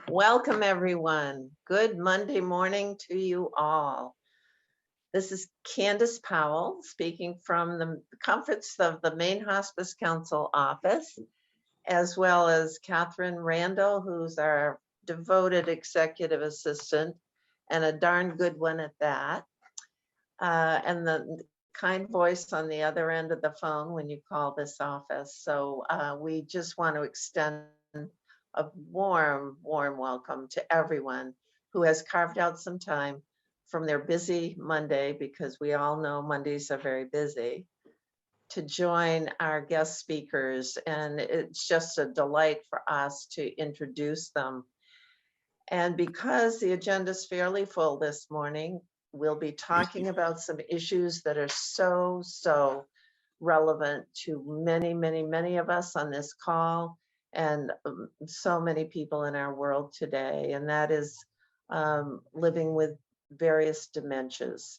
Welcome, everyone. Good Monday morning to you all. This is Candace Powell speaking from the comforts of the Maine Hospice Council office, as well as Catherine Randall, who's our devoted executive assistant and a darn good one at that. And the kind voice on the other end of the phone when you call this office. So we just want to extend a warm welcome to everyone who has carved out some time from their busy Monday, because we all know Mondays are very busy, to join our guest speakers. And it's just a delight for us to introduce them. And because the agenda is fairly full this morning, we'll be talking about some issues that are so relevant to many of us on this call, and so many people in our world today, and that is living with various dementias.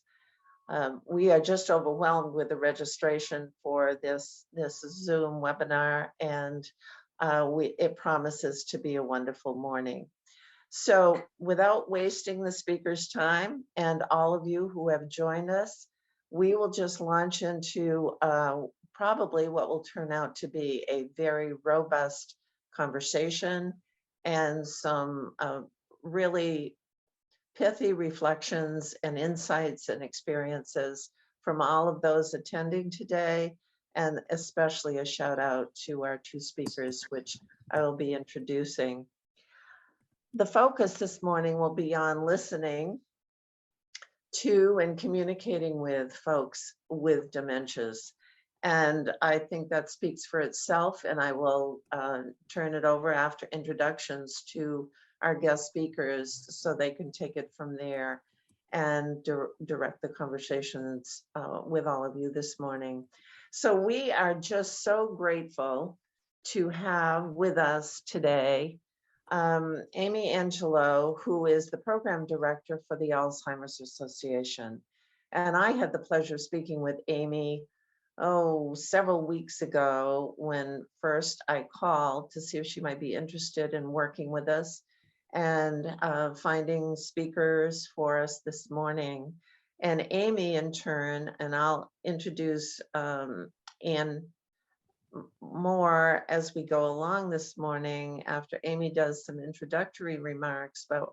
We are just overwhelmed with the registration for this Zoom webinar, and it promises to be a wonderful morning. So without wasting the speaker's time and all of you who have joined us, we will just launch into probably what will turn out to be a very robust conversation and some really pithy reflections and insights and experiences from all of those attending today, and especially a shout out to our two speakers, which I will be introducing. The focus this morning will be on listening to and communicating with folks with dementias. And I think that speaks for itself, and I will turn it over after introductions to our guest speakers so they can take it from there and direct the conversations with all of you this morning. So we are just so grateful to have with us today Amy Angelo, who is the program director for the Alzheimer's Association. And I had the pleasure of speaking with Amy, several weeks ago, when first I called to see if she might be interested in working with us and finding speakers for us this morning. And Amy, in turn, and I'll introduce Ann more as we go along this morning after Amy does some introductory remarks, but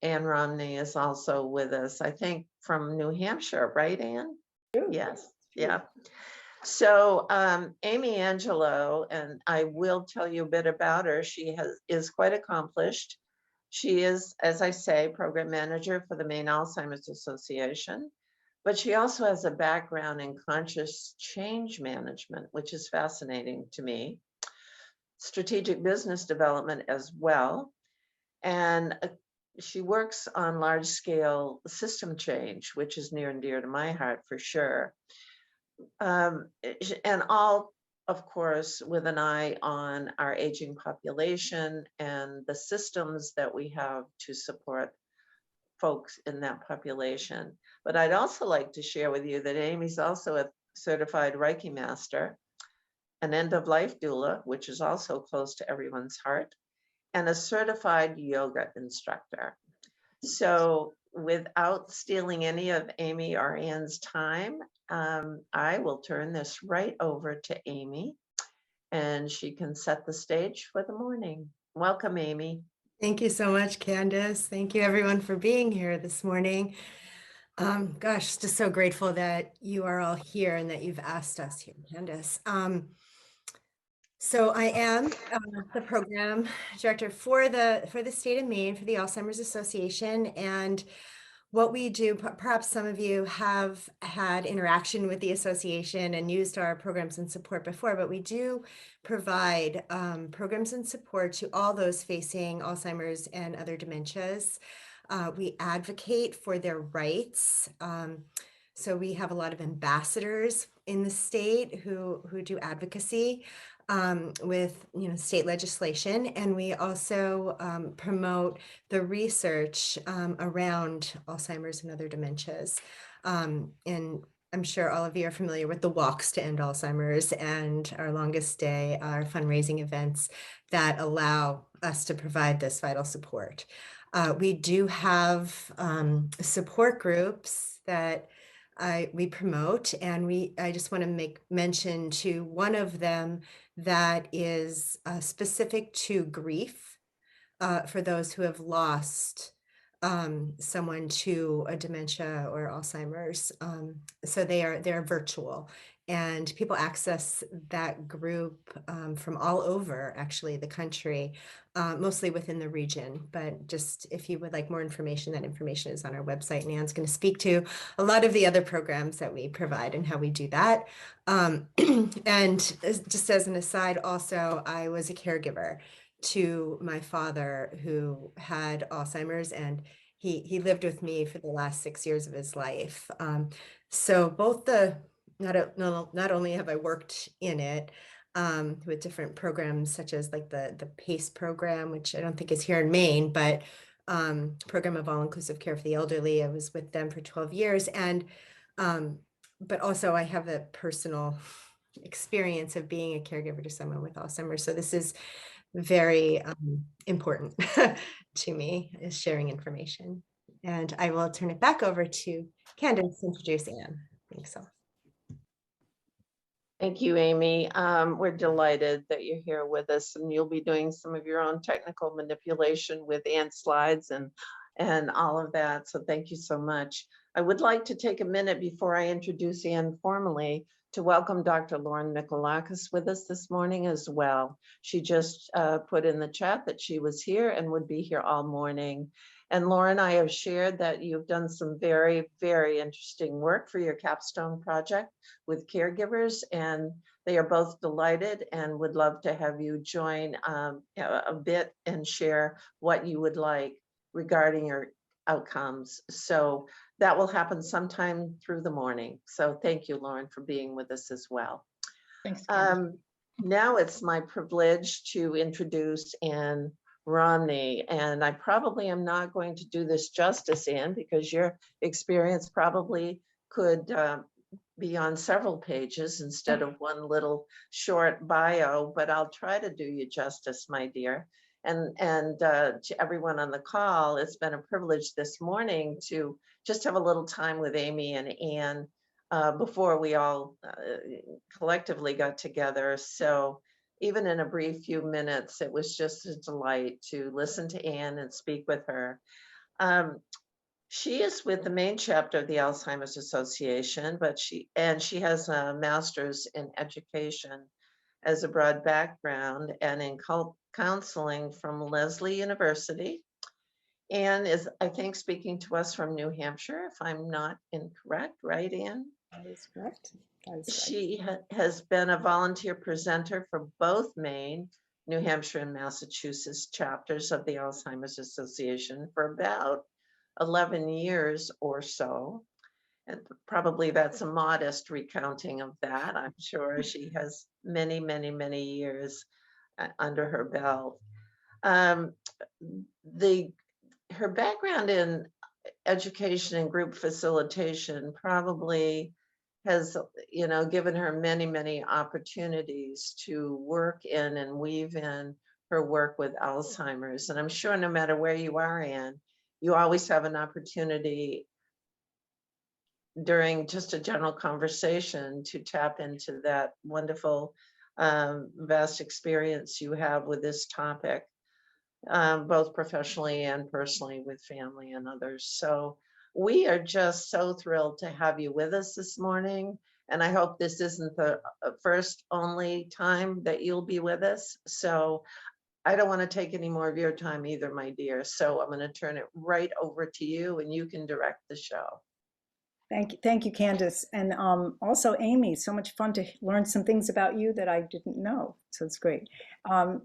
Ann Romney is also with us, I think from New Hampshire, right, Ann? Yes, yeah. So Amy Angelo, and I will tell you a bit about her. She is quite accomplished. She is, as I say, program manager for the Maine Alzheimer's Association. But she also has a background in conscious change management, which is fascinating to me, strategic business development as well. And she works on large scale system change, which is near and dear to my heart for sure. And all, of course, with an eye on our aging population and the systems that we have to support folks in that population. But I'd also like to share with you that Amy's also a certified Reiki master, an end-of-life doula, which is also close to everyone's heart, and a certified yoga instructor. So without stealing any of Amy or Ann's time, I will turn this right over to Amy, and she can set the stage for the morning. Welcome, Amy. Thank you so much, Candace. Thank you everyone for being here this morning. Gosh, just so grateful that you are all here and that you've asked us here, Candace. So I am the program director for the state of Maine for the Alzheimer's Association, and what we do, perhaps some of you have had interaction with the association and used our programs and support before, but we do provide programs and support to all those facing Alzheimer's and other dementias. We advocate for their rights. So we have a lot of ambassadors in the state who do advocacy with state legislation, and we also promote the research around Alzheimer's and other dementias. And I'm sure all of you are familiar with the walks to end Alzheimer's and our longest day, our fundraising events that allow us to provide this vital support. We do have support groups that we promote, and I just want to make mention to one of them that is specific to grief for those who have lost someone to a dementia or Alzheimer's. So they're virtual, and people access that group from all over, actually, the country, mostly within the region. But just if you would like more information, that information is on our website. And Ann's going to speak to a lot of the other programs that we provide and how we do that. And just as an aside, also, I was a caregiver to my father who had Alzheimer's, and he lived with me for the last 6 years of his life. So both not only have I worked in it with different programs such as like the PACE program, which I don't think is here in Maine, but program of all-inclusive care for the elderly. I was with them for 12 years, and but also I have a personal experience of being a caregiver to someone with Alzheimer's. So this is very important to me, is sharing information. And I will turn it back over to Candace to introduce Anne. Thanks. Thank you, Amy. We're delighted that you're here with us, and you'll be doing some of your own technical manipulation with Ann's slides and all of that. So thank you so much. I would like to take a minute before I introduce Anne formally to welcome Dr. Lauren Mikolakis with us this morning as well. She just put in the chat that she was here and would be here all morning. And Lauren, I have shared that you've done some very, very interesting work for your capstone project with caregivers, and they are both delighted and would love to have you join a bit and share what you would like regarding your outcomes. So that will happen sometime through the morning. So thank you, Lauren, for being with us as well. Thanks. Now it's my privilege to introduce Anne Romney, and I probably am not going to do this justice, Anne, because your experience probably could be on several pages instead of one little short bio, but I'll try to do you justice, my dear. And to everyone on the call, it's been a privilege this morning to just have a little time with Amy and Anne before we all collectively got together. So even in a brief few minutes, it was just a delight to listen to Anne and speak with her. She is with the Maine chapter of the Alzheimer's Association, but she has a master's in education as a broad background and in counseling from Lesley University. Anne is, I think, speaking to us from New Hampshire, if I'm not incorrect, right, Anne? That is correct. She has been a volunteer presenter for both Maine, New Hampshire, and Massachusetts chapters of the Alzheimer's Association for about 11 years or so. And probably that's a modest recounting of that. I'm sure she has many, many, many years under her belt. Her background in education and group facilitation probably has, given her many, many opportunities to work in and weave in her work with Alzheimer's. And I'm sure no matter where you are, Anne, you always have an opportunity during just a general conversation to tap into that wonderful, vast experience you have with this topic, both professionally and personally with family and others. So we are just so thrilled to have you with us this morning. And I hope this isn't the first only time that you'll be with us. So I don't want to take any more of your time either, my dear. So I'm going to turn it right over to you and you can direct the show. Thank you, Candace. And also Amy, so much fun to learn some things about you that I didn't know. So it's great.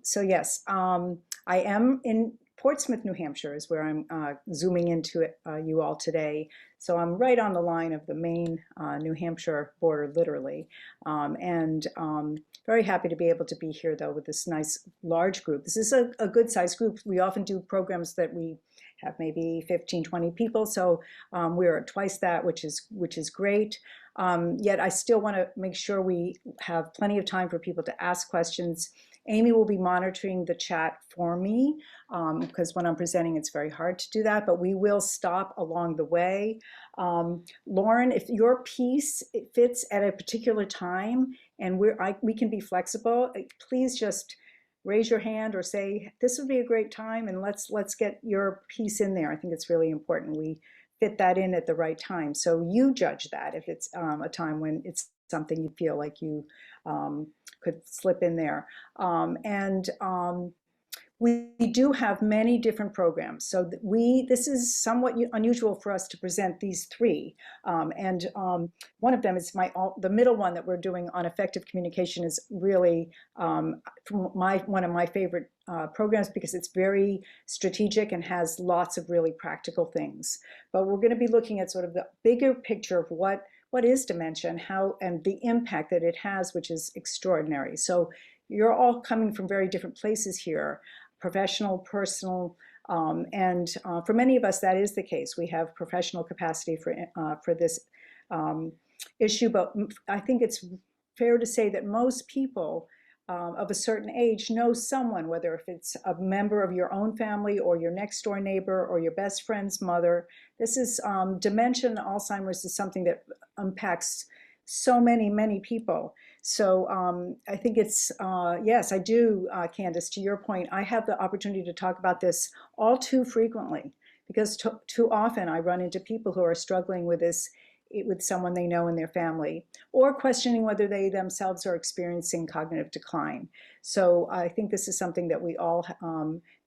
So yes, I am in Portsmouth, New Hampshire is where I'm zooming into you all today. So I'm right on the line of the Maine, New Hampshire border, literally. Very happy to be able to be here though with this nice large group. This is a good sized group. We often do programs that we have maybe 15, 20 people. So we're at twice that, which is great. Yet I still want to make sure we have plenty of time for people to ask questions. Amy will be monitoring the chat for me because when I'm presenting, it's very hard to do that, but we will stop along the way. Lauren, if your piece fits at a particular time and we can be flexible, please just raise your hand or say, this would be a great time and let's get your piece in there. I think it's really important we fit that in at the right time. So you judge that if it's a time when it's something you feel like you could slip in there. We do have many different programs. So this is somewhat unusual for us to present these three. One of them is the middle one that we're doing on effective communication is really one of my favorite programs because it's very strategic and has lots of really practical things. But we're going to be looking at sort of the bigger picture of what is dementia and the impact that it has, which is extraordinary. So you're all coming from very different places here, professional, personal, and for many of us, that is the case. We have professional capacity for this issue, but I think it's fair to say that most people of a certain age know someone, whether if it's a member of your own family or your next door neighbor or your best friend's mother. This is dementia and Alzheimer's is something that impacts so many people. So I think it's, yes, I do, Candace, to your point, I have the opportunity to talk about this all too frequently because too often I run into people who are struggling with this with someone they know in their family or questioning whether they themselves are experiencing cognitive decline. So I think this is something that we all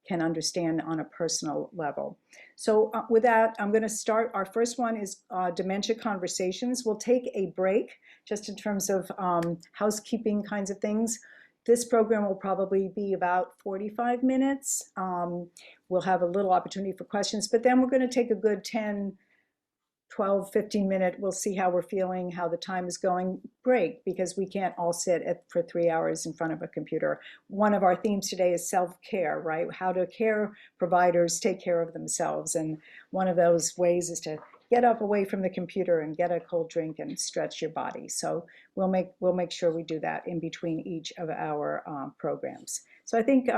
can understand on a personal level. So with that, I'm going to start. Our first one is Dementia Conversations. We'll take a break just in terms of housekeeping kinds of things. This program will probably be about 45 minutes. We'll have a little opportunity for questions, but then we're going to take a good 10, 12, 15 minute, we'll see how we're feeling, how the time is going, break, because we can't all sit for 3 hours in front of a computer. One of our themes today is self-care, right? How do care providers take care of themselves? And one of those ways is to get up away from the computer and get a cold drink and stretch your body. So we'll make sure we do that in between each of our programs. So I think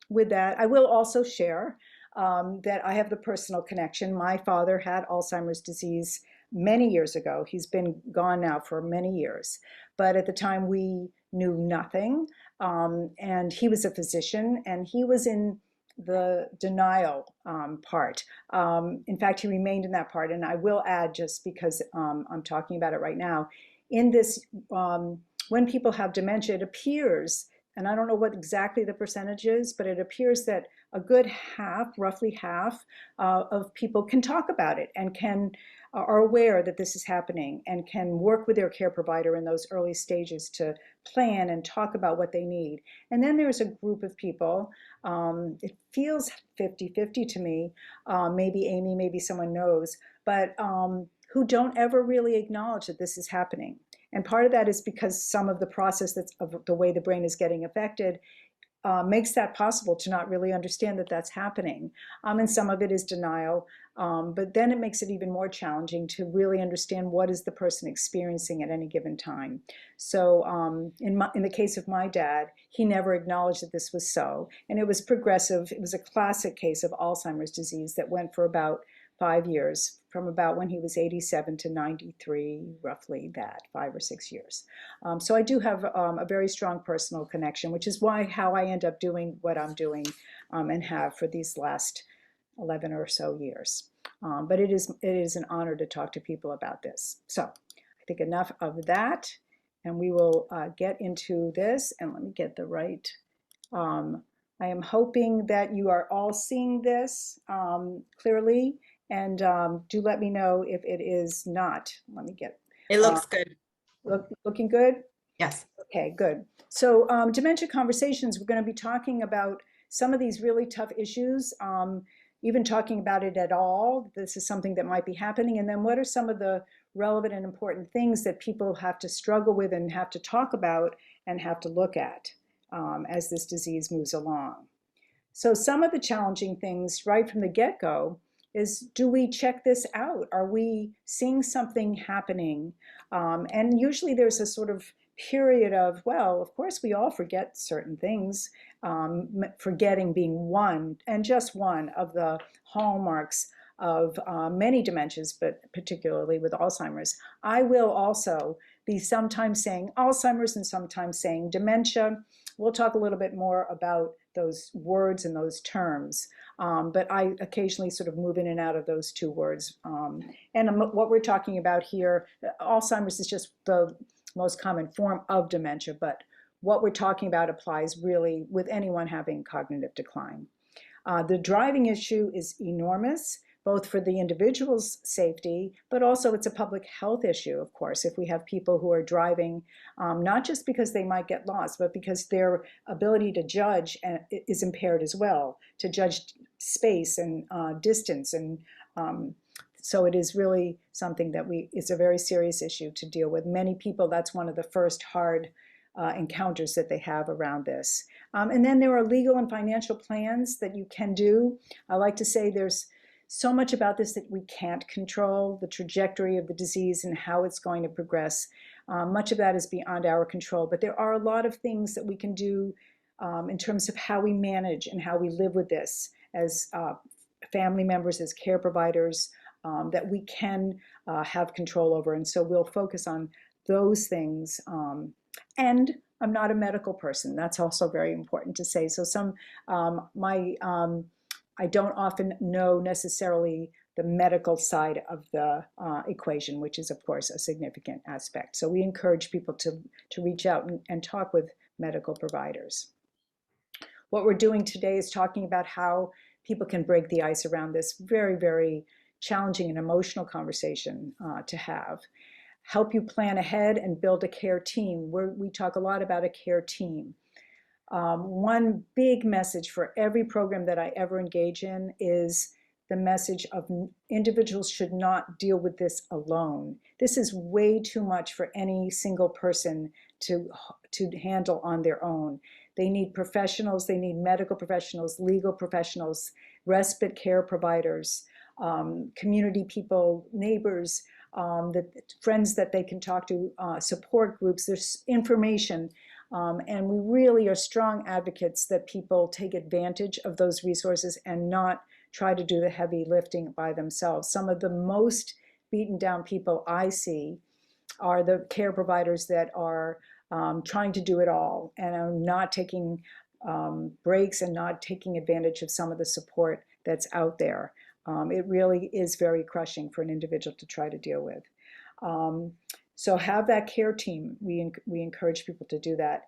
with that, I will also share that I have the personal connection. My father had Alzheimer's disease many years ago. He's been gone now for many years. But at the time we knew nothing. And he was a physician and he was in the denial part. In fact, he remained in that part. And I will add, just because I'm talking about it right now, in this, when people have dementia, it appears, and I don't know what exactly the percentage is, but it appears that a good half, roughly half, of people can talk about it and are aware that this is happening and can work with their care provider in those early stages to plan and talk about what they need. And then there's a group of people, it feels 50-50 to me, maybe Amy, maybe someone knows, but who don't ever really acknowledge that this is happening. And part of that is because some of the process of the way the brain is getting affected makes that possible to not really understand that that's happening. And some of it is denial, but then it makes it even more challenging to really understand what is the person experiencing at any given time. So in the case of my dad, he never acknowledged that this was so, and it was progressive. It was a classic case of Alzheimer's disease that went for about 5 years, from about when he was 87 to 93, roughly that, 5 or 6 years. So I do have a very strong personal connection, which is how I end up doing what I'm doing and have for these last 11 or so years. But it is an honor to talk to people about this. So I think enough of that, and we will get into this. And let me get the right. I am hoping that you are all seeing this clearly. And do let me know if it is not. Let me get. It looks good. Looking good? Yes. Okay, good. So Dementia Conversations, we're going to be talking about some of these really tough issues, even talking about it at all. This is something that might be happening. And then what are some of the relevant and important things that people have to struggle with and have to talk about and have to look at as this disease moves along? So some of the challenging things right from the get-go is, do we check this out? Are we seeing something happening? And usually there's a sort of period of, well, of course we all forget certain things, forgetting being one, and just one of the hallmarks of many dementias, but particularly with Alzheimer's. I will also be sometimes saying Alzheimer's and sometimes saying dementia. We'll talk a little bit more about those words and those terms, but I occasionally sort of move in and out of those two words. And what we're talking about here, Alzheimer's is just the most common form of dementia, but what we're talking about applies really with anyone having cognitive decline. The driving issue is enormous, both for the individual's safety, but also it's a public health issue, of course, if we have people who are driving, not just because they might get lost, but because their ability to judge is impaired as well, to judge space and distance. And so it is really something that it's a very serious issue to deal with. Many people, that's one of the first hard encounters that they have around this. And then there are legal and financial plans that you can do. I like to say there's so much about this that we can't control, the trajectory of the disease and how it's going to progress. Much of that is beyond our control, but there are a lot of things that we can do in terms of how we manage and how we live with this as family members, as care providers, that we can have control over. And so we'll focus on those things. And I'm not a medical person. That's also very important to say. So I don't often know necessarily the medical side of the equation, which is, of course, a significant aspect. So we encourage people to reach out and talk with medical providers. What we're doing today is talking about how people can break the ice around this very, very challenging and emotional conversation to have. Help you plan ahead and build a care team. We talk a lot about a care team. One big message for every program that I ever engage in is the message of individuals should not deal with this alone. This is way too much for any single person to handle on their own. They need professionals, they need medical professionals, legal professionals, respite care providers, community people, neighbors, friends that they can talk to, support groups. There's information. And we really are strong advocates that people take advantage of those resources and not try to do the heavy lifting by themselves. Some of the most beaten down people I see are the care providers that are trying to do it all and are not taking breaks and not taking advantage of some of the support that's out there. It really is very crushing for an individual to try to deal with. So have that care team. We encourage people to do that.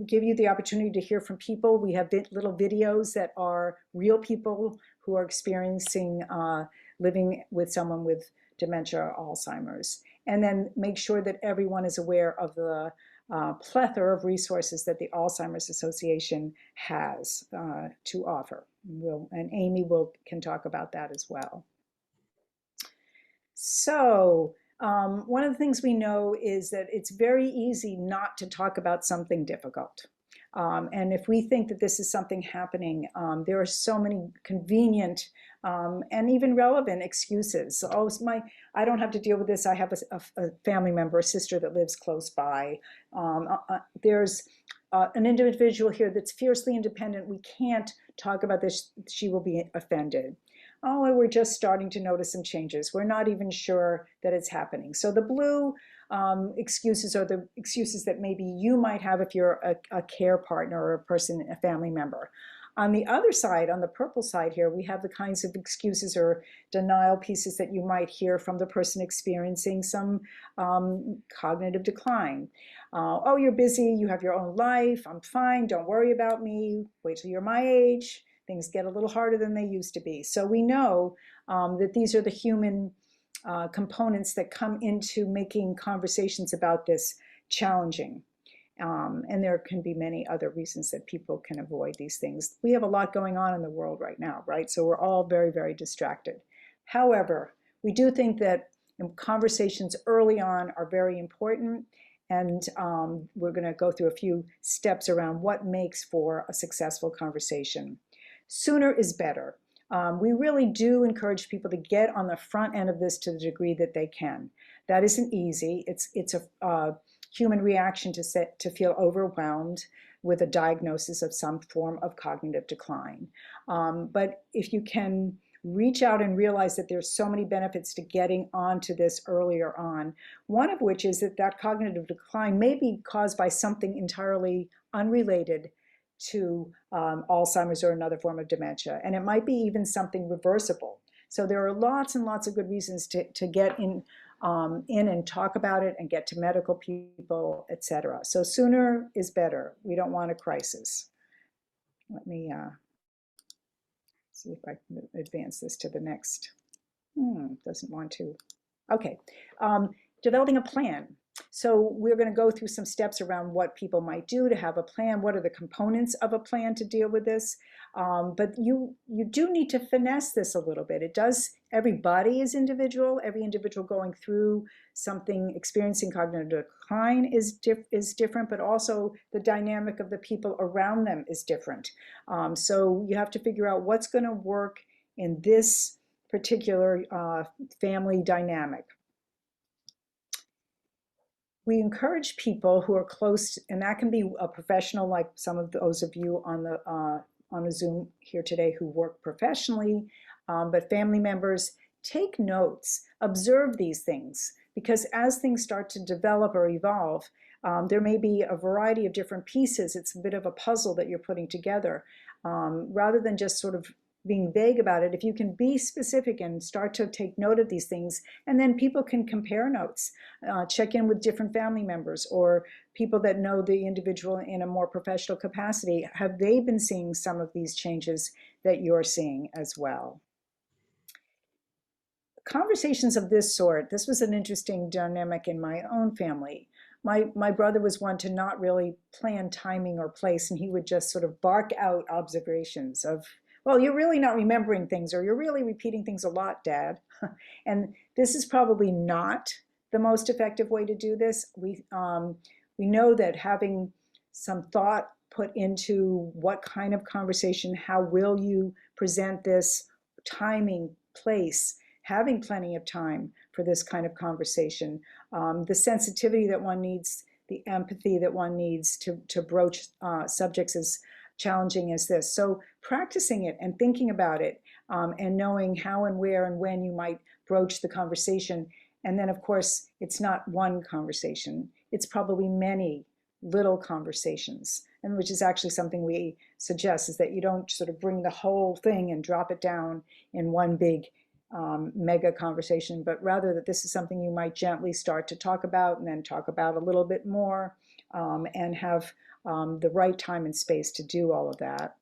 Give you the opportunity to hear from people. We have little videos that are real people who are experiencing living with someone with dementia or Alzheimer's. And then make sure that everyone is aware of the plethora of resources that the Alzheimer's Association has to offer. And Amy can talk about that as well. So one of the things we know is that it's very easy not to talk about something difficult. And if we think that this is something happening, there are so many convenient and even relevant excuses. Oh, I don't have to deal with this. I have a family member, a sister that lives close by. There's an individual here that's fiercely independent. We can't talk about this. She will be offended. Oh, we're just starting to notice some changes. We're not even sure that it's happening. So the blue excuses are the excuses that maybe you might have if you're a care partner or a person, a family member. On the other side, on the purple side here, we have the kinds of excuses or denial pieces that you might hear from the person experiencing some cognitive decline. Oh, you're busy, you have your own life, I'm fine, don't worry about me, wait till you're my age. Things get a little harder than they used to be. So we know that these are the human components that come into making conversations about this challenging. And there can be many other reasons that people can avoid these things. We have a lot going on in the world right now, right? So we're all very, very distracted. However, we do think that conversations early on are very important. And we're going to go through a few steps around what makes for a successful conversation. Sooner is better. We really do encourage people to get on the front end of this to the degree that they can. That isn't easy. It's a human reaction to feel overwhelmed with a diagnosis of some form of cognitive decline. But if you can reach out and realize that there's so many benefits to getting onto this earlier on, one of which is that cognitive decline may be caused by something entirely unrelated to Alzheimer's or another form of dementia. And it might be even something reversible. So there are lots and lots of good reasons to get in and talk about it and get to medical people, etc. So sooner is better. We don't want a crisis. Let me see if I can advance this to the next. Doesn't want to. Okay, developing a plan. So we're going to go through some steps around what people might do to have a plan. What are the components of a plan to deal with this? But you do need to finesse this a little bit. It does, everybody is individual. Every individual going through something, experiencing cognitive decline is different, but also the dynamic of the people around them is different. So you have to figure out what's going to work in this particular family dynamic. We encourage people who are close, and that can be a professional, like some of those of you on the Zoom here today who work professionally, but family members, take notes, observe these things, because as things start to develop or evolve, there may be a variety of different pieces. It's a bit of a puzzle that you're putting together. Rather than just sort of being vague about it, if you can be specific and start to take note of these things, and then people can compare notes, check in with different family members or people that know the individual in a more professional capacity. Have they been seeing some of these changes that you're seeing as well? Conversations of this sort, this was an interesting dynamic in my own family. My brother was one to not really plan timing or place, and he would just sort of bark out observations of, well, you're really not remembering things, or you're really repeating things a lot, Dad. And this is probably not the most effective way to do this. We know that having some thought put into what kind of conversation, how will you present this, timing, place, having plenty of time for this kind of conversation, the sensitivity that one needs, the empathy that one needs to broach subjects as challenging as this. So practicing it and thinking about it, and knowing how and where and when you might broach the conversation. And then, of course, it's not one conversation. It's probably many little conversations, and which is actually something we suggest, is that you don't sort of bring the whole thing and drop it down in one big mega conversation, but rather that this is something you might gently start to talk about and then talk about a little bit more, and have the right time and space to do all of that.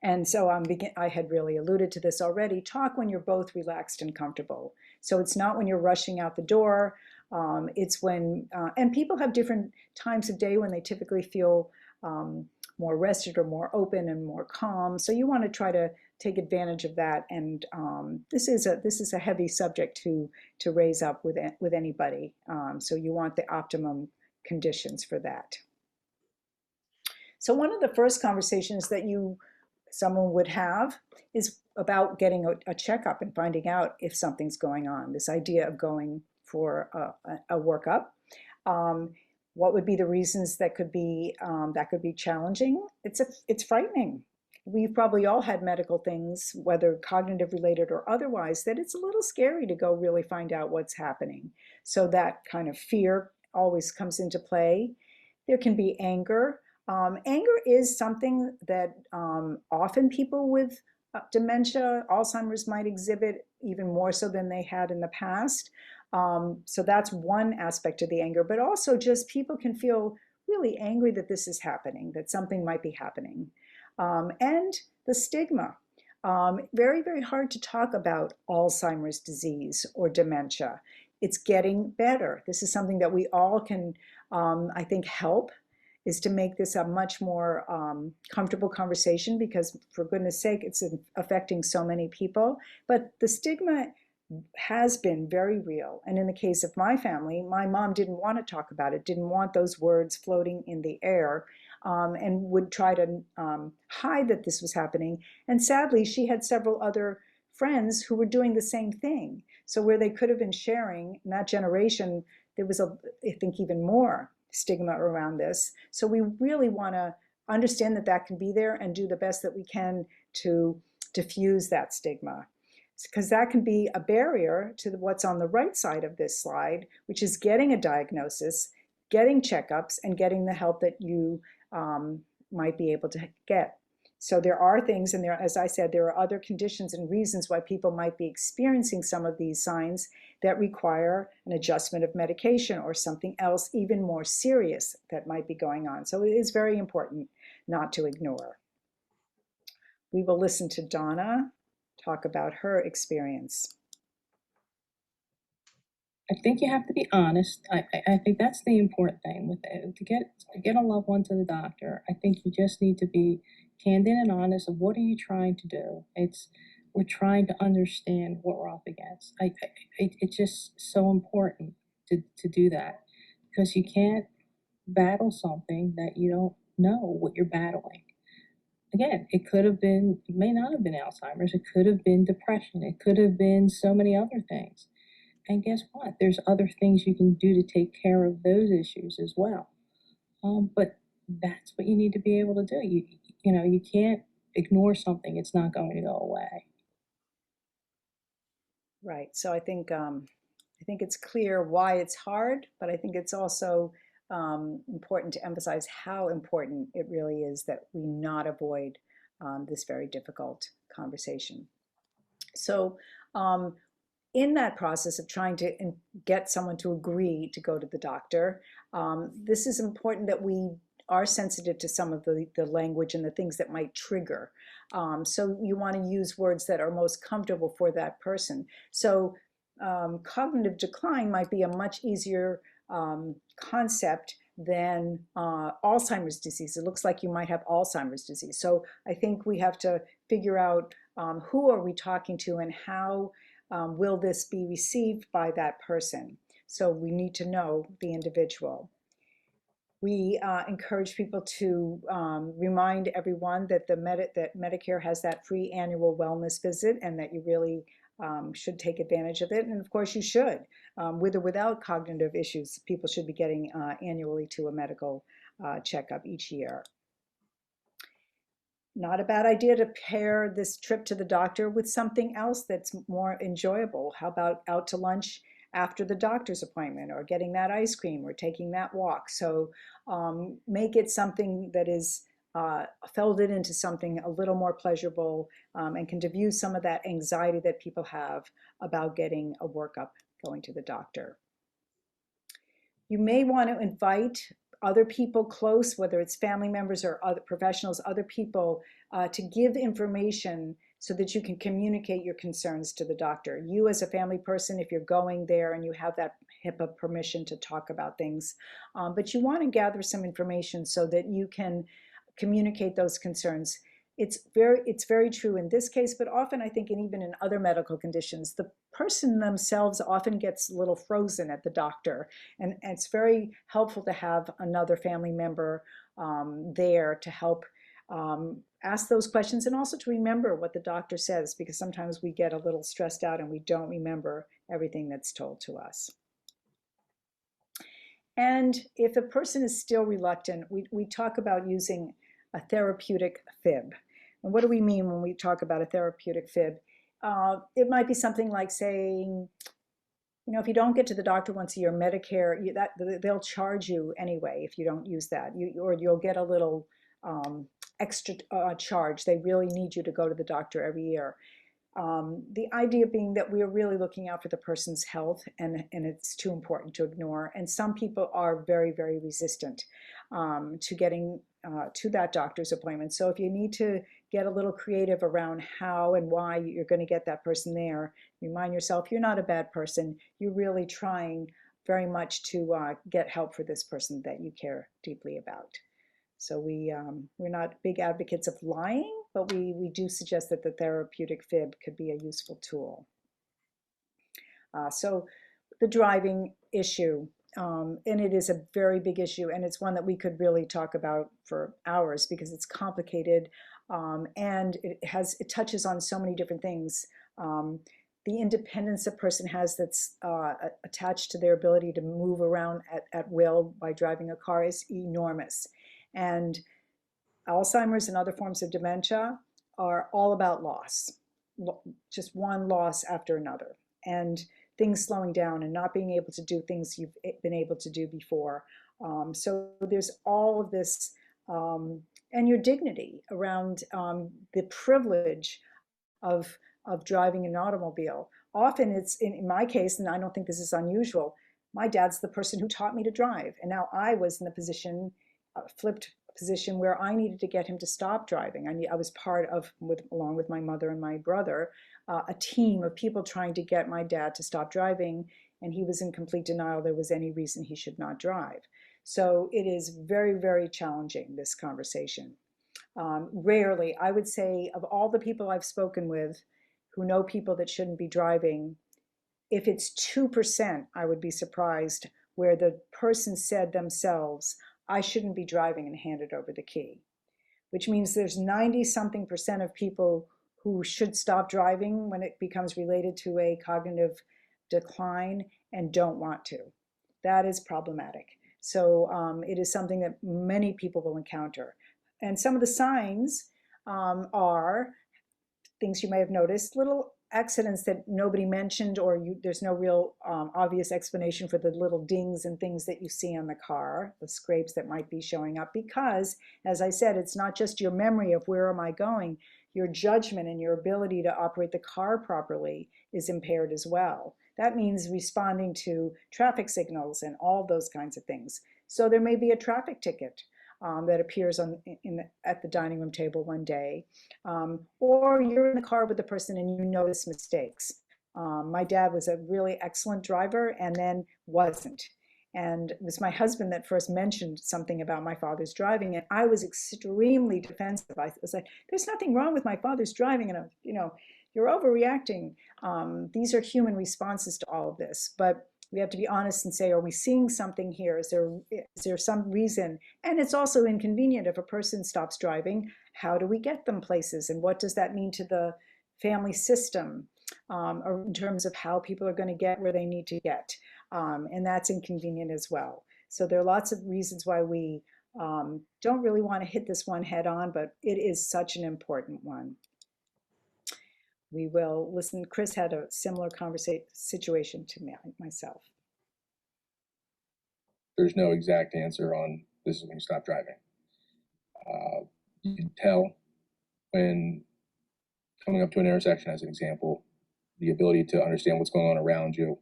And so I had really alluded to this already. Talk when you're both relaxed and comfortable. So it's not when you're rushing out the door. It's when, and people have different times of day when they typically feel more rested or more open and more calm. So you want to try to take advantage of that. And this is a heavy subject to raise up with anybody. So you want the optimum conditions for that. So one of the first conversations that someone would have is about getting a checkup and finding out if something's going on. This idea of going for a workup. What would be the reasons that could be challenging? It's frightening. We've probably all had medical things, whether cognitive related or otherwise, that it's a little scary to go really find out what's happening. So that kind of fear always comes into play. There can be anger. Anger is something that often people with dementia, Alzheimer's might exhibit even more so than they had in the past. So that's one aspect of the anger, but also just people can feel really angry that this is happening, that something might be happening. And the stigma. Very, very hard to talk about Alzheimer's disease or dementia. It's getting better. This is something that we all can, I think, help, is to make this a much more comfortable conversation, because for goodness sake, it's affecting so many people. But the stigma has been very real. And in the case of my family, my mom didn't want to talk about it, didn't want those words floating in the air. and would try to hide that this was happening. And sadly, she had several other friends who were doing the same thing. So where they could have been sharing, in that generation, there was, I think, even more stigma around this. So we really want to understand that that can be there and do the best that we can to diffuse that stigma, because that can be a barrier to what's on the right side of this slide, which is getting a diagnosis, getting checkups, and getting the help that you might be able to get. So there are things, and there, as I said, there are other conditions and reasons why people might be experiencing some of these signs that require an adjustment of medication or something else even more serious that might be going on. So it is very important not to ignore. We will listen to Donna talk about her experience. I think you have to be honest. I think that's the important thing with it. To get a loved one to the doctor, I think you just need to be candid and honest of what are you trying to do. We're trying to understand what we're up against. It's just so important to do that, because you can't battle something that you don't know what you're battling. Again, it may not have been Alzheimer's, it could have been depression, it could have been so many other things. And guess what? There's other things you can do to take care of those issues as well. But that's what you need to be able to do. You can't ignore something. It's not going to go away. Right. So I think it's clear why it's hard, but I think it's also important to emphasize how important it really is that we not avoid this very difficult conversation. So in that process of trying to get someone to agree to go to the doctor, this is important that we are sensitive to some of the language and the things that might trigger. So you want to use words that are most comfortable for that person. So cognitive decline might be a much easier concept than Alzheimer's disease. It looks like you might have Alzheimer's disease. So I think we have to figure out who are we talking to and how will this be received by that person. So we need to know the individual. We encourage people to remind everyone that that Medicare has that free annual wellness visit, and that you really should take advantage of it. And of course you should. With or without cognitive issues, people should be getting annually to a medical checkup each year. Not a bad idea to pair this trip to the doctor with something else that's more enjoyable. How about out to lunch after the doctor's appointment, or getting that ice cream, or taking that walk? So make it something that is folded into something a little more pleasurable, and can diffuse some of that anxiety that people have about getting a workup, going to the doctor. You may want to invite other people close, whether it's family members or other professionals, other people, to give information so that you can communicate your concerns to the doctor. You as a family person, if you're going there and you have that HIPAA permission to talk about things, but you want to gather some information so that you can communicate those concerns. It's very true in this case, but often I think, and even in other medical conditions, the person themselves often gets a little frozen at the doctor, and it's very helpful to have another family member there to help ask those questions, and also to remember what the doctor says, because sometimes we get a little stressed out and we don't remember everything that's told to us. And if a person is still reluctant, we talk about using a therapeutic fib. And what do we mean when we talk about a therapeutic fib? It might be something like saying, if you don't get to the doctor once a year, Medicare, they'll charge you anyway if you don't use that, or you'll get a little extra charge. They really need you to go to the doctor every year. The idea being that we are really looking out for the person's health, and it's too important to ignore. And some people are very, very resistant to getting to that doctor's appointment. So if you need to get a little creative around how and why you're going to get that person there, remind yourself you're not a bad person. You're really trying very much to get help for this person that you care deeply about. So we're not big advocates of lying, but we do suggest that the therapeutic fib could be a useful tool. So the driving issue. and it is a very big issue, and it's one that we could really talk about for hours because it's complicated, and it touches on so many different things. The independence a person has that's attached to their ability to move around at will by driving a car is enormous. And Alzheimer's and other forms of dementia are all about loss, just one loss after another, and things slowing down and not being able to do things you've been able to do before. So there's all of this, and your dignity around the privilege of driving an automobile. Often it's in my case, and I don't think this is unusual, my dad's the person who taught me to drive, and now I was in the position, flipped position, where I needed to get him to stop driving. I was part of, along with my mother and my brother, a team of people trying to get my dad to stop driving, and he was in complete denial there was any reason he should not drive. So it is very, very challenging, this conversation. Rarely, I would say, of all the people I've spoken with who know people that shouldn't be driving, if it's 2%, I would be surprised where the person said themselves, I shouldn't be driving, and handed over the key, which means there's 90-something% of people who should stop driving when it becomes related to a cognitive decline and don't want to. That is problematic. So it is something that many people will encounter. And some of the signs are things you may have noticed, little accidents that nobody mentioned, or there's no real obvious explanation for the little dings and things that you see on the car, the scrapes that might be showing up, because, as I said, it's not just your memory of where am I going, your judgment and your ability to operate the car properly is impaired as well. That means responding to traffic signals and all those kinds of things. So there may be a traffic ticket that appears at the dining room table one day, or you're in the car with the person and you notice mistakes. My dad was a really excellent driver and then wasn't. And it was my husband that first mentioned something about my father's driving, and I was extremely defensive. I was like, there's nothing wrong with my father's driving, and you're overreacting. These are human responses to all of this, but we have to be honest and say, are we seeing something here? Is there some reason? And it's also inconvenient if a person stops driving. How do we get them places? And what does that mean to the family system or in terms of how people are going to get where they need to get? And that's inconvenient as well. So there are lots of reasons why we don't really want to hit this one head on, but it is such an important one. We will listen. Chris had a similar situation to myself. There's no exact answer on this is when you stop driving. You can tell when coming up to an intersection, as an example, the ability to understand what's going on around you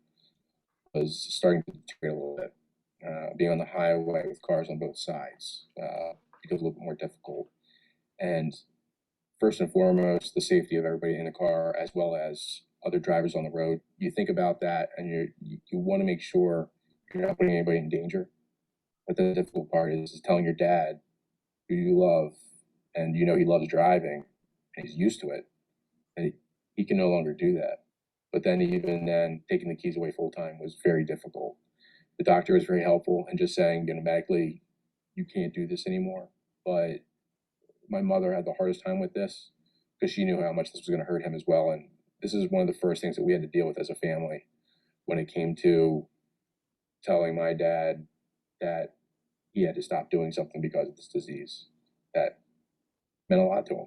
was starting to deteriorate a little bit. Being on the highway with cars on both sides becomes a little bit more difficult. And first and foremost, the safety of everybody in the car, as well as other drivers on the road. You think about that, and you want to make sure you're not putting anybody in danger. But the difficult part is telling your dad, who you love, and he loves driving, and he's used to it, and he can no longer do that. But then even then, taking the keys away full time was very difficult. The doctor was very helpful in just saying, medically, you can't do this anymore. But my mother had the hardest time with this because she knew how much this was going to hurt him as well. And this is one of the first things that we had to deal with as a family when it came to telling my dad that he had to stop doing something because of this disease. That meant a lot to him.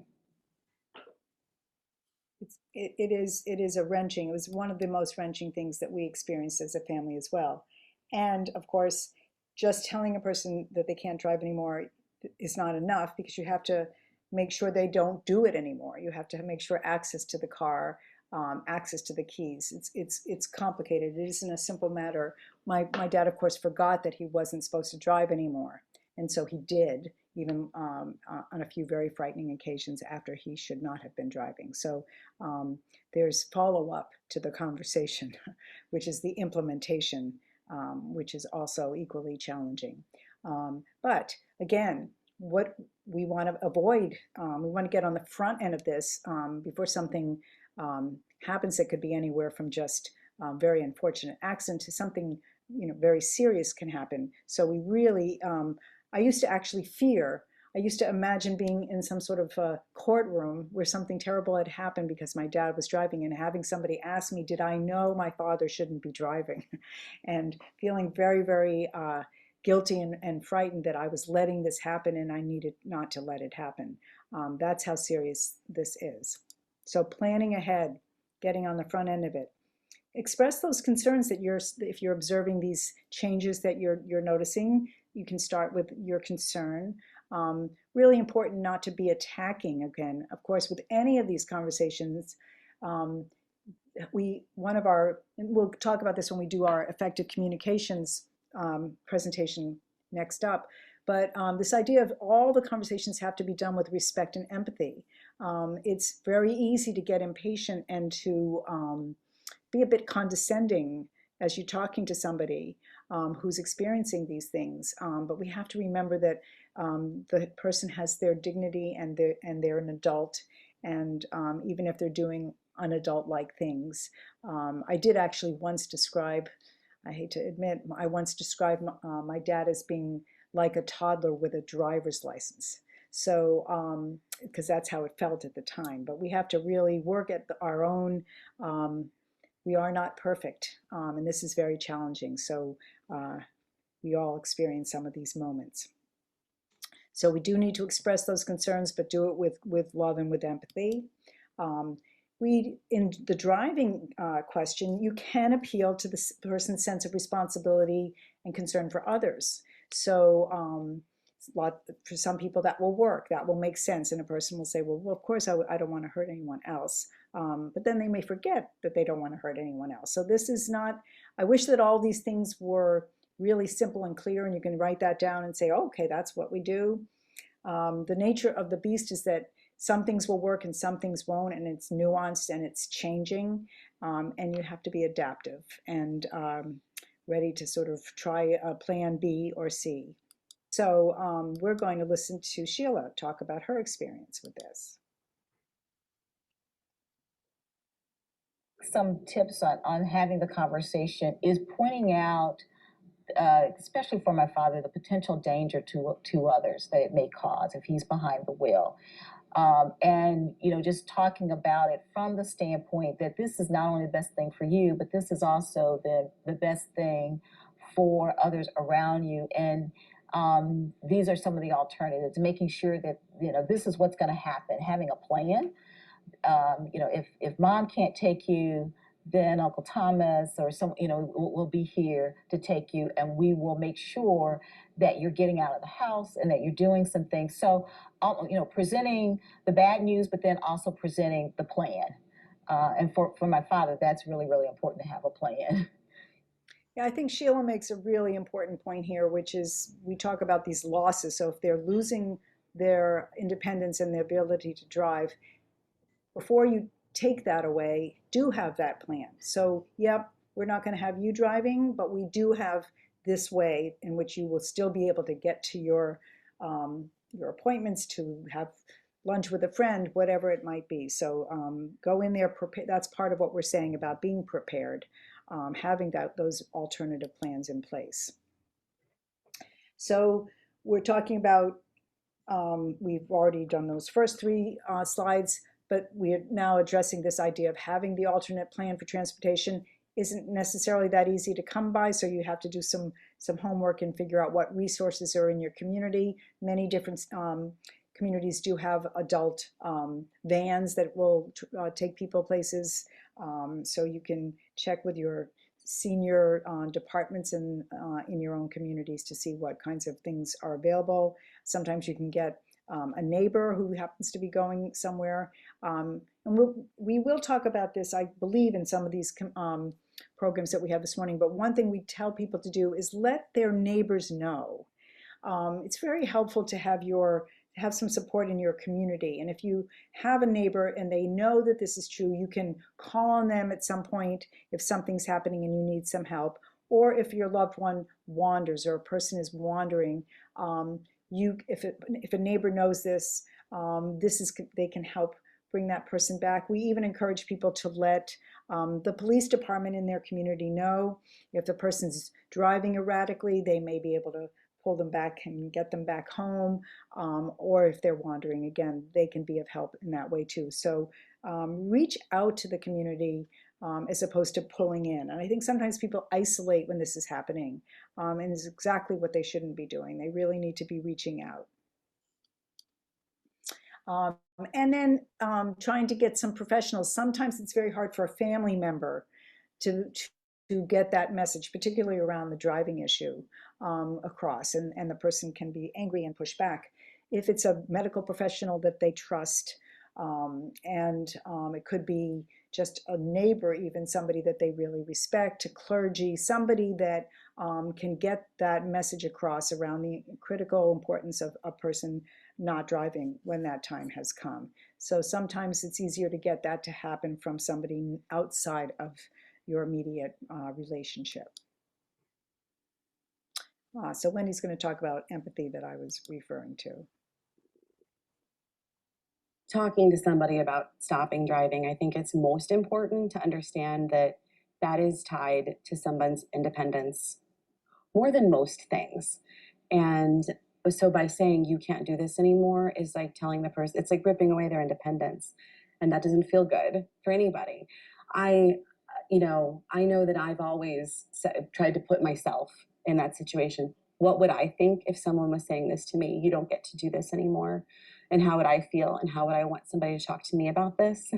It is a wrenching. It was one of the most wrenching things that we experienced as a family as well. And of course, just telling a person that they can't drive anymore is not enough, because you have to make sure they don't do it anymore. You have to make sure access to the car, access to the keys. It's complicated. It isn't a simple matter. My dad, of course, forgot that he wasn't supposed to drive anymore, and so he did, even on a few very frightening occasions after he should not have been driving. So there's follow-up to the conversation, which is the implementation, which is also equally challenging. But again, what we want to avoid, we want to get on the front end of this before something happens that could be anywhere from just very unfortunate accident to something very serious can happen. So we really, I used to actually fear. I used to imagine being in some sort of courtroom where something terrible had happened because my dad was driving, and having somebody ask me, did I know my father shouldn't be driving? And feeling very, very guilty and frightened that I was letting this happen and I needed not to let it happen. That's how serious this is. So planning ahead, getting on the front end of it. Express those concerns that if you're observing these changes that you're noticing, you can start with your concern. Really important not to be attacking again. Of course, with any of these conversations, and we'll talk about this when we do our effective communications presentation next up, but this idea of all the conversations have to be done with respect and empathy. It's very easy to get impatient and to be a bit condescending as you're talking to somebody who's experiencing these things. But we have to remember that the person has their dignity and they're an adult. And even if they're doing unadult-like things. I did actually once describe, I hate to admit, I once described my dad as being like a toddler with a driver's license. So, because that's how it felt at the time. But we have to really work at our own, we are not perfect, and this is very challenging. So we all experience some of these moments. So we do need to express those concerns, but do it with love and with empathy. In the driving question, you can appeal to the person's sense of responsibility and concern for others. So for some people that will work, that will make sense, and a person will say, well of course I don't want to hurt anyone else. But then they may forget that they don't want to hurt anyone else. So this is not, I wish that all these things were really simple and clear and you can write that down and say, oh, okay, that's what we do. The nature of the beast is that some things will work and some things won't, and it's nuanced and it's changing, and you have to be adaptive and ready to sort of try a plan B or C. So we're going to listen to Sheila talk about her experience with this. Some tips on having the conversation is pointing out, especially for my father, the potential danger to others that it may cause if he's behind the wheel. And just talking about it from the standpoint that this is not only the best thing for you, but this is also the best thing for others around you. And these are some of the alternatives, making sure that this is what's going to happen, having a plan. If mom can't take you, then Uncle Thomas or will be here to take you, and we will make sure that you're getting out of the house and that you're doing some things. So, presenting the bad news, but then also presenting the plan. And for my father, that's really, really important to have a plan. Yeah, I think Sheila makes a really important point here, which is we talk about these losses. So if they're losing their independence and their ability to drive, before you take that away, do have that plan. So, yep, we're not going to have you driving, but we do have this way in which you will still be able to get to your appointments, to have lunch with a friend, whatever it might be. So go in there prepared. That's part of what we're saying about being prepared, having those alternative plans in place. So we're talking about, we've already done those first three slides, but we're now addressing this idea of having the alternate plan for transportation isn't necessarily that easy to come by, so you have to do some homework and figure out what resources are in your community. Many different communities do have adult vans that will take people places, so you can check with your senior departments in your own communities to see what kinds of things are available. Sometimes you can get a neighbor who happens to be going somewhere. And we will talk about this, I believe, in some of these programs that we have this morning. But one thing we tell people to do is let their neighbors know. It's very helpful to have some support in your community. And if you have a neighbor and they know that this is true, you can call on them at some point if something's happening and you need some help. Or if your loved one wanders or a person is wandering, if a neighbor knows this, they can help bring that person back. We even encourage people to let the police department in their community know if the person's driving erratically, they may be able to pull them back and get them back home, or if they're wandering, again, they can be of help in that way too. So reach out to the community as opposed to pulling in. And I think sometimes people isolate when this is happening, and it's exactly what they shouldn't be doing. They really need to be reaching out. And then trying to get some professionals. Sometimes it's very hard for a family member to get that message, particularly around the driving issue, across, and the person can be angry and push back. If it's a medical professional that they trust, and it could be just a neighbor, even somebody that they really respect, a clergy, somebody that can get that message across around the critical importance of a person not driving when that time has come. So sometimes it's easier to get that to happen from somebody outside of your immediate relationship. So Wendy's going to talk about empathy that I was referring to. Talking to somebody about stopping driving, I think it's most important to understand that that is tied to someone's independence more than most things. And so by saying you can't do this anymore is like telling the person, it's like ripping away their independence. And that doesn't feel good for anybody. I know that I've always tried to put myself in that situation. What would I think if someone was saying this to me? You don't get to do this anymore. And how would I feel? And how would I want somebody to talk to me about this?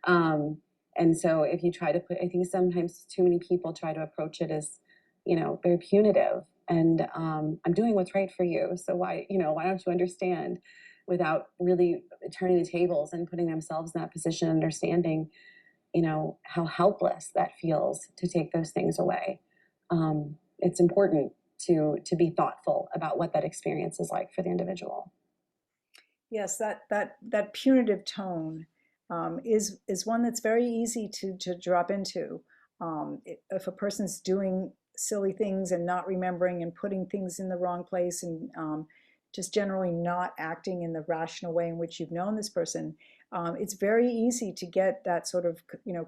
And so if you try to I think sometimes too many people try to approach it as, very punitive. And I'm doing what's right for you. So why don't you understand, without really turning the tables and putting themselves in that position, understanding, how helpless that feels to take those things away. It's important to be thoughtful about what that experience is like for the individual. Yes, that punitive tone is one that's very easy to drop into. If a person's doing silly things and not remembering and putting things in the wrong place, and just generally not acting in the rational way in which you've known this person, it's very easy to get that sort of,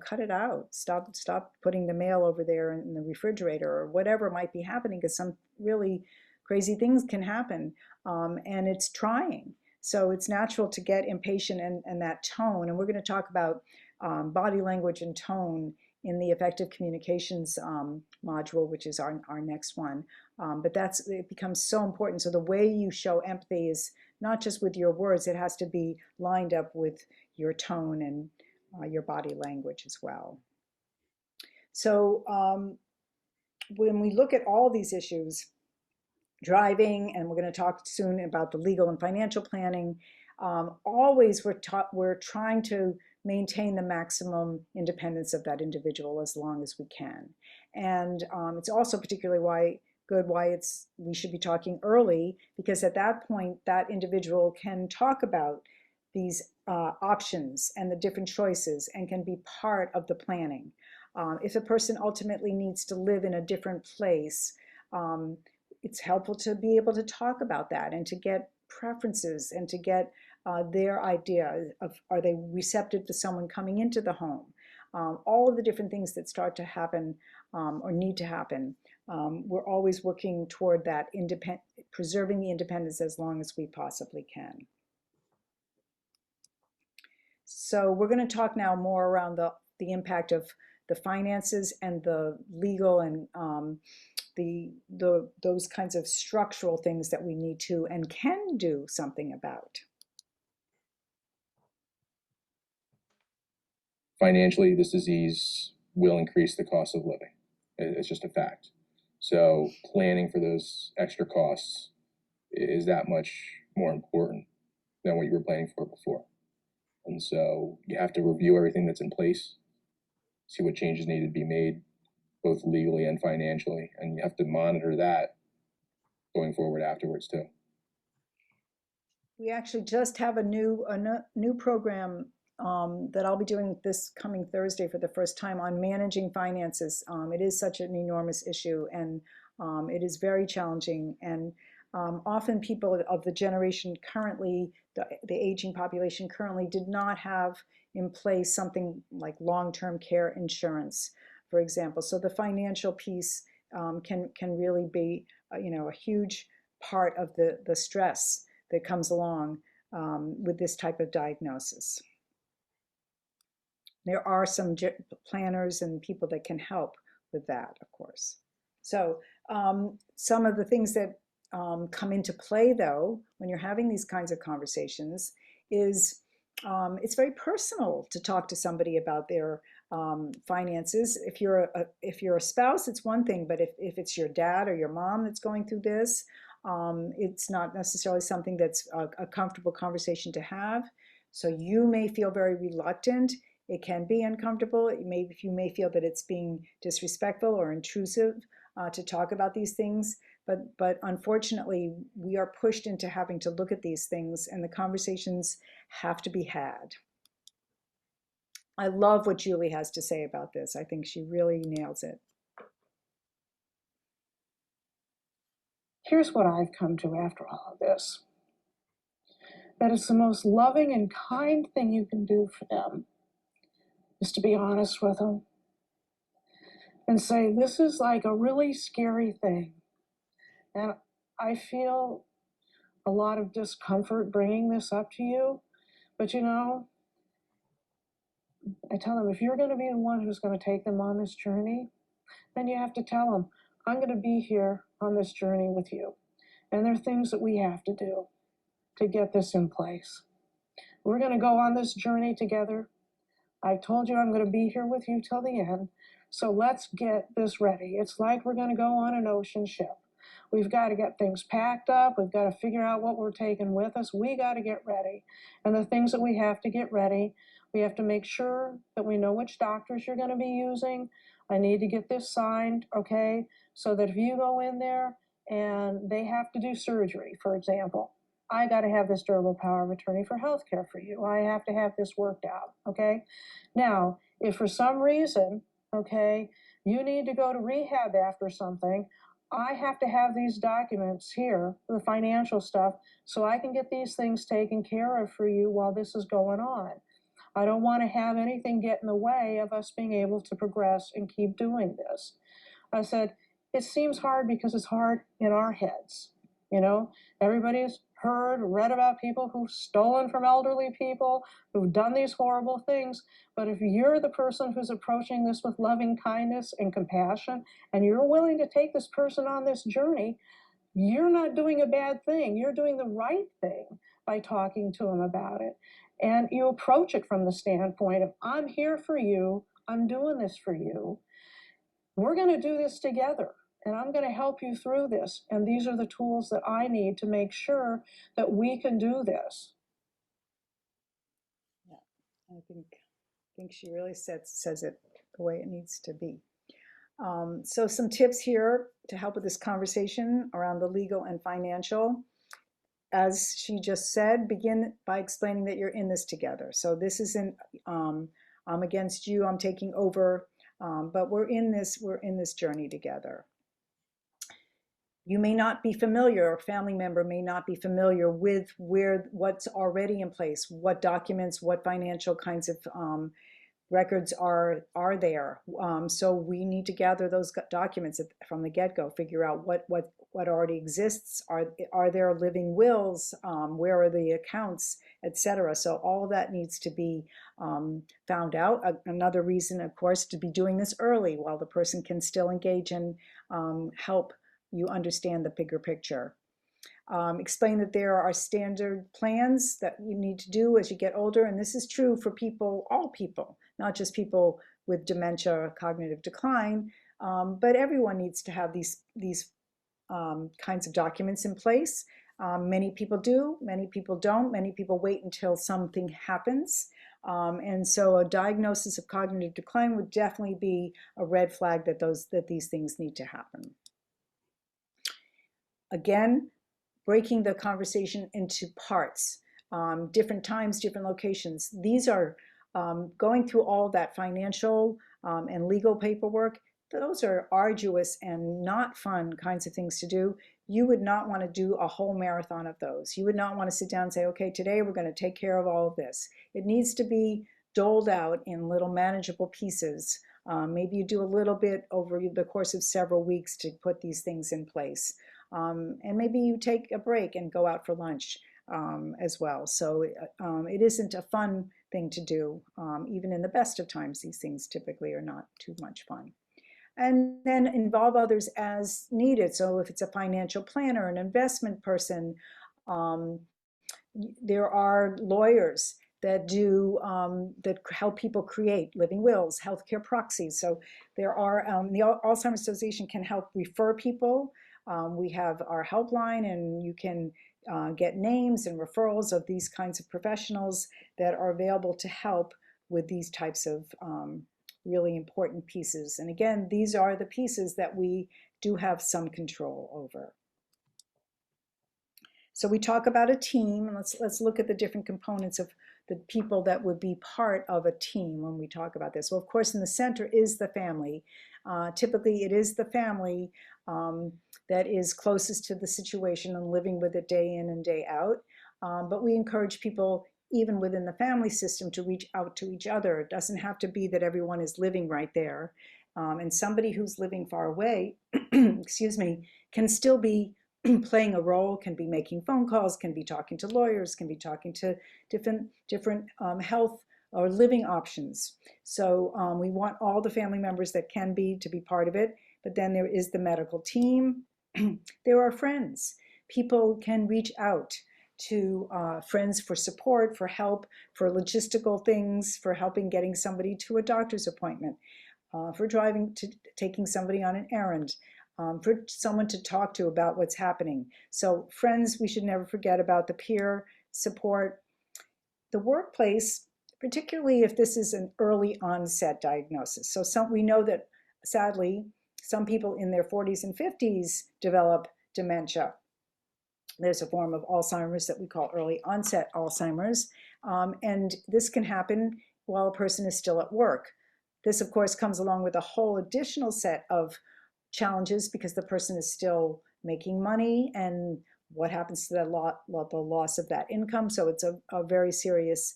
cut it out. Stop putting the mail over there in the refrigerator, or whatever might be happening, because some really crazy things can happen, and it's trying. So it's natural to get impatient, and that tone. And we're going to talk about body language and tone in the effective communications module, which is our next one. But it becomes so important. So the way you show empathy is not just with your words, it has to be lined up with your tone and your body language as well. So when we look at all these issues, driving, and we're going to talk soon about the legal and financial planning, always we're trying to maintain the maximum independence of that individual as long as we can. And it's also particularly why we should be talking early, because at that point that individual can talk about these options and the different choices, and can be part of the planning. If a person ultimately needs to live in a different place, it's helpful to be able to talk about that, and to get preferences, and to get their idea of, are they receptive to someone coming into the home? All of the different things that start to happen or need to happen. We're always working toward that preserving the independence as long as we possibly can. So we're going to talk now more around the impact of the finances and the legal and those kinds of structural things that we need to and can do something about. Financially, this disease will increase the cost of living. It's just a fact. So planning for those extra costs is that much more important than what you were planning for before. And so you have to review everything that's in place, see what changes need to be made, both legally and financially, and you have to monitor that going forward afterwards too. We actually just have a new program that I'll be doing this coming Thursday for the first time on managing finances. It is such an enormous issue, and it is very challenging. And Often people of the generation currently, the aging population currently did not have in place something like long-term care insurance, for example. So the financial piece can really be, a huge part of the stress that comes along with this type of diagnosis. There are some planners and people that can help with that, of course. So some of the things that come into play, though, when you're having these kinds of conversations is it's very personal to talk to somebody about their finances. If you're a spouse, it's one thing, but if it's your dad or your mom that's going through this, it's not necessarily something that's a comfortable conversation to have. So you may feel very reluctant. It can be uncomfortable. You may feel that it's being disrespectful or intrusive to talk about these things. But unfortunately, we are pushed into having to look at these things, and the conversations have to be had. I love what Julie has to say about this. I think she really nails it. Here's what I've come to after all of this. That it's the most loving and kind thing you can do for them is to be honest with them and say, this is like a really scary thing. And I feel a lot of discomfort bringing this up to you. But I tell them, if you're going to be the one who's going to take them on this journey, then you have to tell them, I'm going to be here on this journey with you. And there are things that we have to do to get this in place. We're going to go on this journey together. I've told you I'm going to be here with you till the end. So let's get this ready. It's like we're going to go on an ocean ship. We've got to get things packed up. We've got to figure out what we're taking with us. We got to get ready. And the things that we have to get ready, we have to make sure that we know which doctors you're going to be using. I need to get this signed, okay? So that if you go in there and they have to do surgery, for example, I got to have this durable power of attorney for healthcare for you. I have to have this worked out, okay? Now, if for some reason, okay, you need to go to rehab after something, I have to have these documents here, the financial stuff, so I can get these things taken care of for you while this is going on. I don't want to have anything get in the way of us being able to progress and keep doing this. I said, it seems hard because it's hard in our heads. Everybody's read about people who've stolen from elderly people, who've done these horrible things. But if you're the person who's approaching this with loving kindness and compassion, and you're willing to take this person on this journey, you're not doing a bad thing. You're doing the right thing by talking to them about it. And you approach it from the standpoint of, I'm here for you. I'm doing this for you. We're going to do this together. And I'm going to help you through this. And these are the tools that I need to make sure that we can do this. Yeah, I think she really says it the way it needs to be. So some tips here to help with this conversation around the legal and financial. As she just said, begin by explaining that you're in this together. So this isn't, I'm against you, I'm taking over, but we're in this journey together. You may not be familiar, or a family member may not be familiar with what's already in place, what documents, what financial kinds of records are there. So we need to gather those documents from the get-go, figure out what already exists. Are there living wills? Where are the accounts, etc. So all of that needs to be found out. Another reason, of course, to be doing this early while the person can still engage and help you understand the bigger picture. Explain that there are standard plans that you need to do as you get older, and this is true for people, all people, not just people with dementia or cognitive decline, but everyone needs to have these kinds of documents in place. Many people do, many people don't, many people wait until something happens. And so a diagnosis of cognitive decline would definitely be a red flag that these things need to happen. Again, breaking the conversation into parts, different times, different locations. These are going through all that financial and legal paperwork. Those are arduous and not fun kinds of things to do. you would not want to do a whole marathon of those. You would not want to sit down and say, okay, today we're going to take care of all of this. It needs to be doled out in little manageable pieces. Maybe you do a little bit over the course of several weeks to put these things in place. And maybe you take a break and go out for lunch as well. So it isn't a fun thing to do. Even in the best of times, these things typically are not too much fun. And then involve others as needed. So if it's a financial planner, an investment person, there are lawyers that do that help people create living wills, healthcare proxies. So there are the Alzheimer's Association can help refer people. We have our helpline, and you can get names and referrals of these kinds of professionals that are available to help with these types of really important pieces. And again, these are the pieces that we do have some control over. So we talk about a team, and let's look at the different components of the people that would be part of a team when we talk about this. Well, of course, in the center is the family. Typically, it is the family that is closest to the situation and living with it day in and day out. But we encourage people, even within the family system, to reach out to each other. It doesn't have to be that everyone is living right there. And somebody who's living far away, excuse me, can still be playing a role, can be making phone calls, can be talking to lawyers, can be talking to different health or living options. So we want all the family members that can be to be part of it. But then there is the medical team. There are friends. People can reach out to friends for support, for help, for logistical things, for helping getting somebody to a doctor's appointment, for taking somebody on an errand, for someone to talk to about what's happening. So friends, we should never forget about the peer support. The workplace, particularly if this is an early onset diagnosis. So we know that, sadly, some people in their 40s and 50s develop dementia. There's a form of Alzheimer's that we call early onset Alzheimer's. And this can happen while a person is still at work. This, of course, comes along with a whole additional set of challenges because the person is still making money, and what happens to the loss of that income. So it's a very serious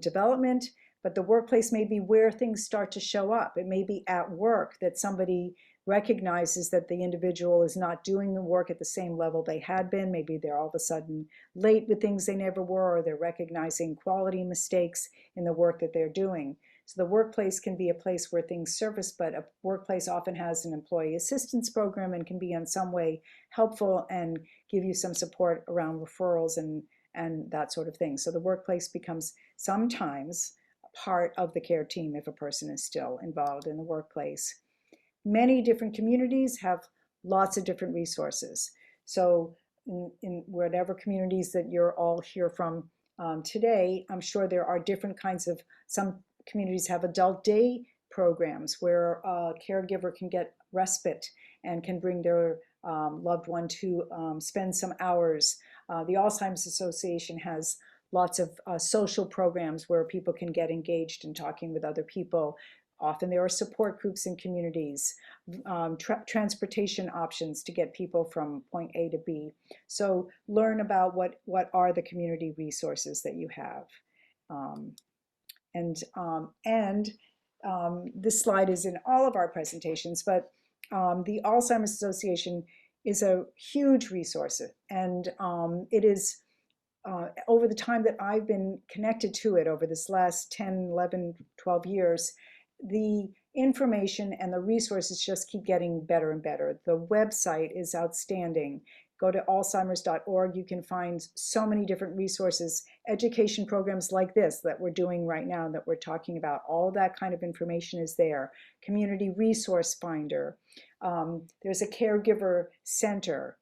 development. But the workplace may be where things start to show up. It may be at work that somebody recognizes that the individual is not doing the work at the same level they had been. Maybe they're all of a sudden late with things they never were, or they're recognizing quality mistakes in the work that they're doing. So the workplace can be a place where things surface, but a workplace often has an employee assistance program and can be in some way helpful and give you some support around referrals and that sort of thing. So the workplace becomes sometimes part of the care team if a person is still involved in the workplace. Many different communities have lots of different resources. So in whatever communities that you're all here from today, I'm sure there are different kinds of, some communities have adult day programs where a caregiver can get respite and can bring their loved one to spend some hours. The Alzheimer's Association has lots of social programs where people can get engaged in talking with other people. Often there are support groups in communities, transportation options to get people from point A to B. So learn about what are the community resources that you have. This slide is in all of our presentations, but the Alzheimer's Association is a huge resource, and it is over the time that I've been connected to it over this last 10, 11, 12 years, the information and the resources just keep getting better and better. The website is outstanding. Go to alzheimers.org. You can find so many different resources, education programs like this that we're doing right now that we're talking about. All that kind of information is there. Community Resource Finder. There's a caregiver center.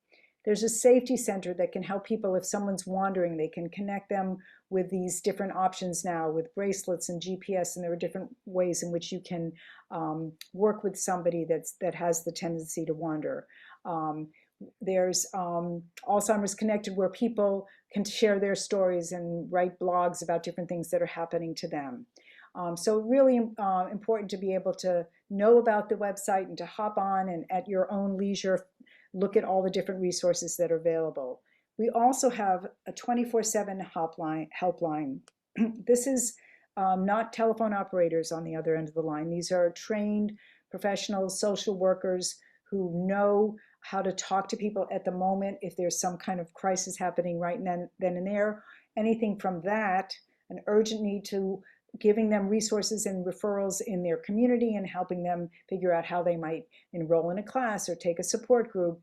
There's a safety center that can help people if someone's wandering. They can connect them with these different options now with bracelets and GPS, and there are different ways in which you can work with somebody that has the tendency to wander. There's Alzheimer's Connected, where people can share their stories and write blogs about different things that are happening to them. So really important to be able to know about the website and to hop on and at your own leisure look at all the different resources that are available. We also have a 24/7 helpline. This is not telephone operators on the other end of the line. These are trained professionals, social workers who know how to talk to people at the moment if there's some kind of crisis happening right then and there. Anything from that, an urgent need, to giving them resources and referrals in their community and helping them figure out how they might enroll in a class or take a support group,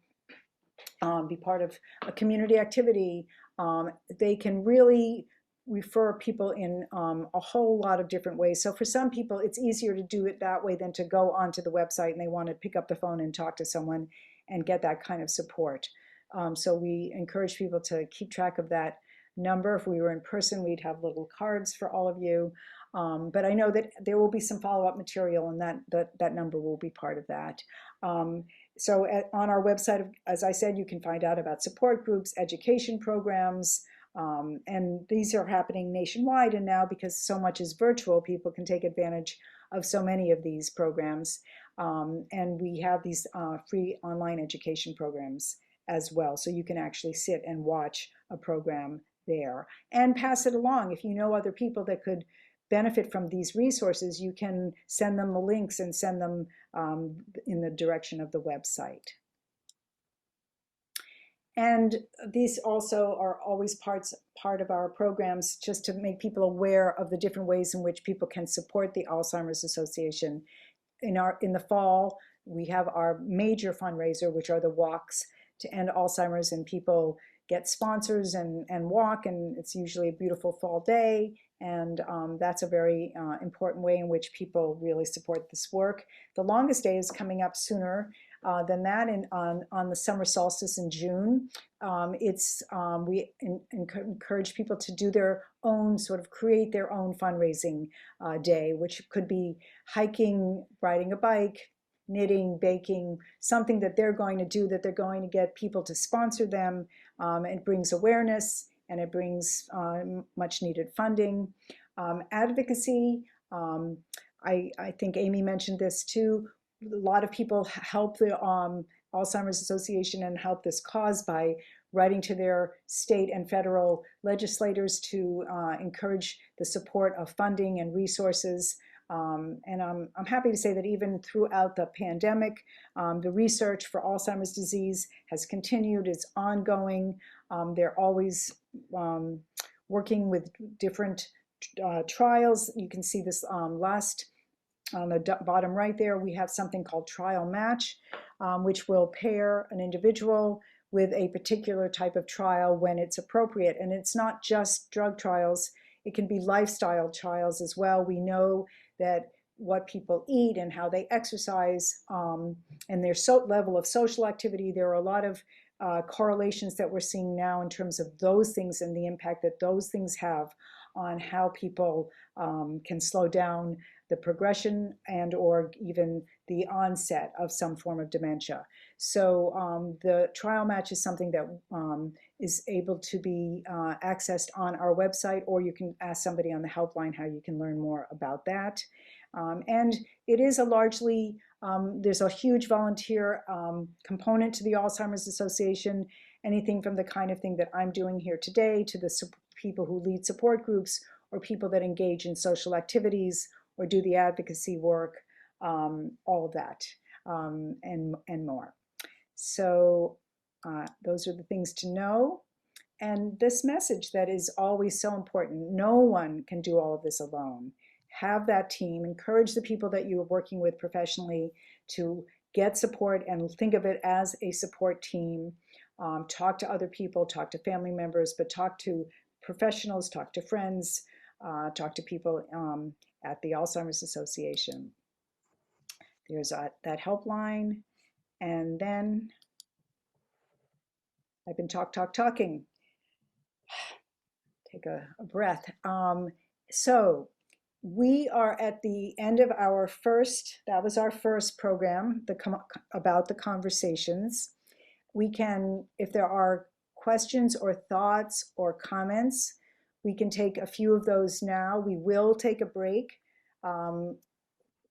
be part of a community activity. They can really refer people in a whole lot of different ways. So for some people, it's easier to do it that way than to go onto the website and they want to pick up the phone and talk to someone and get that kind of support. So we encourage people to keep track of that number. If we were in person, we'd have little cards for all of you. But I know that there will be some follow-up material, and that number will be part of that. So on our website, as I said, you can find out about support groups, education programs, and these are happening nationwide. And now, because so much is virtual, people can take advantage of so many of these programs. And we have these free online education programs as well. So you can actually sit and watch a program there and pass it along. If you know other people that could benefit from these resources, you can send them the links and send them in the direction of the website. And these also are always part of our programs, just to make people aware of the different ways in which people can support the Alzheimer's Association. In the fall, we have our major fundraiser, which are the walks to end Alzheimer's, and people get sponsors and walk, and it's usually a beautiful fall day. And that's a very important way in which people really support this work. The longest day is coming up sooner than that, on the summer solstice in June. We encourage people to do their own, sort of create their own fundraising day, which could be hiking, riding a bike, knitting, baking, something that they're going to do, that they're going to get people to sponsor them. It brings awareness, and it brings much needed funding. Advocacy, I think Amy mentioned this too. A lot of people help the Alzheimer's Association and help this cause by writing to their state and federal legislators to encourage the support of funding and resources. And I'm happy to say that even throughout the pandemic, the research for Alzheimer's disease has continued, it's ongoing. They're always working with different trials. You can see this last, on the bottom right there, we have something called Trial Match, which will pair an individual with a particular type of trial when it's appropriate. And it's not just drug trials, it can be lifestyle trials as well. We know that what people eat and how they exercise and their level of social activity, there are a lot of correlations that we're seeing now in terms of those things and the impact that those things have on how people can slow down the progression and or even the onset of some form of dementia. So the Trial Match is something that is able to be accessed on our website, or you can ask somebody on the helpline how you can learn more about that. And it is a largely, there's a huge volunteer component to the Alzheimer's Association, anything from the kind of thing that I'm doing here today to the people who lead support groups, or people that engage in social activities or do the advocacy work, all of that and more. So those are the things to know. And this message that is always so important: no one can do all of this alone. Have that team, encourage the people that you are working with professionally to get support and think of it as a support team. Talk to other people, talk to family members, but talk to professionals, talk to friends, talk to people at the Alzheimer's Association. There's that helpline. And then I've been talking. Take a breath. So we are at the end of our that was our first program, about the conversations. We can, if there are questions or thoughts or comments, we can take a few of those now. We will take a break in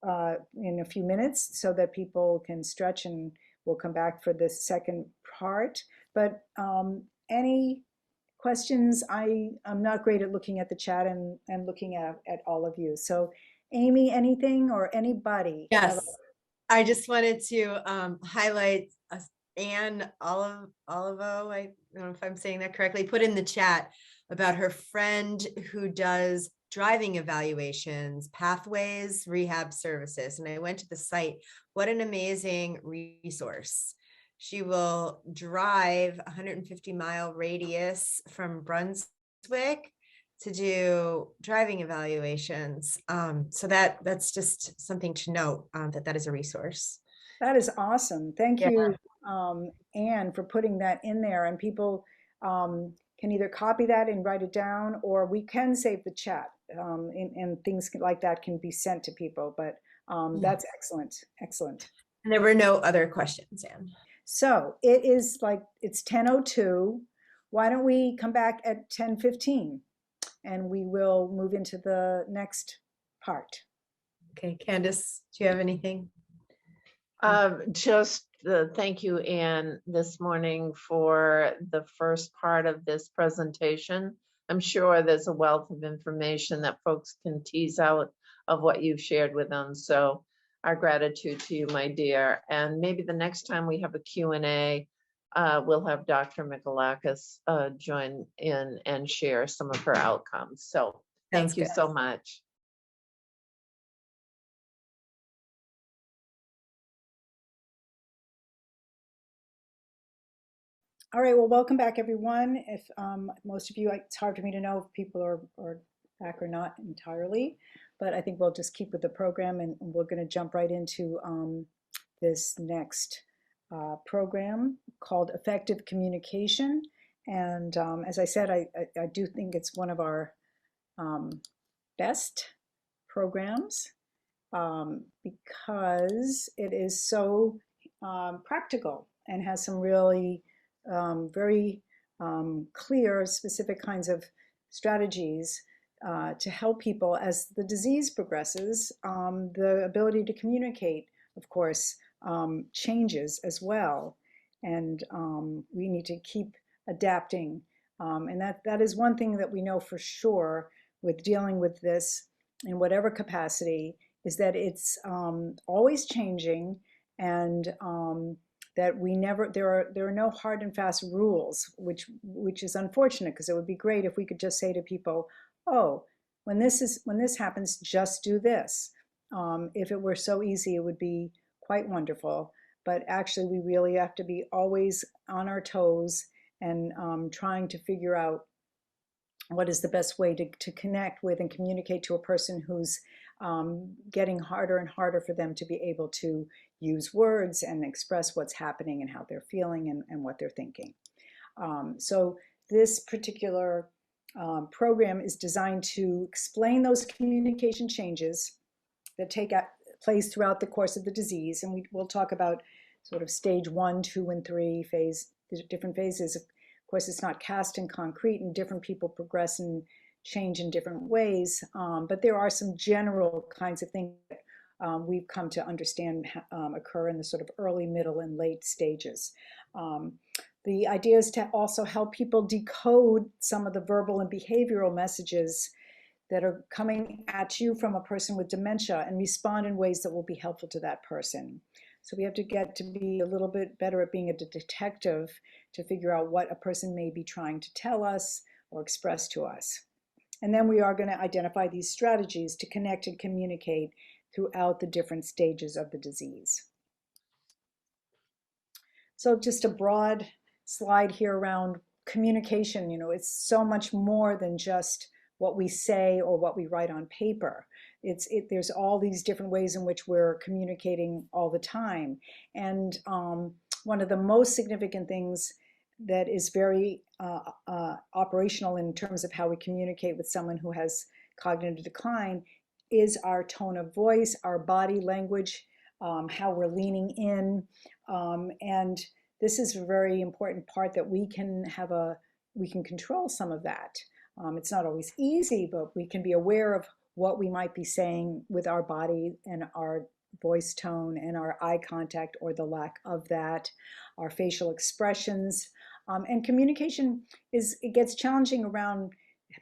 a few minutes so that people can stretch and we'll come back for the second part. But any questions? I'm not great at looking at the chat and looking at all of you. So Amy, anything or anybody? Yes, I just wanted to highlight Anne Olivo, I don't know if I'm saying that correctly, put in the chat about her friend who does driving evaluations, pathways, rehab services. And I went to the site. What an amazing resource. She will drive 150-mile radius from Brunswick to do driving evaluations. So that's just something to note, that is a resource. That is awesome. Thank Yeah. you, Anne, for putting that in there. And people can either copy that and write it down, or we can save the chat, and things like that can be sent to people. But that's excellent, excellent. And there were no other questions, Anne. So it is like, it's 10:02. Why don't we come back at 10:15 and we will move into the next part. Okay, Candace, do you have anything? Just thank you, Anne, this morning for the first part of this presentation. I'm sure there's a wealth of information that folks can tease out of what you've shared with them. So our gratitude to you, my dear. And maybe the next time we have a Q&A, we'll have Dr. Michalakis join in and share some of her outcomes. So thank you so much. All right, well, welcome back, everyone. If most of you, it's hard for me to know if people are back or not entirely, but I think we'll just keep with the program, and we're going to jump right into this next program called Effective Communication. And as I said, I do think it's one of our best programs because it is so practical and has some really very clear, specific kinds of strategies to help people as the disease progresses. The ability to communicate, of course, changes as well. And we need to keep adapting. And that is one thing that we know for sure with dealing with this in whatever capacity, is that it's always changing, and that we never, there are no hard and fast rules, which is unfortunate, because it would be great if we could just say to people, oh, when this happens, just do this. If it were so easy, it would be quite wonderful. But actually, we really have to be always on our toes and trying to figure out what is the best way to connect with and communicate to a person who's getting harder and harder for them to be able to use words and express what's happening and how they're feeling and what they're thinking. So this particular program is designed to explain those communication changes that take place throughout the course of the disease. And we'll talk about sort of stage 1, 2, and 3 the different phases. Of course, it's not cast in concrete, and different people progress and change in different ways. But there are some general kinds of things that we've come to understand occur in the sort of early, middle, and late stages. The idea is to also help people decode some of the verbal and behavioral messages that are coming at you from a person with dementia and respond in ways that will be helpful to that person. So we have to get to be a little bit better at being a detective to figure out what a person may be trying to tell us or express to us. And then we are going to identify these strategies to connect and communicate throughout the different stages of the disease. So just a broad slide here around communication. You know, it's so much more than just what we say or what we write on paper. There's all these different ways in which we're communicating all the time. And one of the most significant things that is very operational in terms of how we communicate with someone who has cognitive decline is our tone of voice, our body language, how we're leaning in. And this is a very important part that we can control some of that. It's not always easy, but we can be aware of what we might be saying with our body and our voice tone and our eye contact or the lack of that, our facial expressions. And communication it gets challenging around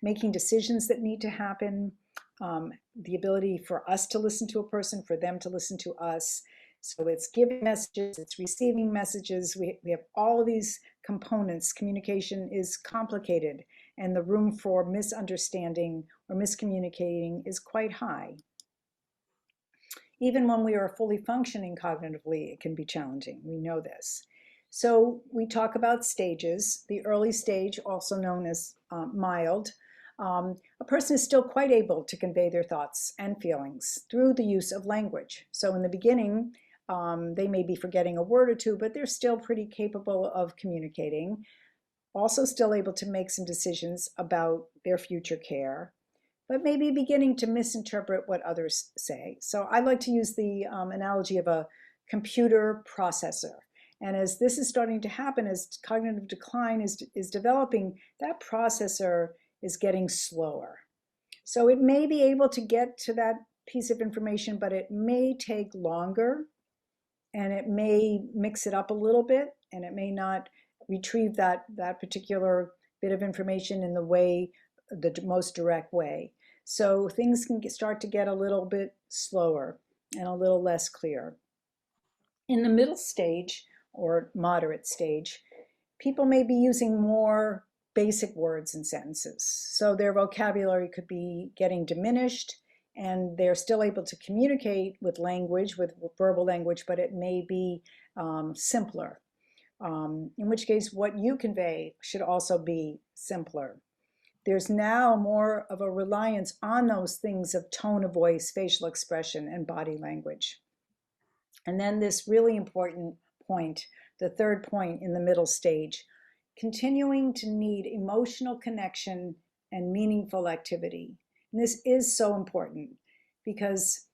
making decisions that need to happen, the ability for us to listen to a person, for them to listen to us. So it's giving messages, it's receiving messages. We have all of these components. Communication is complicated, and the room for misunderstanding or miscommunicating is quite high. Even when we are fully functioning cognitively, it can be challenging. We know this. So we talk about stages. The early stage, also known as mild, a person is still quite able to convey their thoughts and feelings through the use of language. So in the beginning, they may be forgetting a word or two, but they're still pretty capable of communicating, also still able to make some decisions about their future care, but maybe beginning to misinterpret what others say. So I like to use the analogy of a computer processor. And as this is starting to happen, as cognitive decline is developing, that processor is getting slower. So it may be able to get to that piece of information, but it may take longer, and it may mix it up a little bit, and it may not retrieve that particular bit of information in the most direct way. So things can start to get a little bit slower and a little less clear. In the middle stage or moderate stage, people may be using more basic words and sentences. So their vocabulary could be getting diminished, and they're still able to communicate with language, with verbal language, but it may be simpler. In which case, what you convey should also be simpler. There's now more of a reliance on those things of tone of voice, facial expression, and body language. And then this really important point, the third point in the middle stage, continuing to need emotional connection and meaningful activity. And this is so important because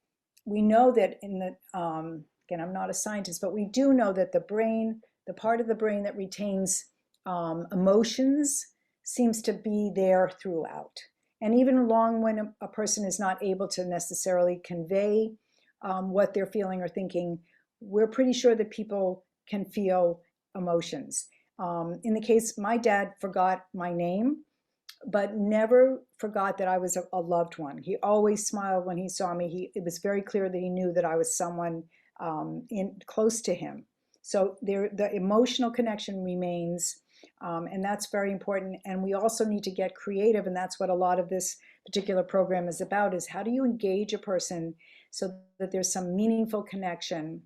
we know that again, I'm not a scientist, but we do know that the brain, the part of the brain that retains emotions, seems to be there throughout. And even long when a person is not able to necessarily convey what they're feeling or thinking, we're pretty sure that people can feel emotions. In the case, my dad forgot my name, but never forgot that I was a loved one. He always smiled when he saw me. It was very clear that he knew that I was someone close to him. So the emotional connection remains, and that's very important. And we also need to get creative, and that's what a lot of this particular program is about, is how do you engage a person so that there's some meaningful connection,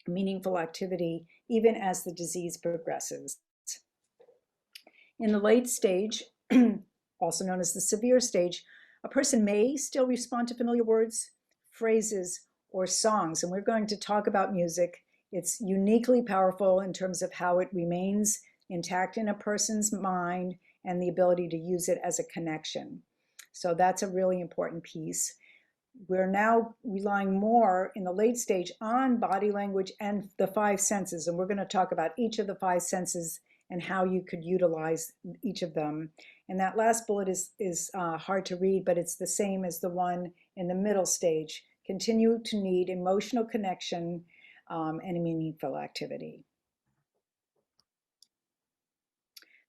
meaningful activity, even as the disease progresses. In the late stage, also known as the severe stage, a person may still respond to familiar words, phrases, or songs. And we're going to talk about music. It's uniquely powerful in terms of how it remains intact in a person's mind and the ability to use it as a connection. So that's a really important piece. We're now relying more in the late stage on body language and the five senses. And we're going to talk about each of the five senses and how you could utilize each of them. And that last bullet is hard to read, but it's the same as the one in the middle stage. Continue to need emotional connection and meaningful activity.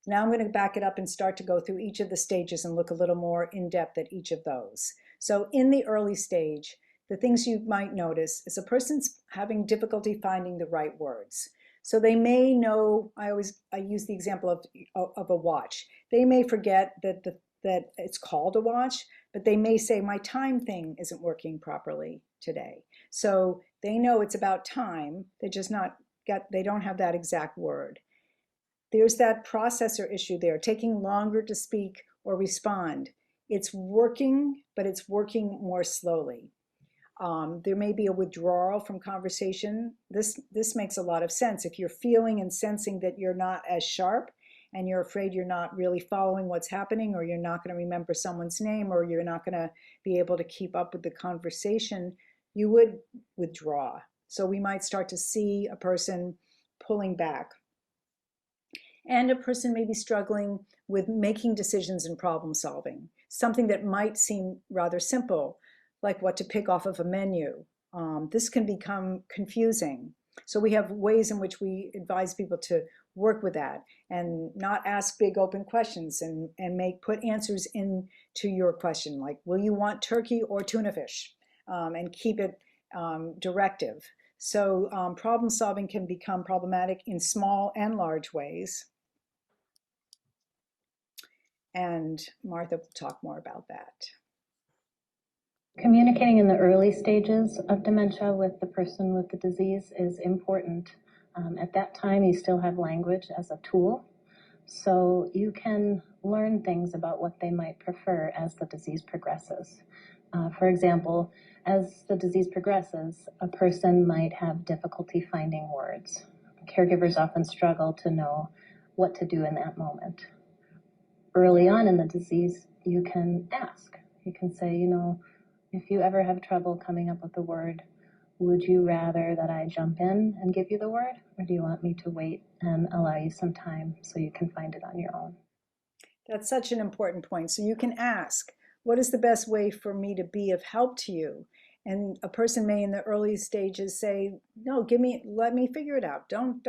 Now I'm going to back it up and start to go through each of the stages and look a little more in depth at each of those. So in the early stage, the things you might notice is a person's having difficulty finding the right words. So they may know, I use the example of a watch. They may forget that it's called a watch, but they may say, my time thing isn't working properly today. So they know it's about time, they don't have that exact word. There's that processor issue there, taking longer to speak or respond. It's working, but it's working more slowly. There may be a withdrawal from conversation. This makes a lot of sense. If you're feeling and sensing that you're not as sharp and you're afraid you're not really following what's happening, or you're not going to remember someone's name, or you're not going to be able to keep up with the conversation, you would withdraw. So we might start to see a person pulling back. And a person may be struggling with making decisions and problem solving, something that might seem rather simple, like what to pick off of a menu, this can become confusing. So we have ways in which we advise people to work with that and not ask big open questions and put answers into your question, like, will you want turkey or tuna fish? And keep it directive. So problem solving can become problematic in small and large ways. And Martha will talk more about that. Communicating in the early stages of dementia with the person with the disease is important. At that time, you still have language as a tool, so you can learn things about what they might prefer as the disease progresses. For example, as the disease progresses, a person might have difficulty finding words. Caregivers often struggle to know what to do in that moment. Early on in the disease, you can ask. You can say, you know, if you ever have trouble coming up with a word, would you rather that I jump in and give you the word, or do you want me to wait and allow you some time so you can find it on your own? That's such an important point. So you can ask, what is the best way for me to be of help to you? And a person may in the early stages say, no, let me figure it out. Don't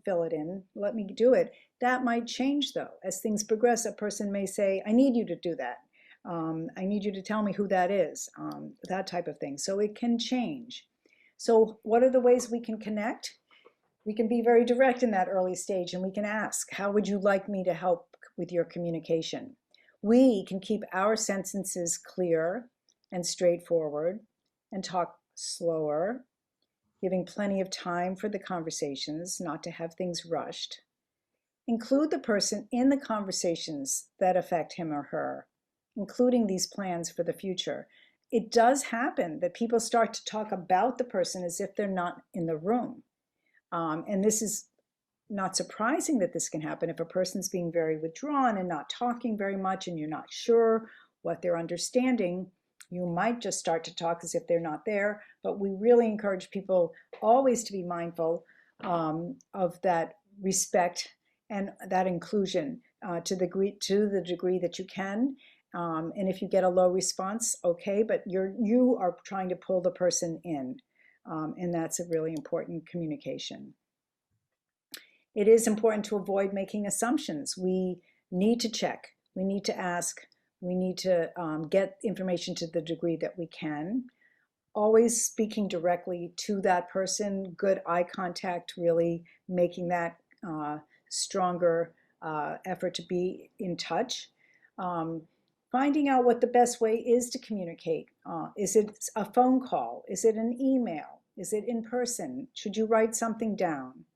fill it in. Let me do it. That might change though. As things progress, a person may say, I need you to do that. I need you to tell me who that is, that type of thing. So it can change. So what are the ways we can connect? We can be very direct in that early stage and we can ask, how would you like me to help with your communication? We can keep our sentences clear and straightforward and talk slower, giving plenty of time for the conversations, not to have things rushed. Include the person in the conversations that affect him or her, including these plans for the future. It does happen that people start to talk about the person as if they're not in the room. And this is not surprising that this can happen if a person's being very withdrawn and not talking very much and you're not sure what they're understanding. You might just start to talk as if they're not there, but we really encourage people always to be mindful of that respect and that inclusion to the degree that you can. And if you get a low response, okay, but you are trying to pull the person in, and that's a really important communication. It is important to avoid making assumptions. We need to check, we need to ask, we need to get information to the degree that we can. Always speaking directly to that person, good eye contact, really making that stronger effort to be in touch. Finding out what the best way is to communicate. Is it a phone call? Is it an email? Is it in person? Should you write something down?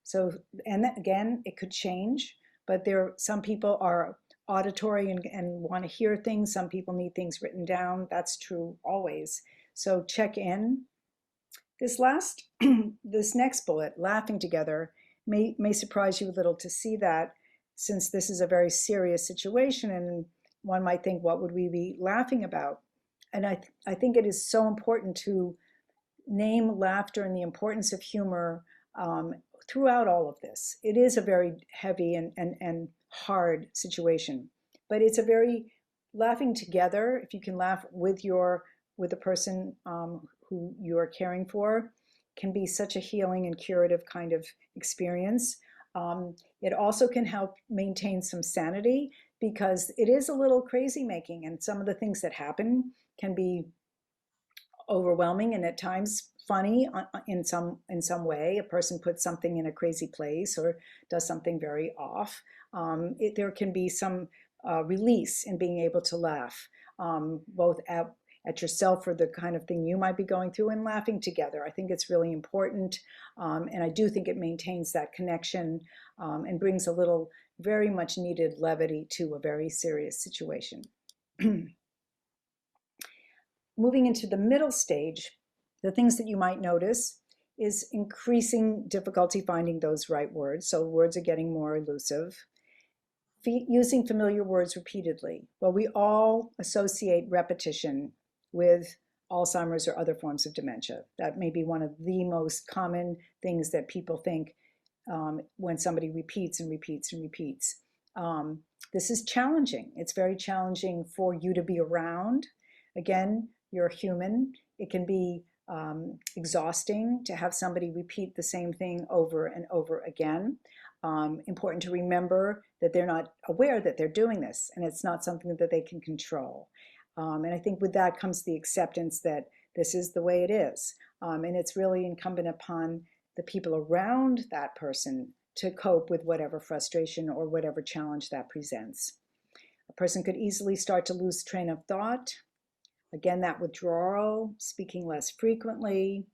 So, and again, it could change, but some people are auditory and want to hear things. Some people need things written down. That's true always. So check in. This next bullet, laughing together, may surprise you a little to see that, since this is a very serious situation and one might think, what would we be laughing about? And I think it is so important to name laughter and the importance of humor throughout all of this. It is a very heavy and hard situation, but it's a very laughing together. If you can laugh with the person who you are caring for, can be such a healing and curative kind of experience. It also can help maintain some sanity, because it is a little crazy making, and some of the things that happen can be overwhelming and at times funny in some way. A person puts something in a crazy place or does something very off. There can be some release in being able to laugh, both at yourself for the kind of thing you might be going through, and laughing together. I think it's really important, and I do think it maintains that connection and brings a little very much needed levity to a very serious situation. Moving into the middle stage, the things that you might notice is increasing difficulty finding those right words. So words are getting more elusive. Using familiar words repeatedly. Well, we all associate repetition with Alzheimer's or other forms of dementia. That may be one of the most common things that people think when somebody repeats and repeats and repeats. This is challenging. It's very challenging for you to be around. Again, you're human. It can be exhausting to have somebody repeat the same thing over and over again. Important to remember that they're not aware that they're doing this, and it's not something that they can control. And I think with that comes the acceptance that this is the way it is. And it's really incumbent upon the people around that person to cope with whatever frustration or whatever challenge that presents. A person could easily start to lose train of thought. Again, that withdrawal, speaking less frequently.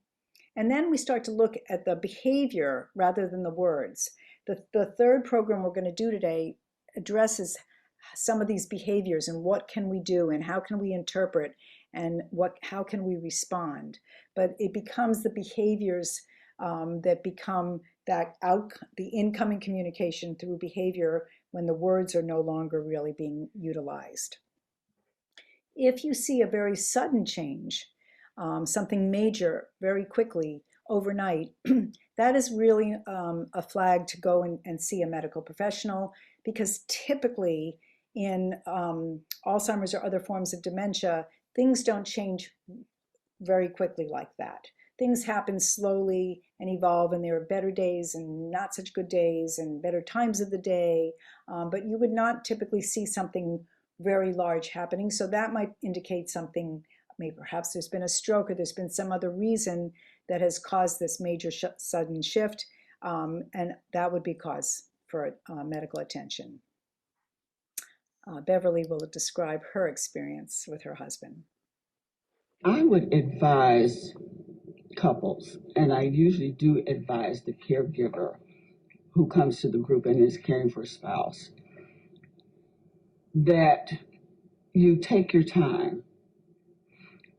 And then we start to look at the behavior rather than the words. The third program we're going to do today addresses some of these behaviors and what can we do and how can we interpret and how can we respond. But it becomes the behaviors that become the incoming communication through behavior when the words are no longer really being utilized. If you see a very sudden change, something major very quickly overnight, that is really a flag to go and see a medical professional, because typically in Alzheimer's or other forms of dementia, things don't change very quickly like that. Things happen slowly and evolve, and there are better days and not such good days and better times of the day, but you would not typically see something very large happening. So that might indicate something, maybe perhaps there's been a stroke or there's been some other reason that has caused this major sudden shift, and that would be cause for medical attention. Beverly will describe her experience with her husband. I would advise couples, and I usually do advise the caregiver who comes to the group and is caring for a spouse, that you take your time.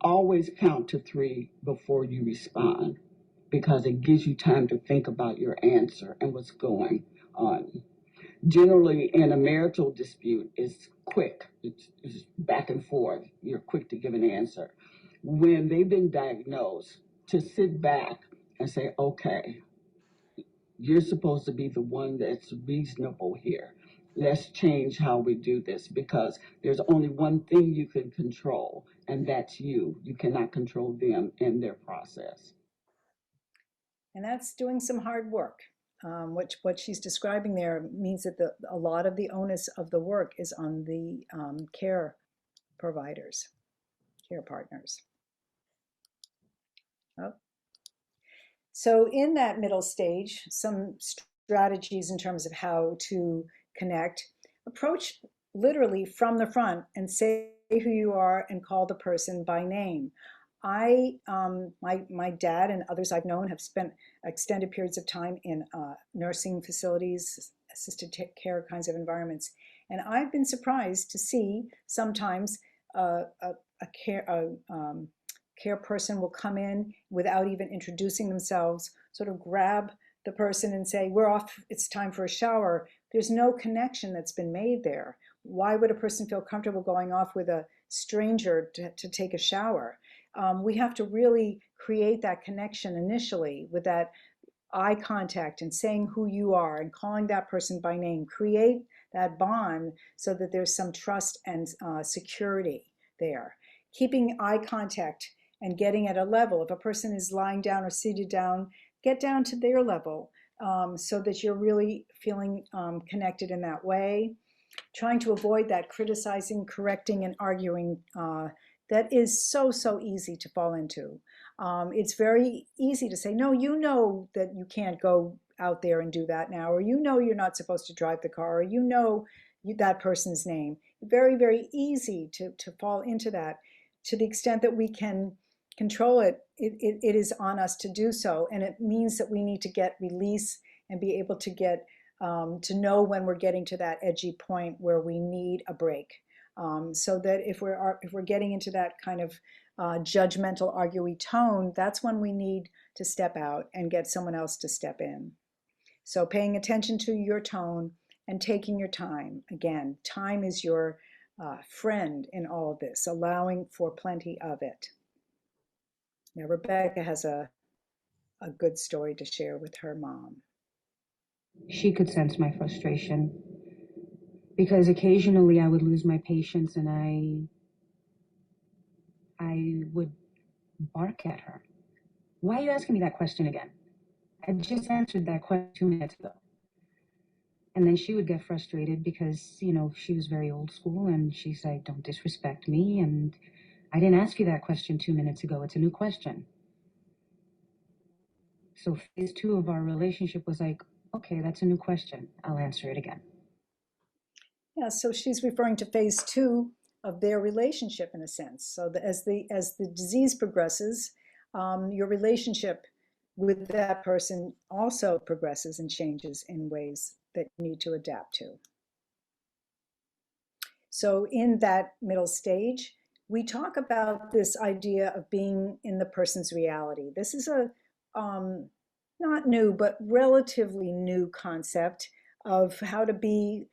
Always count to 3 before you respond, because it gives you time to think about your answer and what's going on. Generally, in a marital dispute, it's quick. It's back and forth. You're quick to give an answer. When they've been diagnosed, to sit back and say, okay, you're supposed to be the one that's reasonable here. Let's change how we do this, because there's only one thing you can control, and that's you. You cannot control them and their process. And that's doing some hard work. What she's describing there means that a lot of the onus of the work is on the care providers, care partners. Oh. So in that middle stage, some strategies in terms of how to connect. Approach literally from the front and say who you are and call the person by name. My dad and others I've known have spent extended periods of time in nursing facilities, assisted care kinds of environments, and I've been surprised to see sometimes a care person will come in without even introducing themselves, sort of grab the person and say, we're off, it's time for a shower. There's no connection that's been made there. Why would a person feel comfortable going off with a stranger to take a shower? We have to really create that connection initially with that eye contact and saying who you are and calling that person by name. Create that bond so that there's some trust and security there. Keeping eye contact and getting at a level. If a person is lying down or seated down, get down to their level so that you're really feeling connected in that way. Trying to avoid that criticizing, correcting, and arguing that is so easy to fall into. It's very easy to say, no, you know that you can't go out there and do that now, or you know you're not supposed to drive the car, or you know that person's name. Very easy to fall into that. To the extent that we can control it, it is on us to do so. And it means that we need to get release and be able to get to know when we're getting to that edgy point where we need a break. So that if we're getting into that kind of judgmental, arguey tone, that's when we need to step out and get someone else to step in. So paying attention to your tone and taking your time. Again, time is your friend in all of this, allowing for plenty of it. Now, Rebecca has a good story to share with her mom. She could sense my frustration because occasionally I would lose my patience and I would bark at her. Why are you asking me that question again? I just answered that question 2 minutes ago. And then she would get frustrated because, you know, she was very old school and she's like, don't disrespect me. And I didn't ask you that question 2 minutes ago. It's a new question. So phase 2 of our relationship was like, okay, that's a new question. I'll answer it again. Yeah, so she's referring to phase 2 of their relationship in a sense. So as the disease progresses, your relationship with that person also progresses and changes in ways that you need to adapt to. So in that middle stage, we talk about this idea of being in the person's reality. This is a not new, but relatively new concept of how to be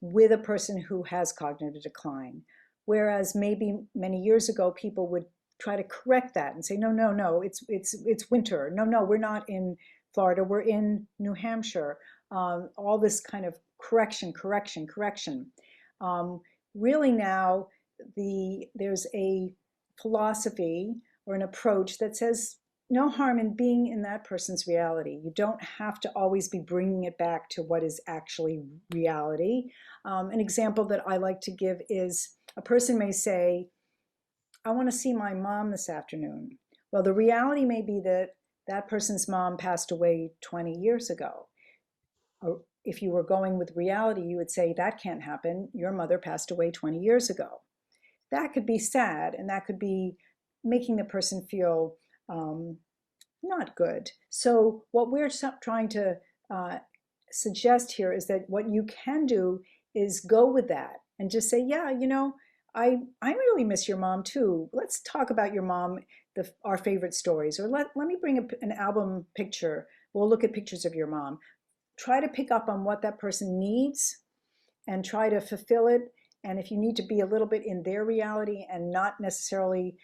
with a person who has cognitive decline. Whereas maybe many years ago, people would try to correct that and say, no, no, no, it's winter. No, no, we're not in Florida, we're in New Hampshire. All this kind of correction. Really now, there's a philosophy or an approach that says no harm in being in that person's reality. You don't have to always be bringing it back to what is actually reality. An example that I like to give is a person may say, I want to see my mom this afternoon. Well, the reality may be that that person's mom passed away 20 years ago. Or if you were going with reality, you would say that can't happen. Your mother passed away 20 years ago. That could be sad, and that could be making the person feel not good. So what we're trying to suggest here is that what you can do is go with that and just say, yeah, you know, I really miss your mom too. Let's talk about your mom, our favorite stories, or let me bring an album picture. We'll look at pictures of your mom. Try to pick up on what that person needs and try to fulfill it. And if you need to be a little bit in their reality and not necessarily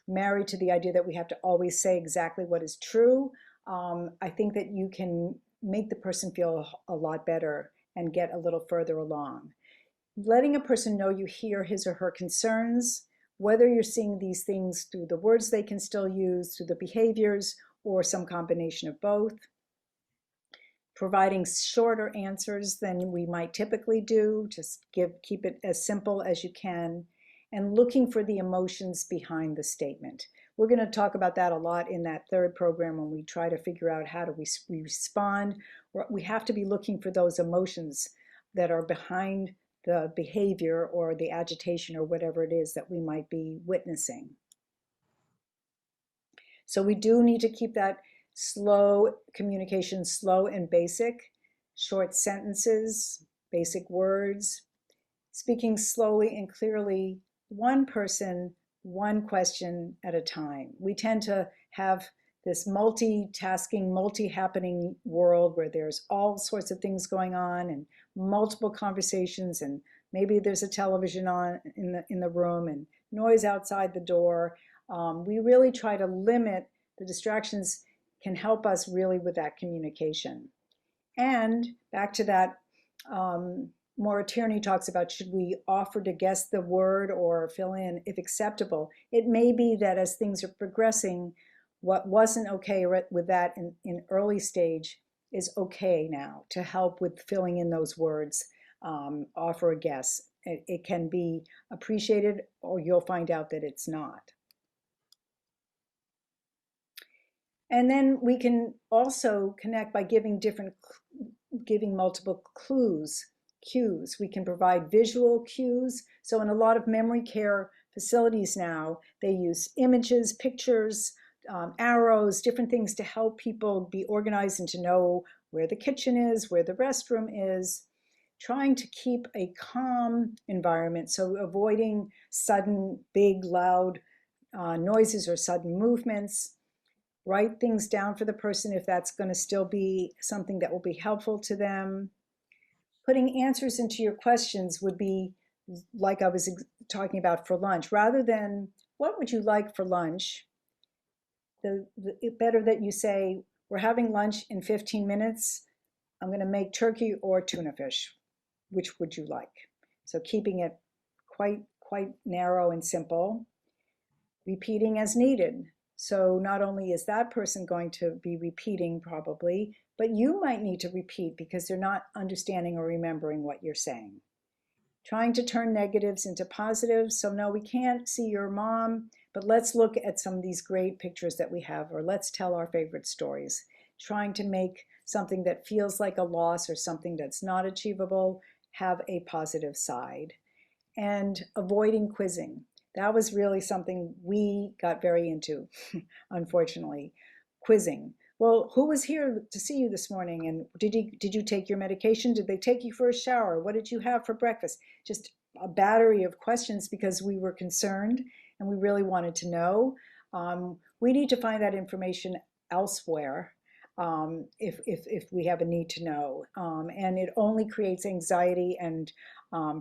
married to the idea that we have to always say exactly what is true, I think that you can make the person feel a lot better and get a little further along. Letting a person know you hear his or her concerns, whether you're seeing these things through the words they can still use, through the behaviors, or some combination of both. Providing shorter answers than we might typically do, just keep it as simple as you can, and looking for the emotions behind the statement. We're going to talk about that a lot in that third program when we try to figure out how do we respond. We have to be looking for those emotions that are behind the behavior or the agitation or whatever it is that we might be witnessing. So we do need to keep that slow communication, slow and basic, short sentences, basic words, speaking slowly and clearly, one person, one question at a time. We tend to have this multitasking, multi-happening world where there's all sorts of things going on and multiple conversations, and maybe there's a television on in the room and noise outside the door. We really try to limit the distractions. Can help us really with that communication. And back to that, Maura Tierney talks about, should we offer to guess the word or fill in if acceptable? It may be that as things are progressing, what wasn't okay with that in early stage is okay now to help with filling in those words, offer a guess. It can be appreciated, or you'll find out that it's not. And then we can also connect by giving multiple cues. We can provide visual cues. So in a lot of memory care facilities now, they use images, pictures, arrows, different things to help people be organized and to know where the kitchen is, where the restroom is, trying to keep a calm environment. So avoiding sudden, big, loud noises or sudden movements. Write things down for the person if that's going to still be something that will be helpful to them. Putting answers into your questions would be like I was talking about for lunch. Rather than, what would you like for lunch? Better that you say, we're having lunch in 15 minutes. I'm going to make turkey or tuna fish. Which would you like? So keeping it quite narrow and simple. Repeating as needed. So not only is that person going to be repeating probably, but you might need to repeat because they're not understanding or remembering what you're saying. Trying to turn negatives into positives. So no, we can't see your mom, but let's look at some of these great pictures that we have, or let's tell our favorite stories. Trying to make something that feels like a loss or something that's not achievable have a positive side. And avoiding quizzing. That was really something we got very into, unfortunately. Quizzing. Well, who was here to see you this morning? And did you take your medication? Did they take you for a shower? What did you have for breakfast? Just a battery of questions because we were concerned and we really wanted to know. We need to find that information elsewhere if we have a need to know. And it only creates anxiety and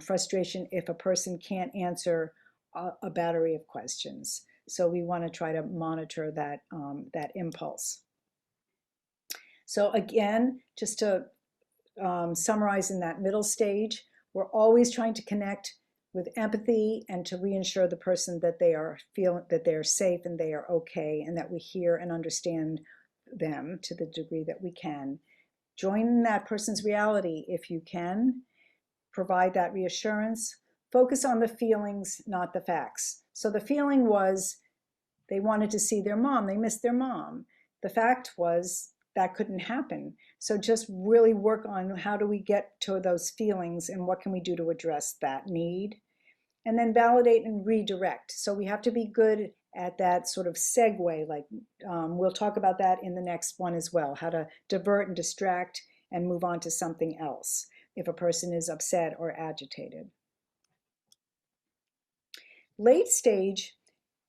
frustration if a person can't answer a battery of questions. So we want to try to monitor that, that impulse. So again, just to summarize in that middle stage, we're always trying to connect with empathy and to reassure the person that they are feeling that they are safe and they are okay and that we hear and understand them to the degree that we can. Join in that person's reality if you can. Provide that reassurance. Focus on the feelings, not the facts. So the feeling was they wanted to see their mom. They missed their mom. The fact was that couldn't happen. So just really work on how do we get to those feelings and what can we do to address that need. And then validate and redirect. So we have to be good at that sort of segue. Like we'll talk about that in the next one as well, how to divert and distract and move on to something else if a person is upset or agitated. Late stage,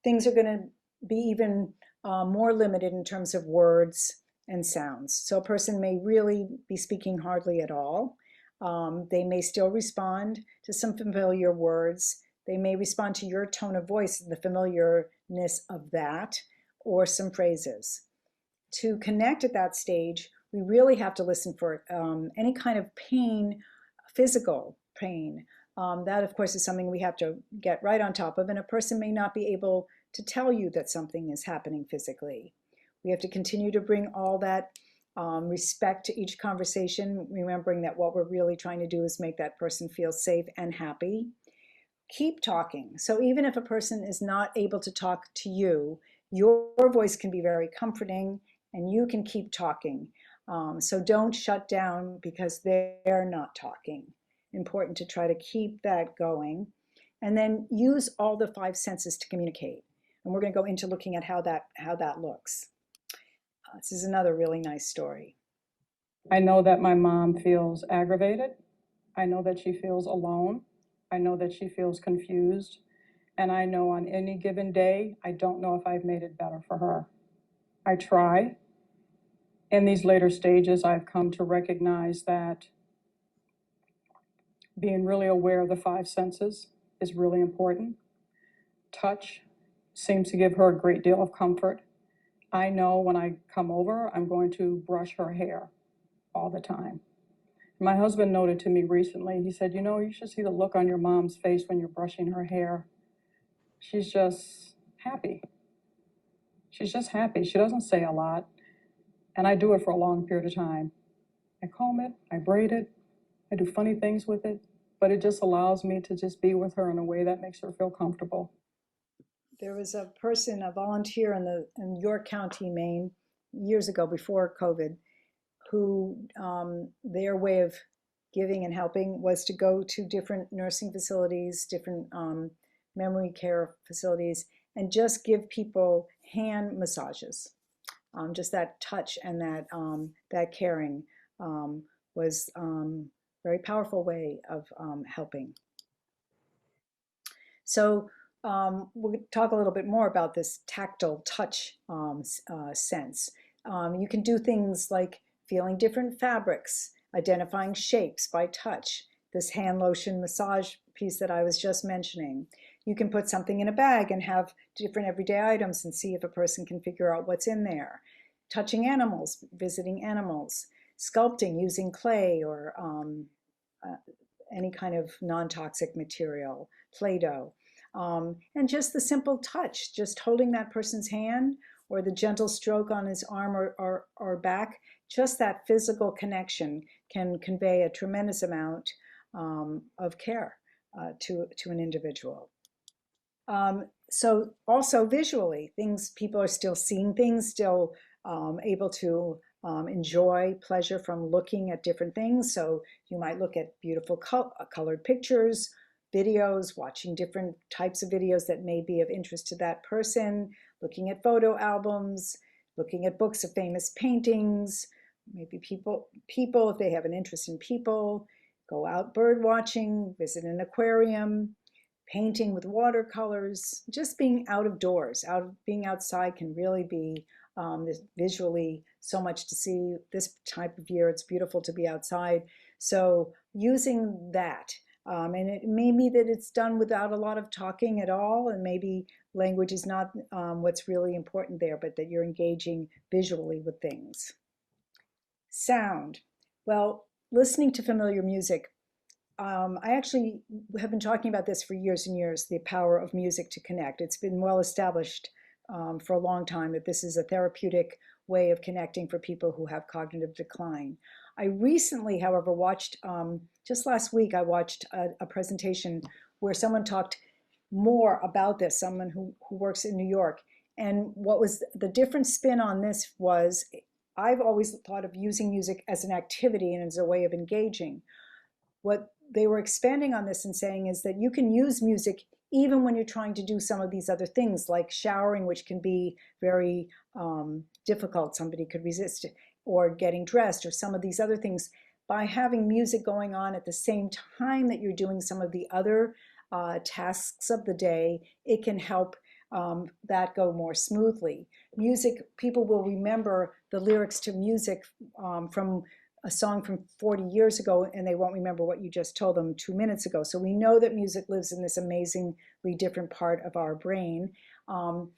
things are going to be even more limited in terms of words and sounds. So a person may really be speaking hardly at all. They may still respond to some familiar words. They may respond to your tone of voice, the familiarness of that, or some phrases. To connect at that stage, we really have to listen for any kind of pain, physical pain. That, of course, is something we have to get right on top of, and a person may not be able to tell you that something is happening physically. We have to continue to bring all that respect to each conversation, remembering that what we're really trying to do is make that person feel safe and happy. Keep talking. So even if a person is not able to talk to you, your voice can be very comforting and you can keep talking. So don't shut down because they're not talking. Important to try to keep that going. And then use all the 5 senses to communicate. And we're going to go into looking at how that looks. This is another really nice story. I know that my mom feels aggravated. I know that she feels alone. I know that she feels confused. And I know on any given day, I don't know if I've made it better for her. I try. In these later stages, I've come to recognize that being really aware of the 5 senses is really important. Touch seems to give her a great deal of comfort. I know when I come over, I'm going to brush her hair all the time. My husband noted to me recently, he said, you know, you should see the look on your mom's face when you're brushing her hair. She's just happy. She's just happy. She doesn't say a lot. And I do it for a long period of time. I comb it, I braid it, I do funny things with it, but it just allows me to just be with her in a way that makes her feel comfortable. There was a person, a volunteer in York County, Maine, years ago before COVID, who their way of giving and helping was to go to different nursing facilities, different memory care facilities, and just give people hand massages. Just that touch and that caring was a very powerful way of helping. So we'll talk a little bit more about this tactile touch sense. You can do things like feeling different fabrics, identifying shapes by touch, this hand lotion massage piece that I was just mentioning. You can put something in a bag and have different everyday items and see if a person can figure out what's in there. Touching animals, visiting animals, sculpting using clay or any kind of non-toxic material, Play-Doh. And just the simple touch, just holding that person's hand or the gentle stroke on his arm or back, just that physical connection can convey a tremendous amount of care to an individual. So also visually, people are still seeing things, still able to enjoy pleasure from looking at different things. So you might look at beautiful colored pictures, videos, watching different types of videos that may be of interest to that person, looking at photo albums, looking at books of famous paintings, maybe people if they have an interest in people, go out bird watching, visit an aquarium, painting with watercolors, just being out of doors, being outside can really be visually so much to see. This type of year, it's beautiful to be outside. So using that, and it may be that it's done without a lot of talking at all, and maybe language is not what's really important there, but that you're engaging visually with things. Sound. Well, listening to familiar music. I actually have been talking about this for years and years, the power of music to connect. It's been well established for a long time that this is a therapeutic way of connecting for people who have cognitive decline. I recently, however, watched, just last week, I watched a presentation where someone talked more about this, someone who works in New York. And what was the different spin on this was, I've always thought of using music as an activity and as a way of engaging. What they were expanding on this and saying is that you can use music even when you're trying to do some of these other things like showering, which can be very difficult. Somebody could resist it, or getting dressed, or some of these other things. By having music going on at the same time that you're doing some of the other tasks of the day, it can help that go more smoothly. Music, people will remember the lyrics to music from a song from 40 years ago, and they won't remember what you just told them 2 minutes ago. So we know that music lives in this amazingly different part of our brain. There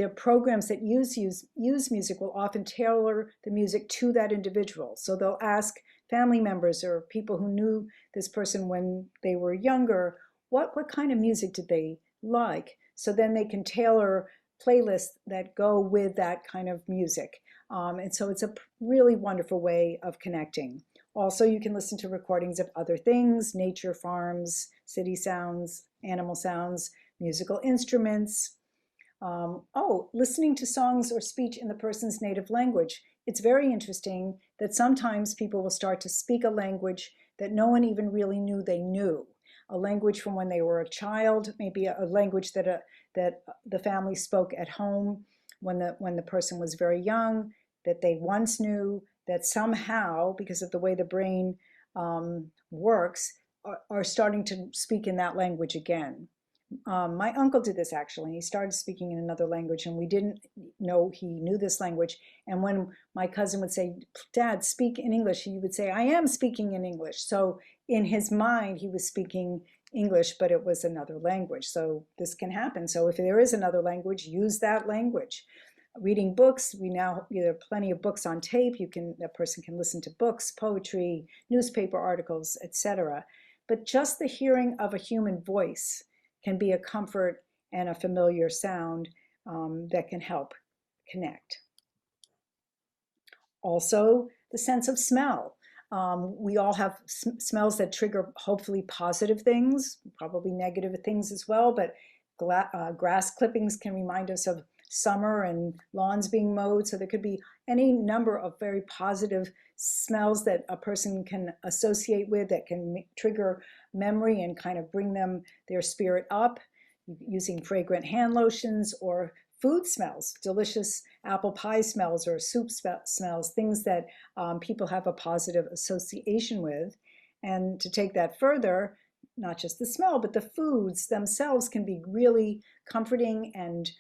are programs that use music will often tailor the music to that individual. So they'll ask family members or people who knew this person when they were younger, what kind of music did they like? So then they can tailor playlists that go with that kind of music. And so it's a really wonderful way of connecting. Also, you can listen to recordings of other things, nature, farms, city sounds, animal sounds, musical instruments. Listening to songs or speech in the person's native language. It's very interesting that sometimes people will start to speak a language that no one even really knew they knew. A language from when they were a child, maybe a language that the family spoke at home when the person was very young, that they once knew, that somehow, because of the way the brain works, are starting to speak in that language again. My uncle did this actually. He started speaking in another language, and we didn't know he knew this language. And when my cousin would say, "Dad, speak in English," he would say, "I am speaking in English." So in his mind, he was speaking English, but it was another language. So this can happen. So if there is another language, use that language. Reading books, there are plenty of books on tape. A person can listen to books, poetry, newspaper articles, etc. But just the hearing of a human voice can be a comfort and a familiar sound that can help connect. Also, the sense of smell. We all have smells that trigger hopefully positive things, probably negative things as well, but grass clippings can remind us of summer and lawns being mowed. So there could be any number of very positive smells that a person can associate with that can trigger memory and kind of bring their spirit up, using fragrant hand lotions or food smells, delicious apple pie smells or soup smells, things that people have a positive association with. And to take that further, not just the smell, but the foods themselves can be really comforting and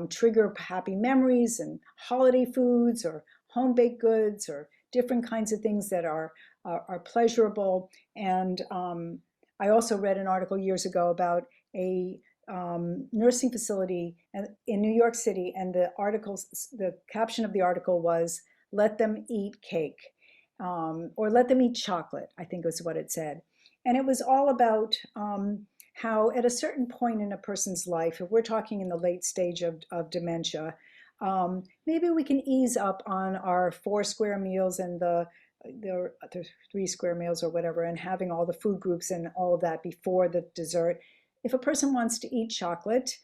trigger happy memories, and holiday foods or home baked goods or different kinds of things that are pleasurable. And I also read an article years ago about a nursing facility in New York City, and the caption of the article was, "Let them eat cake," or "Let them eat chocolate," I think was what it said. And it was all about how at a certain point in a person's life, if we're talking in the late stage of dementia, maybe we can ease up on our 4 square meals and the 3 square meals or whatever, and having all the food groups and all of that before the dessert. If a person wants to eat chocolate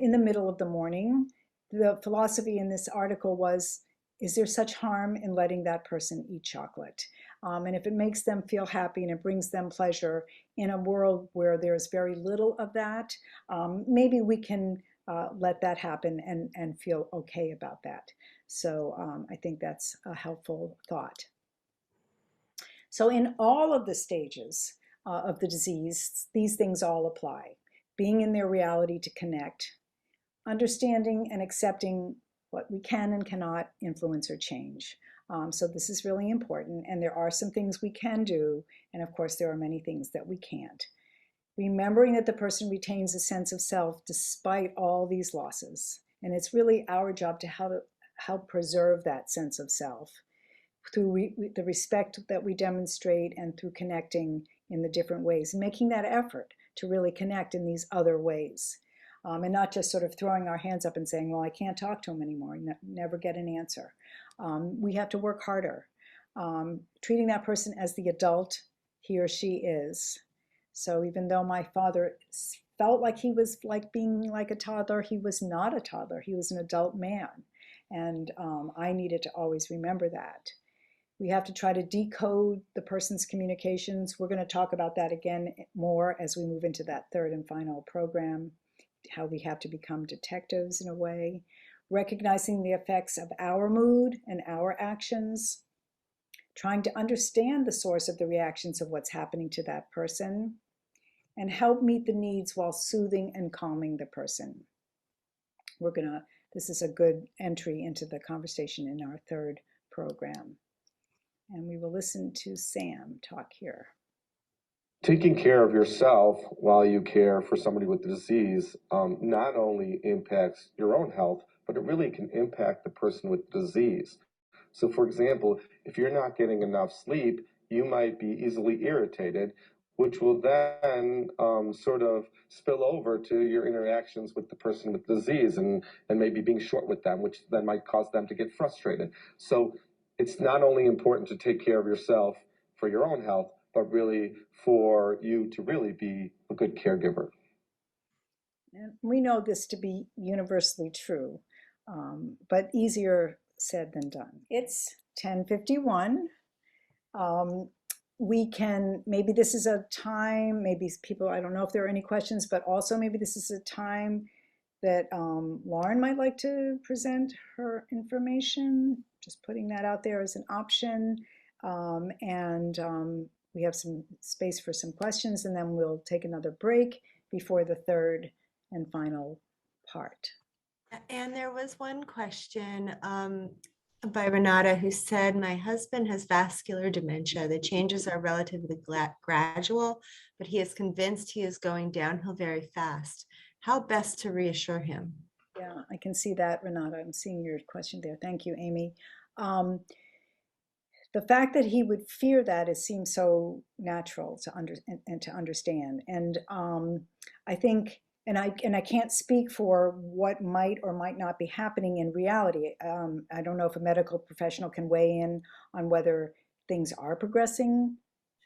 in the middle of the morning, the philosophy in this article was, is there such harm in letting that person eat chocolate? And if it makes them feel happy and it brings them pleasure in a world where there's very little of that, maybe we can let that happen and feel okay about that. So I think that's a helpful thought. So in all of the stages of the disease, these things all apply. Being in their reality to connect, understanding and accepting what we can and cannot influence or change. So this is really important, and there are some things we can do, and of course there are many things that we can't. Remembering that the person retains a sense of self despite all these losses, and it's really our job to help preserve that sense of self through the respect that we demonstrate and through connecting in the different ways, making that effort to really connect in these other ways. And not just sort of throwing our hands up and saying, well, I can't talk to him anymore, never get an answer. We have to work harder, treating that person as the adult he or she is. So even though my father felt like he was like being like a toddler, he was not a toddler, he was an adult man. And I needed to always remember that. We have to try to decode the person's communications. We're going to talk about that again more as we move into that third and final program, how we have to become detectives in a way, recognizing the effects of our mood and our actions, trying to understand the source of the reactions of what's happening to that person, and help meet the needs while soothing and calming the person. This is a good entry into the conversation in our third program. And we will listen to Sam talk here. Taking care of yourself while you care for somebody with the disease not only impacts your own health, but it really can impact the person with the disease. So for example, if you're not getting enough sleep, you might be easily irritated, which will then sort of spill over to your interactions with the person with the disease and maybe being short with them, which then might cause them to get frustrated. So it's not only important to take care of yourself for your own health, but really for you to really be a good caregiver. And we know this to be universally true, but easier said than done. It's 10:51. Maybe this is a time, maybe people, I don't know if there are any questions, but also maybe this is a time that Lauren might like to present her information, just putting that out there as an option. We have some space for some questions, and then we'll take another break before the third and final part. And there was one question by Renata who said, my husband has vascular dementia. The changes are relatively gradual, but he is convinced he is going downhill very fast. How best to reassure him? Yeah, I can see that, Renata. I'm seeing your question there. Thank you, Amy. The fact that he would fear that seems so natural to understand. And I think, and I can't speak for what might or might not be happening in reality. I don't know if a medical professional can weigh in on whether things are progressing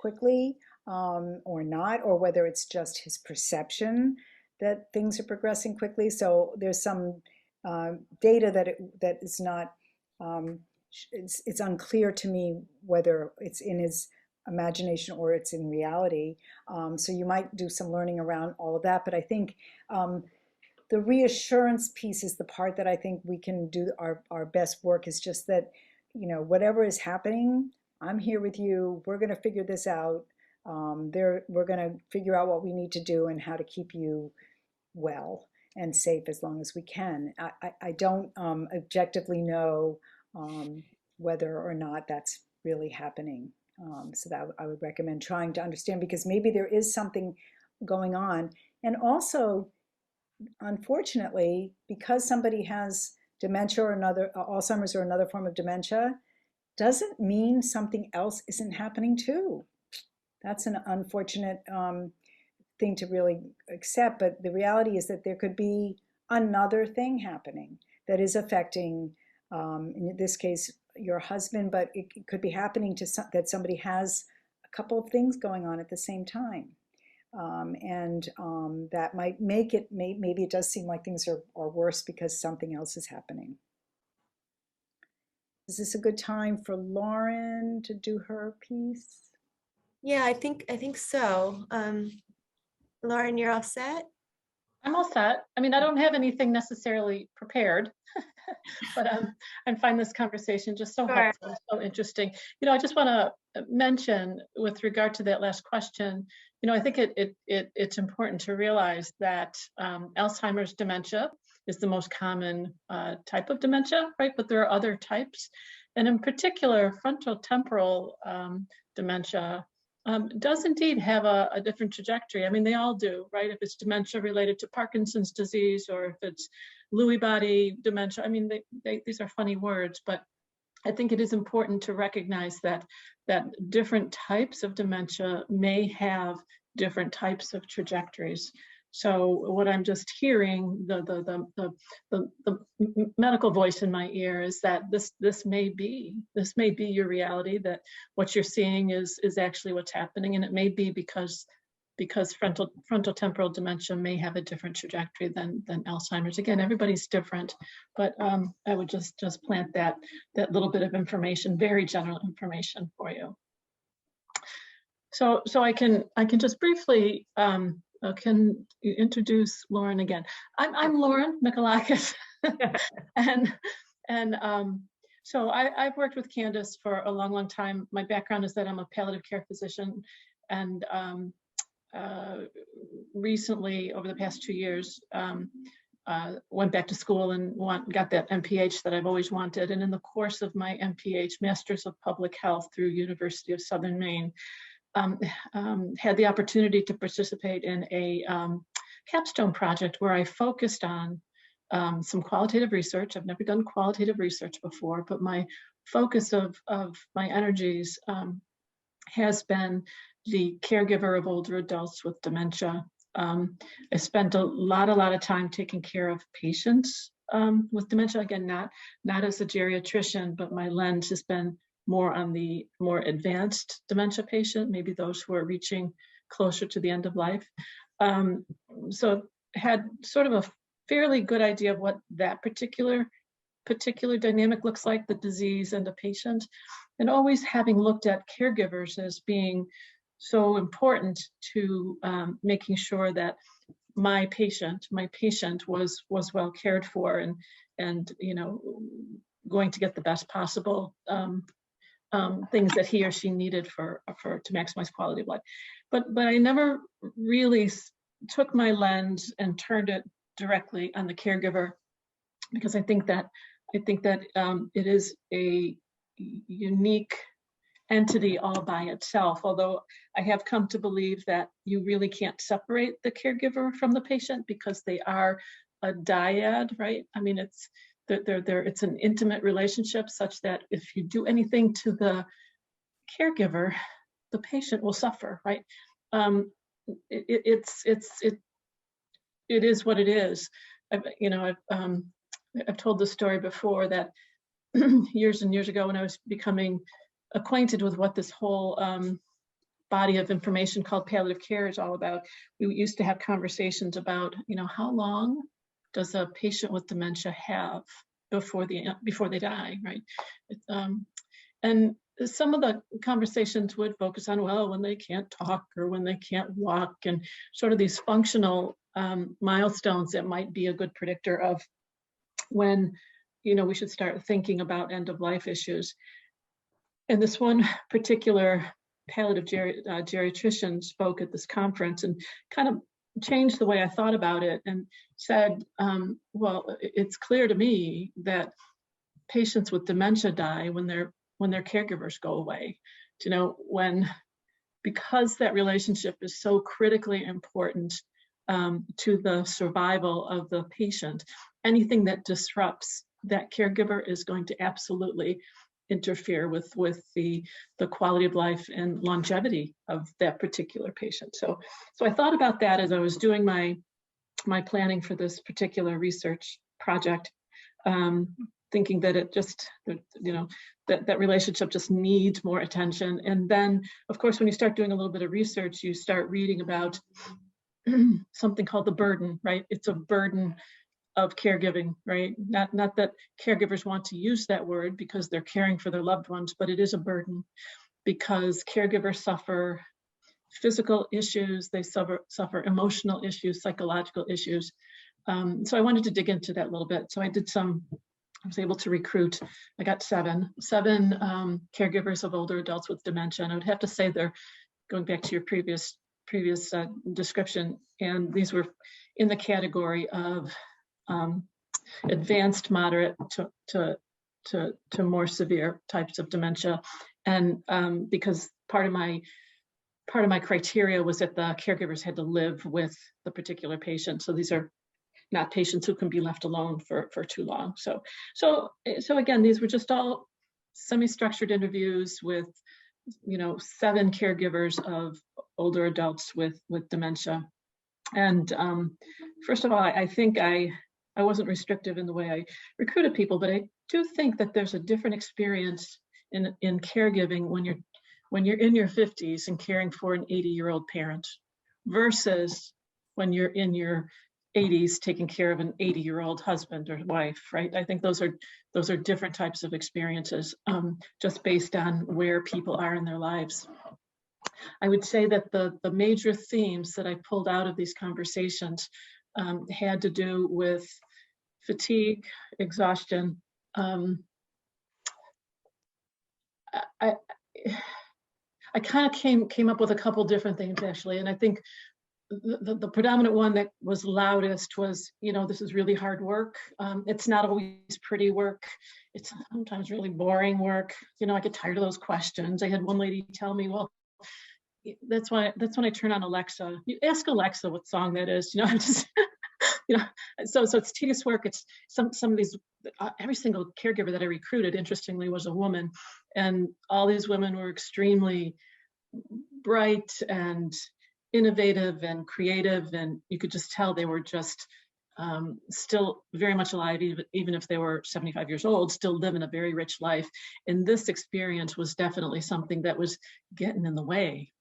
quickly or not, or whether it's just his perception that things are progressing quickly. So there's some data that is not, it's unclear to me whether it's in his imagination or it's in reality. So you might do some learning around all of that. But I think the reassurance piece is the part that I think we can do our best work, is just that, whatever is happening, I'm here with you. We're going to figure this out. We're going to figure out what we need to do and how to keep you well and safe as long as we can. I don't objectively know whether or not that's really happening. So that I would recommend trying to understand, because maybe there is something going on. And also, unfortunately, because somebody has dementia or another Alzheimer's or another form of dementia, doesn't mean something else isn't happening too. That's an unfortunate thing to really accept, but the reality is that there could be another thing happening that is affecting, in this case, your husband, but it could be happening to that somebody has a couple of things going on at the same time. That might make it, maybe it does seem like things are worse because something else is happening. Is this a good time for Lauren to do her piece? Yeah, I think so. Lauren, you're all set? I'm all set. I mean, I don't have anything necessarily prepared, but I find this conversation just so helpful, so interesting. I just want to mention with regard to that last question, I think it's important to realize that Alzheimer's dementia is the most common type of dementia, right? But there are other types. And in particular, frontotemporal dementia does indeed have a different trajectory. I mean, they all do, right? If it's dementia related to Parkinson's disease, or if it's Lewy body dementia, I mean, these are funny words, but I think it is important to recognize that different types of dementia may have different types of trajectories. So what I'm just hearing, the medical voice in my ear is that this may be your reality, that what you're seeing is actually what's happening, and it may be because frontotemporal dementia may have a different trajectory than Alzheimer's. Again, everybody's different, but I would just plant that little bit of information, very general information for you. So I can just briefly can introduce Lauren again. I'm Lauren Mikalakis, and so I've worked with Candace for a long time. My background is that I'm a palliative care physician, and recently, over the past 2 years, went back to school and got that MPH that I've always wanted. And in the course of my MPH, Masters of Public Health through University of Southern Maine, had the opportunity to participate in a capstone project where I focused on some qualitative research. I've never done qualitative research before, but my focus of my energies has been the caregiver of older adults with dementia. I spent a lot of time taking care of patients with dementia. Again, not as a geriatrician, but my lens has been more on the more advanced dementia patient, maybe those who are reaching closer to the end of life. So had sort of a fairly good idea of what that particular dynamic looks like, the disease and the patient, and always having looked at caregivers as being so important to making sure that my patient was well cared for and going to get the best possible things that he or she needed to maximize quality of life. But I never really took my lens and turned it directly on the caregiver, because I think that it is a unique entity all by itself, although I have come to believe that you really can't separate the caregiver from the patient, because they are a dyad, right? I mean, it's an intimate relationship, such that if you do anything to the caregiver, the patient will suffer, right? It is what it is. I've told the story before that years and years ago, when I was becoming acquainted with what this whole body of information called palliative care is all about, we used to have conversations about, how long does a patient with dementia have before they die, right? And some of the conversations would focus on, well, when they can't talk or when they can't walk, and sort of these functional milestones that might be a good predictor of when, we should start thinking about end of life issues. And this one particular palliative geriatrician spoke at this conference and kind of changed the way I thought about it, and said, well, it's clear to me that patients with dementia die when their caregivers go away. Because that relationship is so critically important to the survival of the patient, anything that disrupts that caregiver is going to absolutely interfere with the quality of life and longevity of that particular patient. So I thought about that as I was doing my planning for this particular research project, thinking that it just, that relationship just needs more attention. And then, of course, when you start doing a little bit of research, you start reading about something called the burden, right? It's a burden of caregiving, right? Not that caregivers want to use that word because they're caring for their loved ones, but it is a burden because caregivers suffer physical issues, they suffer emotional issues, psychological issues. So I wanted to dig into that a little bit. So I was able to recruit, I got seven caregivers of older adults with dementia. And I would have to say they're going back to your previous description, and these were in the category of advanced, moderate to more severe types of dementia. And because part of my criteria was that the caregivers had to live with the particular patient. So these are not patients who can be left alone for too long. So again, these were just all semi-structured interviews with 7 caregivers of older adults with dementia. And first of all, I think I wasn't restrictive in the way I recruited people, but I do think that there's a different experience in caregiving when you're in your 50s and caring for an 80-year-old parent versus when you're in your 80s taking care of an 80-year-old husband or wife, right? I think those are different types of experiences, just based on where people are in their lives. I would say that the major themes that I pulled out of these conversations had to do with fatigue, exhaustion. I kind of came up with a couple different things actually, and I think the predominant one that was loudest was, this is really hard work. It's not always pretty work. It's sometimes really boring work. I get tired of those questions. I had one lady tell me, well, that's when I turn on Alexa. You ask Alexa what song that is. I'm just, so it's tedious work. It's some of these, every single caregiver that I recruited, interestingly, was a woman, and all these women were extremely bright and innovative and creative, and you could just tell they were just still very much alive, even if they were 75 years old, still living a very rich life. And this experience was definitely something that was getting in the way.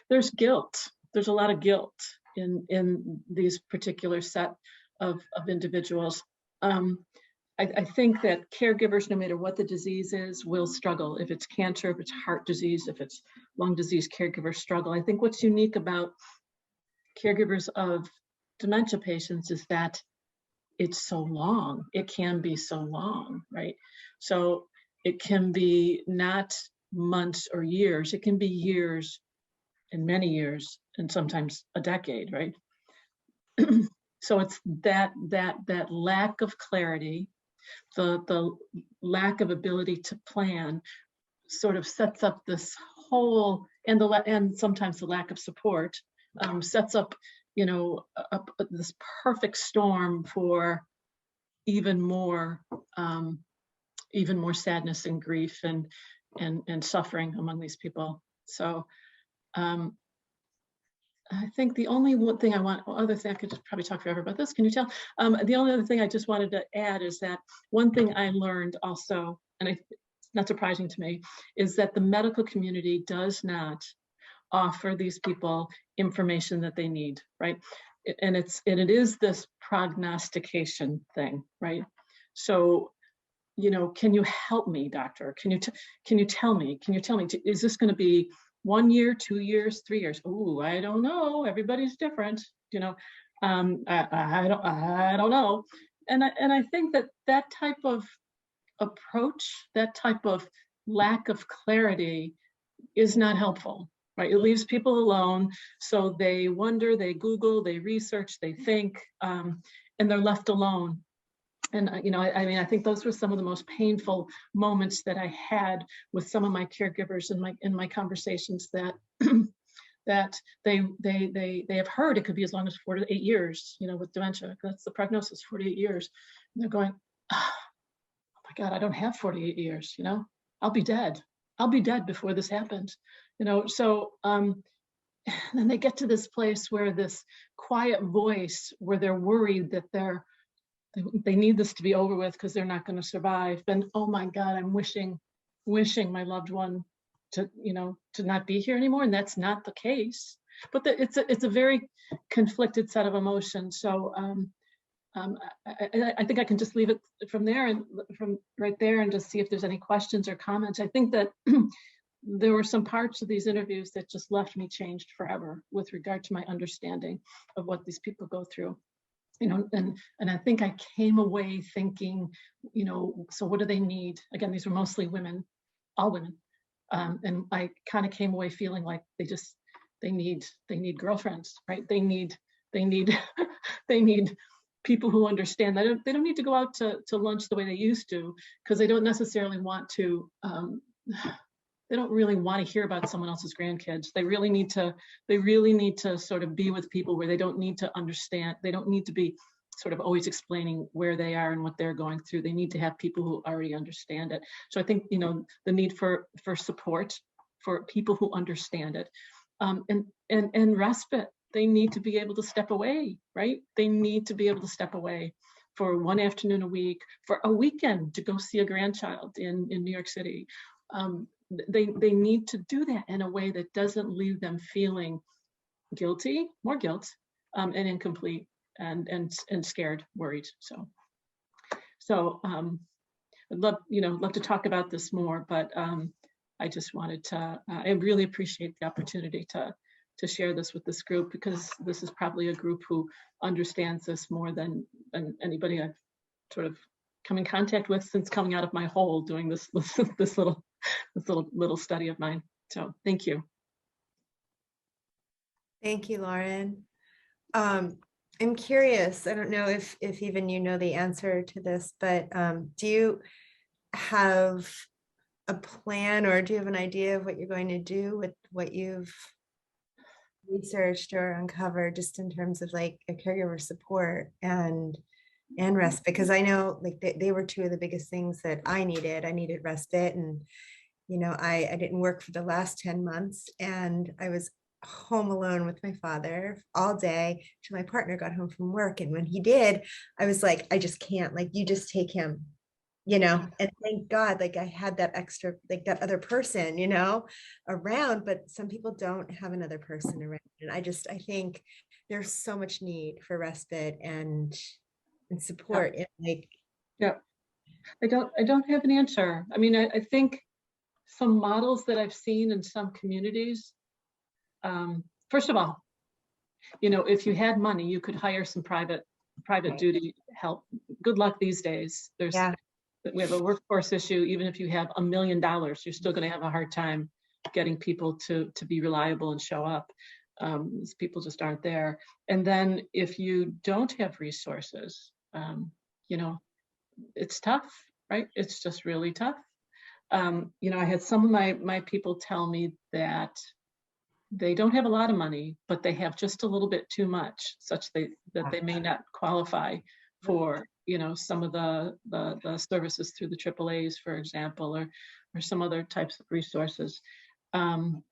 There's guilt. There's a lot of guilt in these particular set of individuals. I think that caregivers, no matter what the disease is, will struggle. If it's cancer, if it's heart disease, if it's lung disease, caregivers struggle. I think what's unique about caregivers of dementia patients is that it's so long. It can be so long, right? So it can be not months or years. It can be years and many years, and sometimes a decade, right? So it's that lack of clarity, the lack of ability to plan, sort of sets up this whole, and sometimes the lack of support sets up, this perfect storm for even more sadness and grief and suffering among these people. So I think the only other thing, I could just probably talk forever about this, can you tell? The only other thing I just wanted to add is that one thing I learned also, and it's not surprising to me, is that the medical community does not offer these people information that they need, right? And it is this prognostication thing, right? So, can you help me, doctor? Can you tell me, is this going to be 1 year, 2 years, 3 years? Ooh, I don't know. Everybody's different. I don't know. And I think that type of approach, that type of lack of clarity is not helpful, right? It leaves people alone. So they wonder, they Google, they research, they think, and they're left alone. And, I think those were some of the most painful moments that I had with some of my caregivers in my conversations, that that they have heard it could be as long as 4 to 8 years, with dementia. That's the prognosis, 4 to 8 years. And they're going, my God, I don't have 48 years, I'll be dead. I'll be dead before this happens, so then they get to this place where this quiet voice, where they're worried that they need this to be over with because they're not going to survive. And oh my God, I'm wishing my loved one to not be here anymore. And that's not the case. But it's a very conflicted set of emotions. So I think I can just leave it from there and from right there and just see if there's any questions or comments. I think that there were some parts of these interviews that just left me changed forever with regard to my understanding of what these people go through. And I think I came away thinking, so what do they need? Again, these were mostly women, all women. And I kind of came away feeling like they need girlfriends, right? They need they need people who understand that they don't need to go out to lunch the way they used to, because they don't necessarily want to, they don't really want to hear about someone else's grandkids. They really need to sort of be with people where they don't need to understand. They don't need to be sort of always explaining where they are and what they're going through. They need to have people who already understand it. So I think, the need for support for people who understand it, and respite. They need to be able to step away, right? They need to be able to step away for one afternoon a week, for a weekend to go see a grandchild in New York City. They need to do that in a way that doesn't leave them feeling guilty, more guilt, and incomplete and scared, worried. So I'd love to talk about this more, but I just wanted to. I really appreciate the opportunity to share this with this group, because this is probably a group who understands this more than anybody I've sort of come in contact with since coming out of my hole doing this little study of mine. So thank you. Thank you, Lauren. I'm curious, I don't know if even the answer to this, but do you have a plan, or do you have an idea of what you're going to do with what you've researched or uncovered, just in terms of like a caregiver support and respite? Because I know like they were two of the biggest things that I needed respite. And I didn't work for the last 10 months, and I was home alone with my father all day till my partner got home from work. And when he did, I was like, I just can't, like, you just take him, and thank God, like I had that extra, like that other person, around. But some people don't have another person around. And I think there's so much need for respite and support. Yeah. And like, Yeah, I don't have an answer. I mean, I think some models that I've seen in some communities, first of all, if you had money, you could hire some private duty help. Good luck these days. We have a workforce issue. Even if you have $1 million, you're still going to have a hard time getting people to be reliable and show up. People just aren't there. And then if you don't have resources, it's tough, right? It's just really tough. I had some of my people tell me that they don't have a lot of money, but they have just a little bit too much, such that they may not qualify for, some of the services through the AAAs, for example, or some other types of resources. You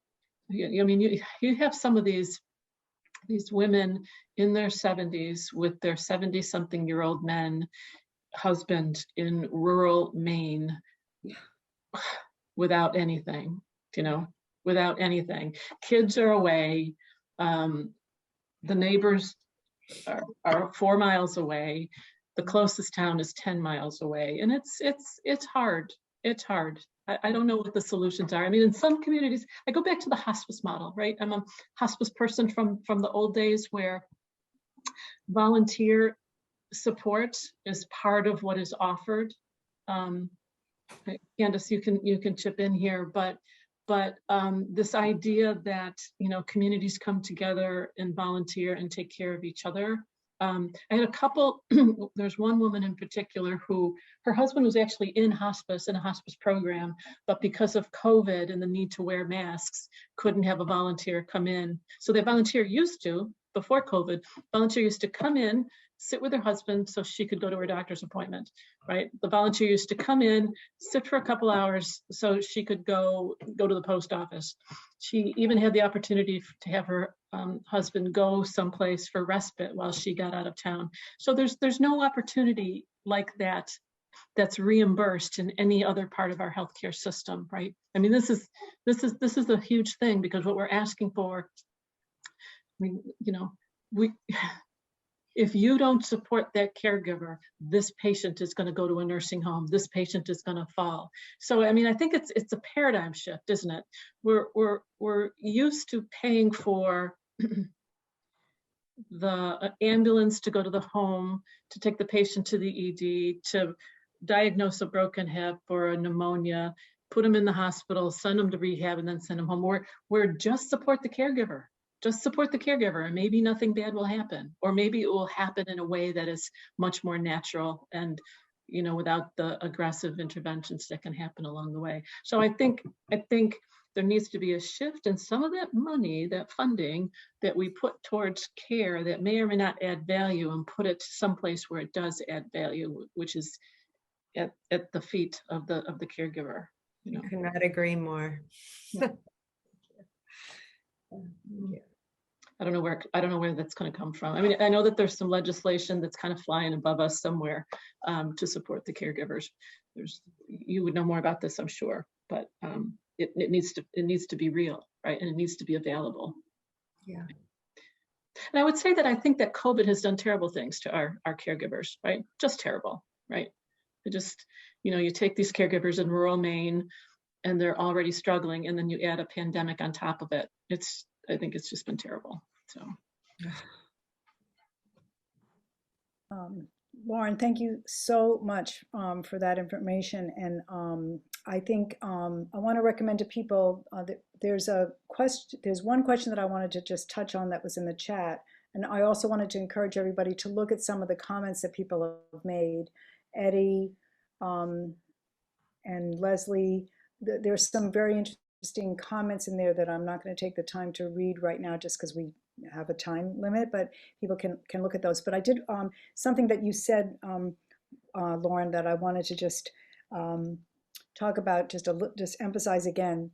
have some of these women in their 70s with their 70-something-year-old men husband in rural Maine without anything, without anything. Kids are away. The neighbors are 4 miles away. The closest town is 10 miles away. And it's hard. It's hard. I don't know what the solutions are. I mean, in some communities, I go back to the hospice model, right? I'm a hospice person from the old days, where volunteer support is part of what is offered. Candace, you can chip in here, but this idea that communities come together and volunteer and take care of each other. I had a couple. There's one woman in particular who her husband was actually in a hospice program, but because of COVID and the need to wear masks, couldn't have a volunteer come in. So the volunteer used to, before COVID, volunteer used to come in, sit with her husband so she could go to her doctor's appointment, right? The volunteer used to come in, sit for a couple hours so she could go to the post office. She even had the opportunity to have her husband go someplace for respite while she got out of town. So there's no opportunity like that that's reimbursed in any other part of our healthcare system, right? I mean, this is a huge thing, because what we're asking for, I mean, you know, if you don't support that caregiver, this patient is going to go to a nursing home. This patient is going to fall. So, I mean, I think it's a paradigm shift, isn't it? We're used to paying for the ambulance to go to the home, to take the patient to the ED, to diagnose a broken hip or a pneumonia, put them in the hospital, send them to rehab, and then send them home. We're just support the caregiver. Just support the caregiver, and maybe nothing bad will happen, or maybe it will happen in a way that is much more natural and, you know, without the aggressive interventions that can happen along the way. So I think there needs to be a shift in some of that money, that funding that we put towards care that may or may not add value, and put it someplace where it does add value, which is at the feet of the caregiver. You know, I could not agree more. I don't know where that's going to come from. I mean, I know that there's some legislation that's kind of flying above us somewhere to support the caregivers. You would know more about this, I'm sure, but it needs to be real, right? And it needs to be available. Yeah. And I would say that I think that COVID has done terrible things to our caregivers, right? Just terrible, right? It just, you know, you take these caregivers in rural Maine and they're already struggling, and then you add a pandemic on top of it. I think it's just been terrible. So, Lauren, thank you so much for that information. And I think I want to recommend to people that there's one question that I wanted to just touch on that was in the chat. And I also wanted to encourage everybody to look at some of the comments that people have made. Eddie and Leslie, there's some very interesting comments in there that I'm not going to take the time to read right now just because we have a time limit, but people can look at those. But I did something that you said, Lauren, that I wanted to just talk about, just emphasize again,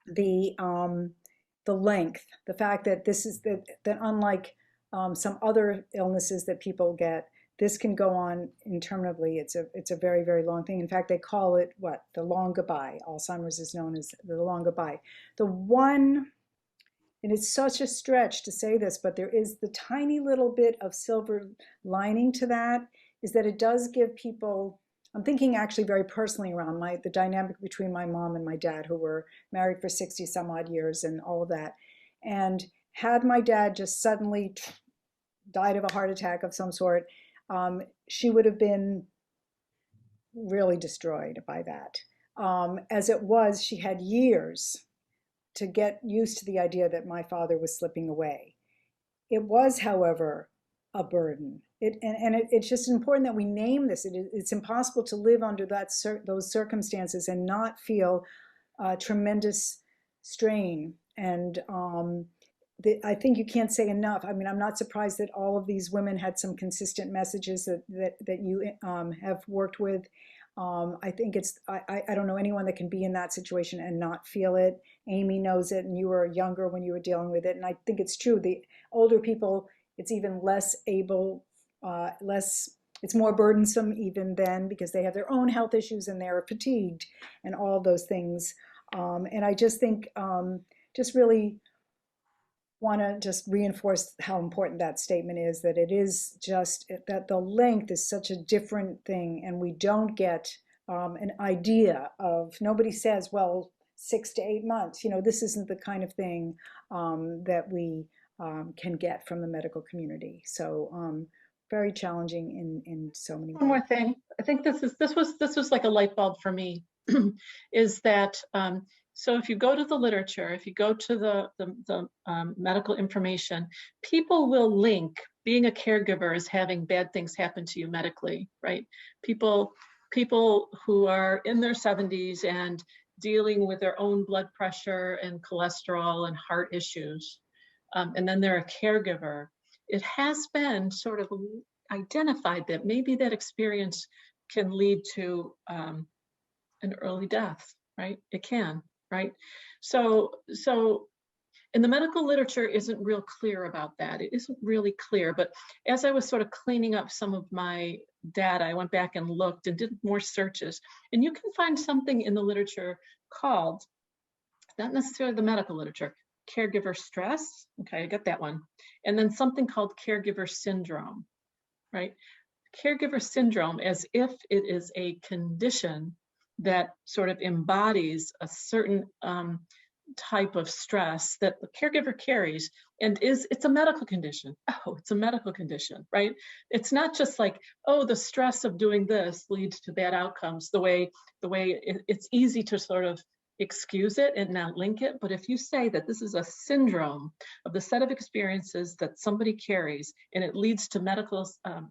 the length, the fact that this is that unlike some other illnesses that people get, this can go on interminably. It's a very, very long thing. In fact, they call it the long goodbye. Alzheimer's is known as the long goodbye. And it's such a stretch to say this, but there is the tiny little bit of silver lining to that, is that it does give people, I'm thinking actually very personally around the dynamic between my mom and my dad, who were married for 60 some odd years and all of that. And had my dad just suddenly died of a heart attack of some sort, she would have been really destroyed by that. As it was, she had years to get used to the idea that my father was slipping away. It was, however, a burden. It's just important that we name this. It's impossible to live under those circumstances and not feel tremendous strain. And I think you can't say enough. I mean, I'm not surprised that all of these women had some consistent messages that you have worked with. I think I don't know anyone that can be in that situation and not feel it. Amy knows it, and you were younger when you were dealing with it. And I think it's true. The older people, it's even less it's more burdensome even then, because they have their own health issues and they're fatigued and all those things. And I just think, just really want to just reinforce how important that statement is, that it is just that the length is such a different thing, and we don't get an idea of, nobody says, well, 6 to 8 months, this isn't the kind of thing that we can get from the medical community. So very challenging in so many ways. One more thing, I think this was like a light bulb for me, is that so if you go to the literature, if you go to the medical information, people will link being a caregiver as having bad things happen to you medically, right? People who are in their 70s and dealing with their own blood pressure and cholesterol and heart issues, and then they're a caregiver, it has been sort of identified that maybe that experience can lead to an early death, right? It can, right? So and the medical literature isn't real clear about that. It isn't really clear, but as I was sort of cleaning up some of my data, I went back and looked and did more searches, and you can find something in the literature called, not necessarily the medical literature, caregiver stress. Okay, I got that one. And then something called caregiver syndrome, right? Caregiver syndrome, as if it is a condition that sort of embodies a certain type of stress that the caregiver carries, and it's a medical condition. Oh, it's a medical condition, right? It's not just like, oh, the stress of doing this leads to bad outcomes, the way it's easy to sort of excuse it and not link it. But if you say that this is a syndrome of the set of experiences that somebody carries and it leads to medical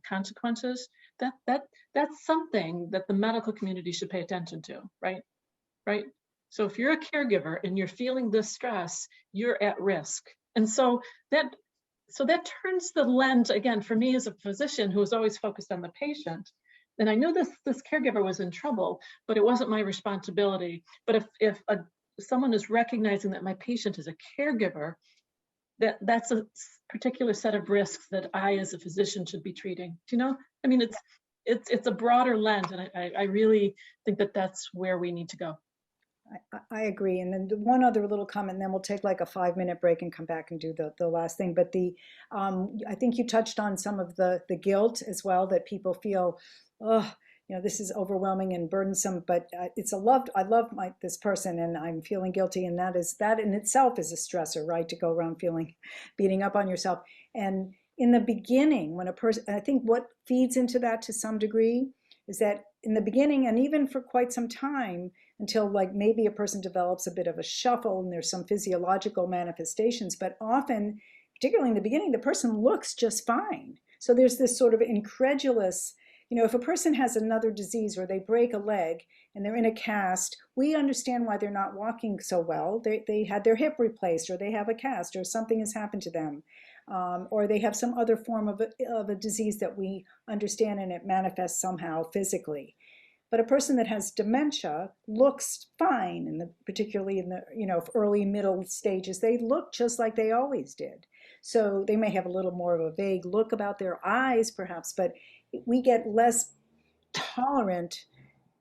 consequences, that's something that the medical community should pay attention to, right? So if you're a caregiver and you're feeling this stress, you're at risk. And so that turns the lens, again, for me as a physician who was always focused on the patient. And I knew this caregiver was in trouble, but it wasn't my responsibility. But if someone is recognizing that my patient is a caregiver, that's a particular set of risks that I as a physician should be treating. Do you know? I mean, it's a broader lens, and I really think that that's where we need to go. I agree. And then one other little comment, and then we'll take like a 5-minute break and come back and do the last thing. But I think you touched on some of the guilt as well, that people feel, oh, this is overwhelming and burdensome, but I love this person and I'm feeling guilty. And that in itself is a stressor, right? To go around beating up on yourself. And in the beginning, when a person, I think what feeds into that to some degree is that in the beginning, and even for quite some time, until like maybe a person develops a bit of a shuffle and there's some physiological manifestations, but often, particularly in the beginning, the person looks just fine. So there's this sort of incredulous, if a person has another disease or they break a leg and they're in a cast, we understand why they're not walking so well. They had their hip replaced, or they have a cast, or something has happened to them. Or they have some other form of a disease that we understand, and it manifests somehow physically. But a person that has dementia looks fine, particularly in the early middle stages. They look just like they always did. So they may have a little more of a vague look about their eyes, perhaps, but we get less tolerant.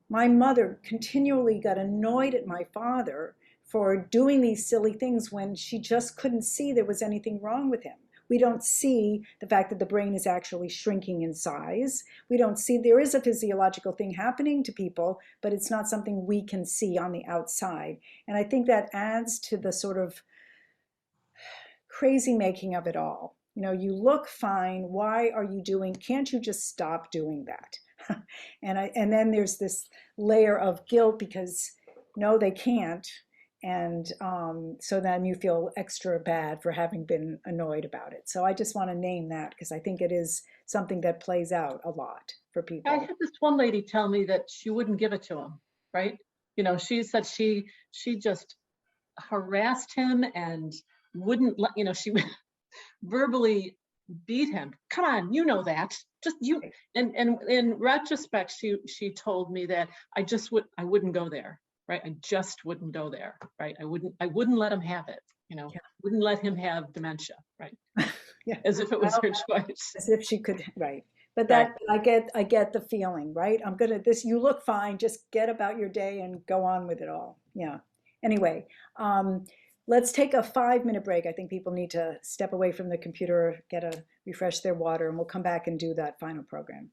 My mother continually got annoyed at my father for doing these silly things when she just couldn't see there was anything wrong with him. We don't see the fact that the brain is actually shrinking in size. We don't see there is a physiological thing happening to people, but it's not something we can see on the outside. And I think that adds to the sort of crazy making of it all. You look fine. Why are you can't you just stop doing that? And then there's this layer of guilt because no, they can't. And so then you feel extra bad for having been annoyed about it. So I just want to name that because I think it is something that plays out a lot for people. I had this one lady tell me that she wouldn't give it to him, right? She said she just harassed him and wouldn't let, she would verbally beat him. Come on, you know that. Just you. And in retrospect, she told me that I wouldn't go there. Right, I just wouldn't go there. Right, I wouldn't let him have it. Yeah. Wouldn't let him have dementia. Right, yeah, as if it was her choice. As if she could. Right, but that right. I get the feeling. Right, you look fine. Just get about your day and go on with it all. Yeah. Anyway, let's take a 5-minute break. I think people need to step away from the computer, refresh their water, and we'll come back and do that final program.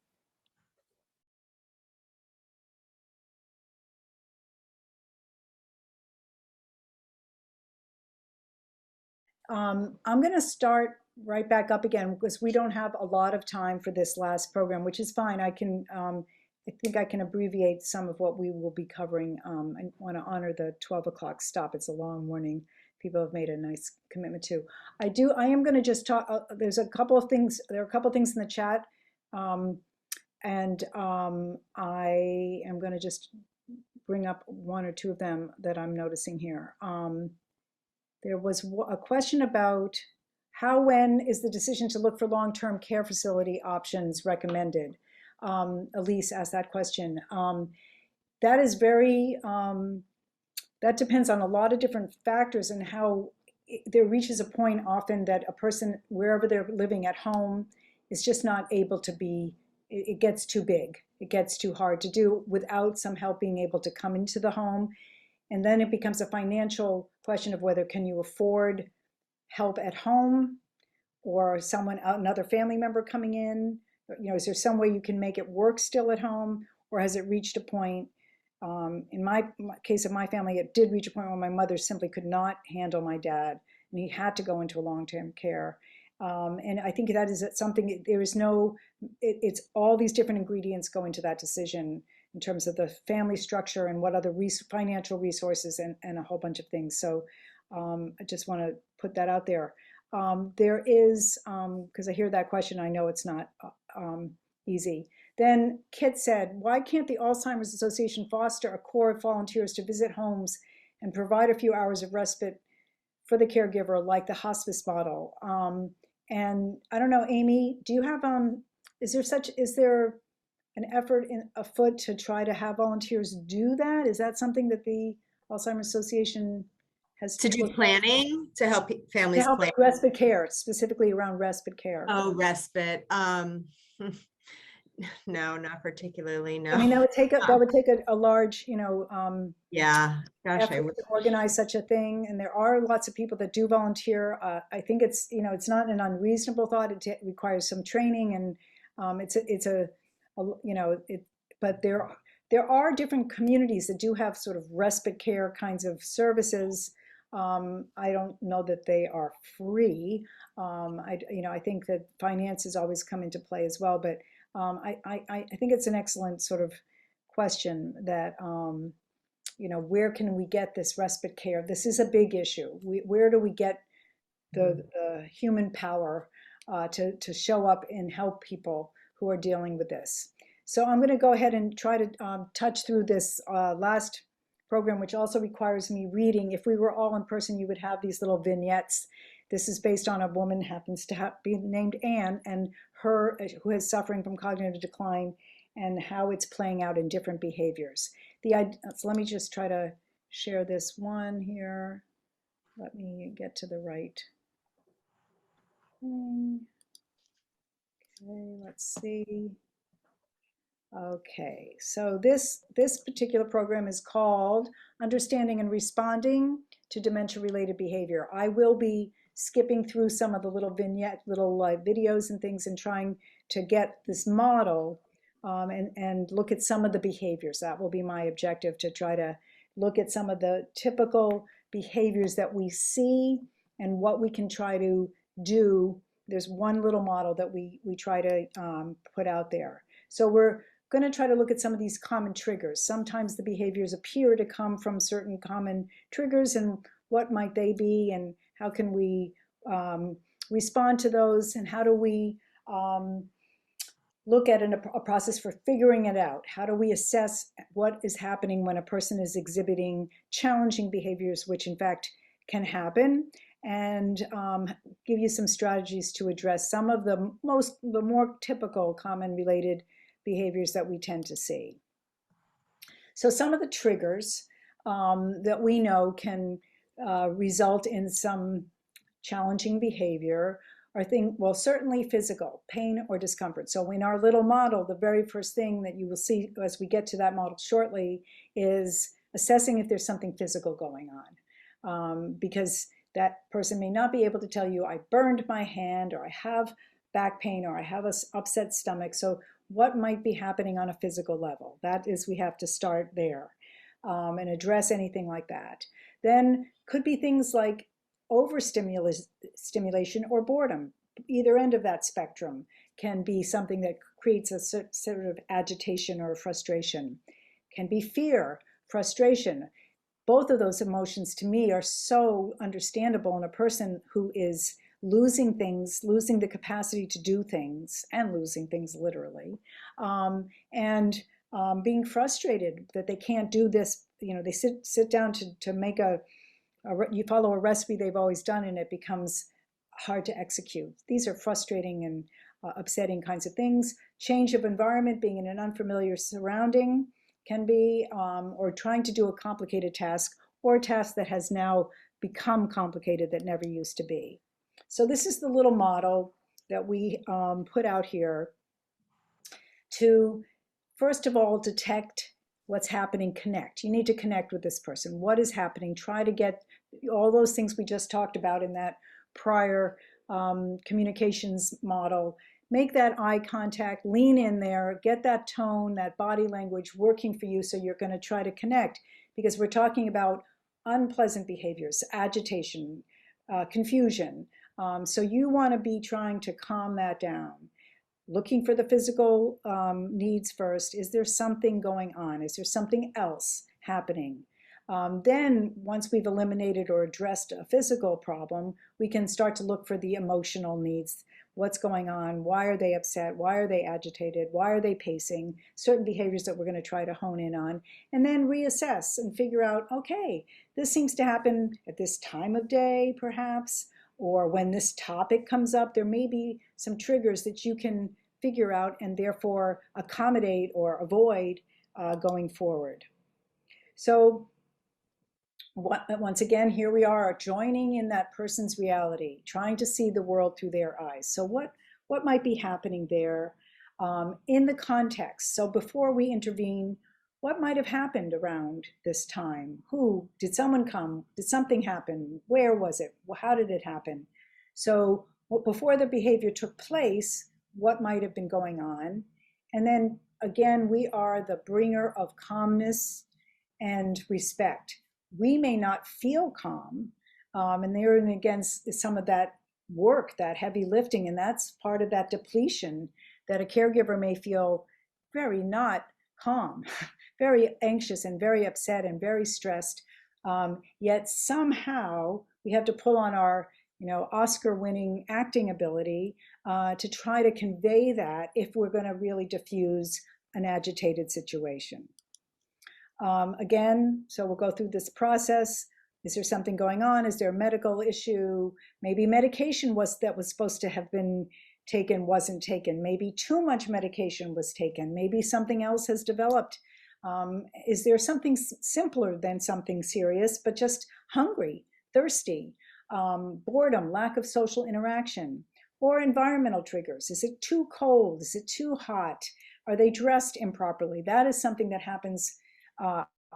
I'm going to start right back up again because we don't have a lot of time for this last program, which is fine. I think I can abbreviate some of what we will be covering. I want to honor the 12 o'clock stop. It's a long morning. People have made a nice commitment to. I am going to just talk. There are a couple of things in the chat, and I am going to just bring up one or two of them that I'm noticing here. There was a question about How, when is the decision to look for long-term care facility options recommended? Elise asked that question. That is very, that depends on a lot of different factors and how there reaches a point often that a person, wherever they're living at home, is just not able to be, it gets too big. It gets too hard to do without some help being able to come into the home. And then it becomes a financial question of whether can you afford help at home or someone, another family member coming in? Is there some way you can make it work still at home, or has it reached a point? In my case of my family, it did reach a point where my mother simply could not handle my dad, and he had to go into a long-term care. And I think that is something, there is no, it's all these different ingredients go into that decision in terms of the family structure and what other financial resources and a whole bunch of things. So I just want to put that out there. There is, because I hear that question, I know it's not easy. Then Kit said, why can't the Alzheimer's Association foster a core of volunteers to visit homes and provide a few hours of respite for the caregiver, like the hospice model? And I don't know, Amy, do you have, is there an effort afoot to try to have volunteers do that? Is that something that the Alzheimer's Association has To do planning, to help families help plan? respite care, specifically around respite care? Oh, respite. No, not particularly, no. I mean, that would take a large, Yeah, gosh, I effort wish. to organize such a thing. And there are lots of people that do volunteer. I think it's, it's not an unreasonable thought. It requires some training, and but there are different communities that do have sort of respite care kinds of services. I don't know that they are free. I think that finances always come into play as well, but I think it's an excellent sort of question that, where can we get this respite care? This is a big issue. Where do we get the human power to show up and help people who are dealing with this? So I'm going to go ahead and try to touch through this last program, which also requires me reading. If we were all in person, you would have these little vignettes. This is based on a woman, happens to be named Anne, and her, who is suffering from cognitive decline, and how it's playing out in different behaviors. So let me just try to share this one here. Let me get to the right thing. Okay, let's see. Okay, so this particular program is called Understanding and Responding to Dementia-Related Behavior. I will be skipping through some of the little videos and things and trying to get this model and look at some of the behaviors. That will be my objective, to try to look at some of the typical behaviors that we see and what we can try to do. There's one little model that we try to put out there. So we're going to try to look at some of these common triggers. Sometimes the behaviors appear to come from certain common triggers, and what might they be, and how can we respond to those, and how do we look at a process for figuring it out? How do we assess what is happening when a person is exhibiting challenging behaviors, which in fact can happen, and give you some strategies to address some of the more typical common related behaviors that we tend to see. So some of the triggers that we know can result in some challenging behavior are certainly physical, pain or discomfort. So in our little model, the very first thing that you will see as we get to that model shortly is assessing if there's something physical going on. Because that person may not be able to tell you, I burned my hand, or I have back pain, or I have an upset stomach. So what might be happening on a physical level? That is, we have to start there and address anything like that. Then could be things like overstimulation or boredom. Either end of that spectrum can be something that creates a sort of agitation or frustration. Can be fear, frustration. Both of those emotions to me are so understandable in a person who is losing things, losing the capacity to do things, and losing things literally, and being frustrated that they can't do this. They sit down to make you follow a recipe they've always done, and it becomes hard to execute. These are frustrating and upsetting kinds of things. Change of environment, being in an unfamiliar surrounding can be, or trying to do a complicated task or a task that has now become complicated that never used to be. So this is the little model that we put out here to, first of all, detect what's happening, connect. You need to connect with this person. What is happening? Try to get all those things we just talked about in that prior communications model. Make that eye contact, lean in there, get that tone, that body language working for you, so you're going to try to connect, because we're talking about unpleasant behaviors, agitation, confusion. So you want to be trying to calm that down. Looking for the physical needs first. Is there something going on? Is there something else happening? Then once we've eliminated or addressed a physical problem, we can start to look for the emotional needs. What's going on? Why are they upset? Why are they agitated? Why are they pacing? Certain behaviors that we're going to try to hone in on, and then reassess and figure out, okay, this seems to happen at this time of day, perhaps, or when this topic comes up. There may be some triggers that you can figure out and therefore accommodate or avoid going forward. So once again, here we are joining in that person's reality, trying to see the world through their eyes. So what might be happening there in the context? So before we intervene, what might have happened around this time? Who, did someone come? Did something happen? Where was it? How did it happen? So before the behavior took place, what might have been going on? And then again, we are the bringer of calmness and respect. We may not feel calm, and therein again is some of that work, that heavy lifting, and that's part of that depletion, that a caregiver may feel very not calm, very anxious and very upset and very stressed, yet somehow we have to pull on our Oscar-winning acting ability to try to convey that if we're going to really diffuse an agitated situation. Again, so we'll go through this process. Is there something going on? Is there a medical issue? Maybe medication that was supposed to have been taken wasn't taken. Maybe too much medication was taken. Maybe something else has developed. Is there something simpler than something serious, but just hungry, thirsty, boredom, lack of social interaction, or environmental triggers? Is it too cold? Is it too hot? Are they dressed improperly? That is something that happens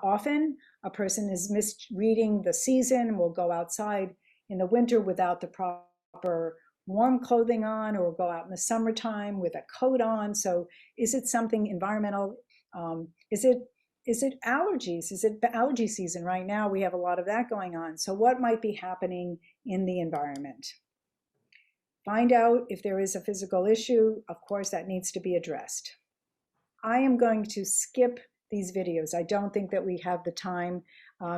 often. A person is misreading the season and will go outside in the winter without the proper warm clothing on, or go out in the summertime with a coat on. So is it something environmental? Is it allergies? Is it allergy season right now? We have a lot of that going on. So what might be happening in the environment? Find out if there is a physical issue. Of course, that needs to be addressed. I am going to skip these videos. I don't think that we have the time.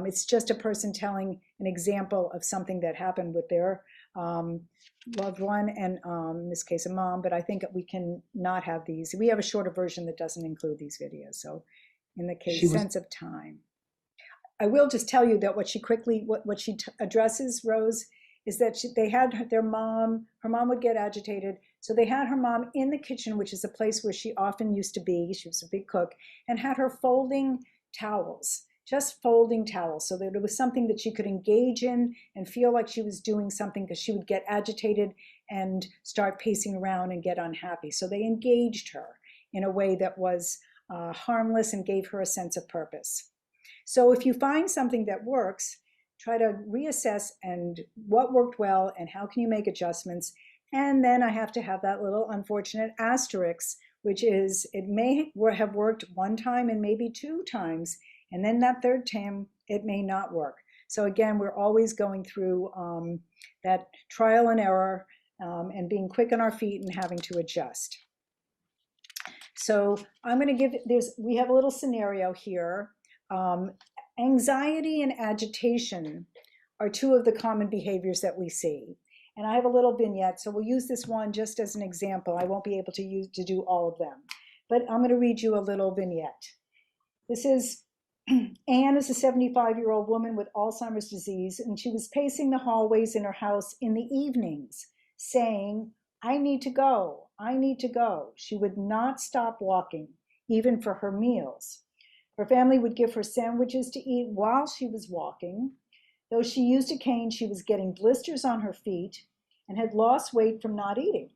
It's just a person telling an example of something that happened with their loved one, and in this case a mom, but I think we can not have these. We have a shorter version that doesn't include these videos. So in the case, sense of time. I will just tell you that what she addresses, Rose, is that they had their mom, her mom would get agitated. So they had her mom in the kitchen, which is a place where she often used to be. She was a big cook, and had her folding towels, just folding towels, so that it was something that she could engage in and feel like she was doing something, because she would get agitated and start pacing around and get unhappy. So they engaged her in a way that was harmless and gave her a sense of purpose. So if you find something that works, try to reassess and what worked well and how can you make adjustments. And then I have to have that little unfortunate asterisk, which is it may have worked one time and maybe two times, and then that third time it may not work. So again, we're always going through that trial and error and being quick on our feet and having to adjust. So I'm going to we have a little scenario here. Anxiety and agitation are two of the common behaviors that we see. And I have a little vignette, so we'll use this one just as an example. I won't be able to do all of them, but I'm going to read you a little vignette. This is Anne is a 75-year-old woman with Alzheimer's disease, and she was pacing the hallways in her house in the evenings saying, I need to go, I need to go. She would not stop walking, even for her meals. Her family would give her sandwiches to eat while she was walking. Though she used a cane, she was getting blisters on her feet and had lost weight from not eating.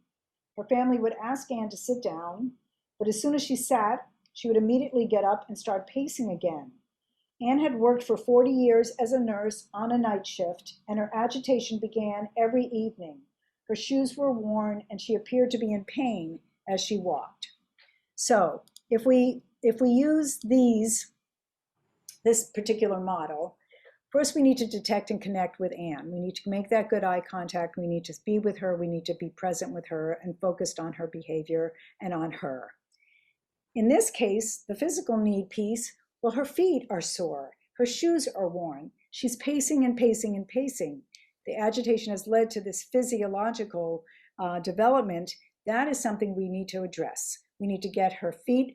Her family would ask Anne to sit down, but as soon as she sat, she would immediately get up and start pacing again. Anne had worked for 40 years as a nurse on a night shift, and her agitation began every evening. Her shoes were worn, and she appeared to be in pain as she walked. So if we use this particular model, first we need to detect and connect with Anne. We need to make that good eye contact. We need to be with her. We need to be present with her and focused on her behavior and on her. In this case, the physical need piece, well, her feet are sore. Her shoes are worn. She's pacing and pacing and pacing. The agitation has led to this physiological development. That is something we need to address. We need to get her feet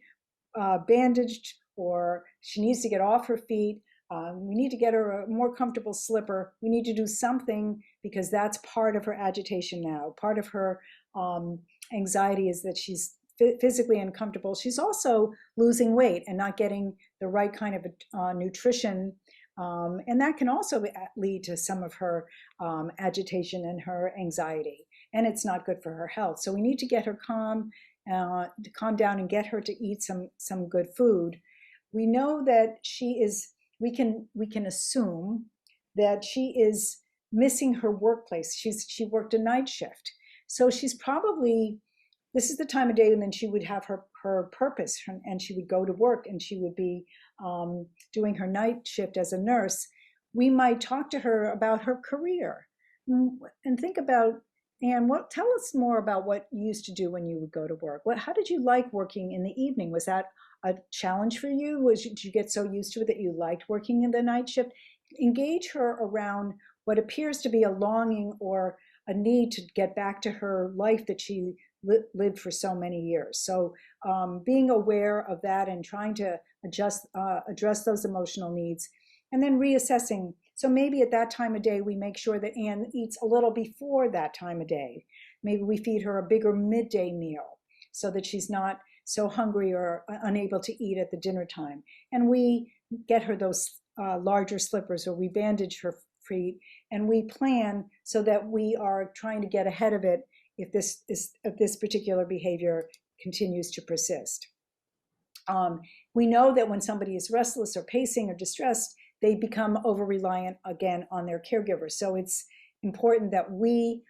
bandaged, or she needs to get off her feet. We need to get her a more comfortable slipper. We need to do something because that's part of her agitation now. Part of her anxiety is that she's physically uncomfortable. She's also losing weight and not getting the right kind of nutrition. And that can also lead to some of her agitation and her anxiety. And it's not good for her health. So we need to get her calm down and get her to eat some good food. We know that we can assume that she is missing her workplace. She worked a night shift. So she's probably, this is the time of day when then she would have her purpose, and she would go to work, and she would be doing her night shift as a nurse. We might talk to her about her career and think about, Anne, tell us more about what you used to do when you would go to work. How did you like working in the evening? Was that a challenge for you? Did you get so used to it that you liked working in the night shift? Engage her around what appears to be a longing or a need to get back to her life that she lived for so many years. So being aware of that and trying to address those emotional needs, and then reassessing. So maybe at that time of day, we make sure that Anne eats a little before that time of day. Maybe we feed her a bigger midday meal so that she's not so hungry or unable to eat at the dinner time. And we get her those larger slippers, or we bandage her feet, and we plan so that we are trying to get ahead of it if this particular behavior continues to persist. We know that when somebody is restless or pacing or distressed, they become over-reliant again on their caregiver. So it's important that we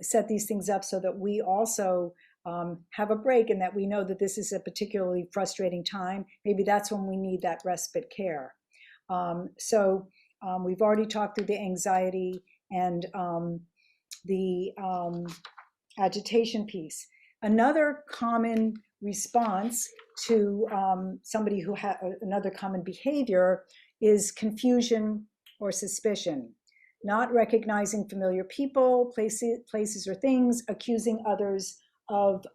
set these things up so that we also have a break, and that we know that this is a particularly frustrating time. Maybe that's when we need that respite care. So we've already talked through the anxiety and the agitation piece. Another common response to somebody who has another common behavior is confusion or suspicion, not recognizing familiar people, places or things, accusing others of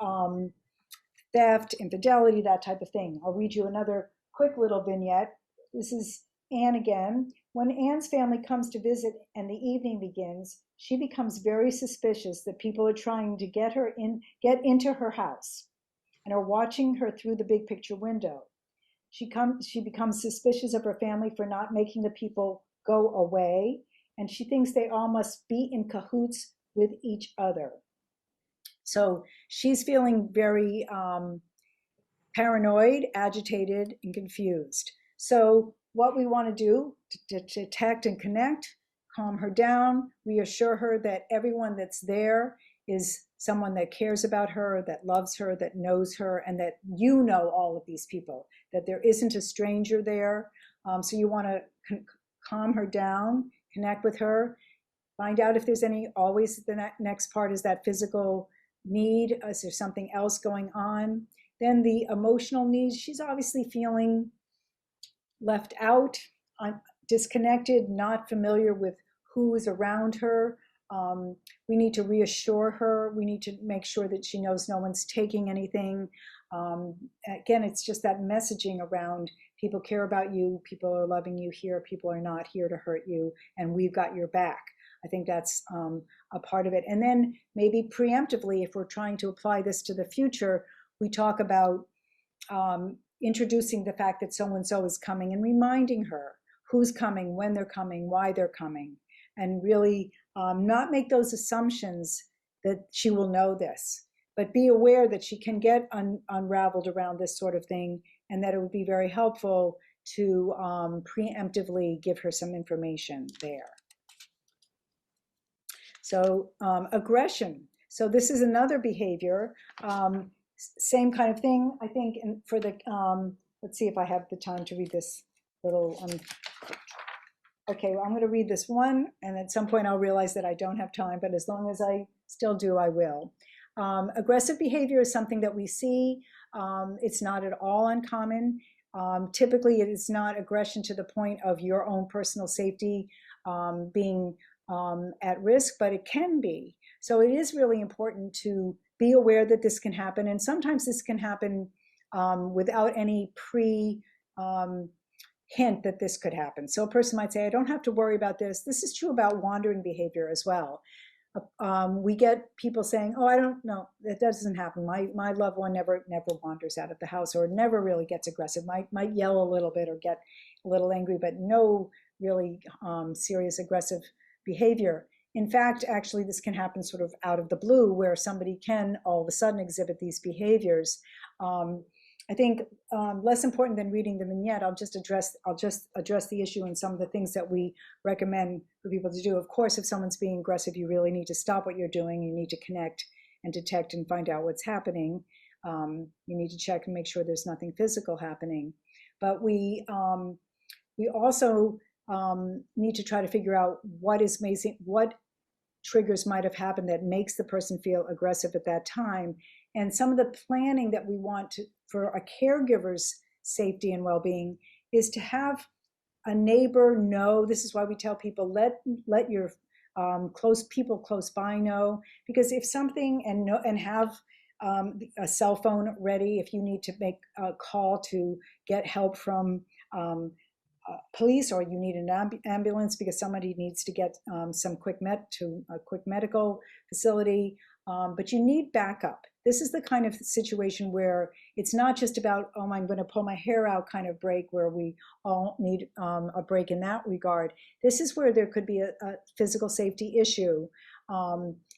theft, infidelity, that type of thing. I'll read you another quick little vignette. This is Anne again. When Anne's family comes to visit and the evening begins, she becomes very suspicious that people are trying to get into her house and are watching her through the big picture window. She becomes suspicious of her family for not making the people go away, and she thinks they all must be in cahoots with each other. So she's feeling very paranoid, agitated, and confused. So what we want to do to detect and connect, calm her down, reassure her that everyone that's there is someone that cares about her, that loves her, that knows her, and that you know all of these people, that there isn't a stranger there. So you want to calm her down, connect with her, find out if there's any, always the next part is that physical need. Is there something else going on? Then the emotional needs, she's obviously feeling left out, disconnected, not familiar with who is around her. We need to reassure her. We need to make sure that she knows no one's taking anything. Again, it's just that messaging around people care about you, people are loving you here, people are not here to hurt you, and we've got your back. I think that's a part of it. And then maybe preemptively, if we're trying to apply this to the future, we talk about introducing the fact that so-and-so is coming and reminding her who's coming, when they're coming, why they're coming, and really not make those assumptions that she will know this, but be aware that she can get unraveled around this sort of thing, and that it would be very helpful to preemptively give her some information there. So aggression. So this is another behavior. Same kind of thing, I think, for the, let's see if I have the time to read this little, okay, well, I'm going to read this one, and at some point I'll realize that I don't have time, but as long as I still do, I will. Aggressive behavior is something that we see. It's not at all uncommon. Typically, it is not aggression to the point of your own personal safety being at risk, but it can be. So it is really important to be aware that this can happen, and sometimes this can happen without any hint that this could happen. So a person might say, I don't have to worry about this. This is true about wandering behavior as well. We get people saying, oh, I don't know, that doesn't happen. My loved one never wanders out of the house, or never really gets aggressive, might yell a little bit or get a little angry, but no really serious aggressive behavior. In fact, actually, this can happen sort of out of the blue, where somebody can all of a sudden exhibit these behaviors. I think less important than reading the vignette, I'll just address the issue and some of the things that we recommend for people to do. Of course, if someone's being aggressive, you really need to stop what you're doing. You need to connect and detect and find out what's happening. You need to check and make sure there's nothing physical happening. But we also need to try to figure out what triggers might have happened that makes the person feel aggressive at that time. And some of the planning that we want for a caregiver's safety and well-being is to have a neighbor know. This is why we tell people, let your people close by know, because if something, and have a cell phone ready if you need to make a call to get help from police, or you need an ambulance because somebody needs to get some quick medical facility, but you need backup. This is the kind of situation where it's not just about, oh, I'm going to pull my hair out kind of break, where we all need a break in that regard. This is where there could be a physical safety issue.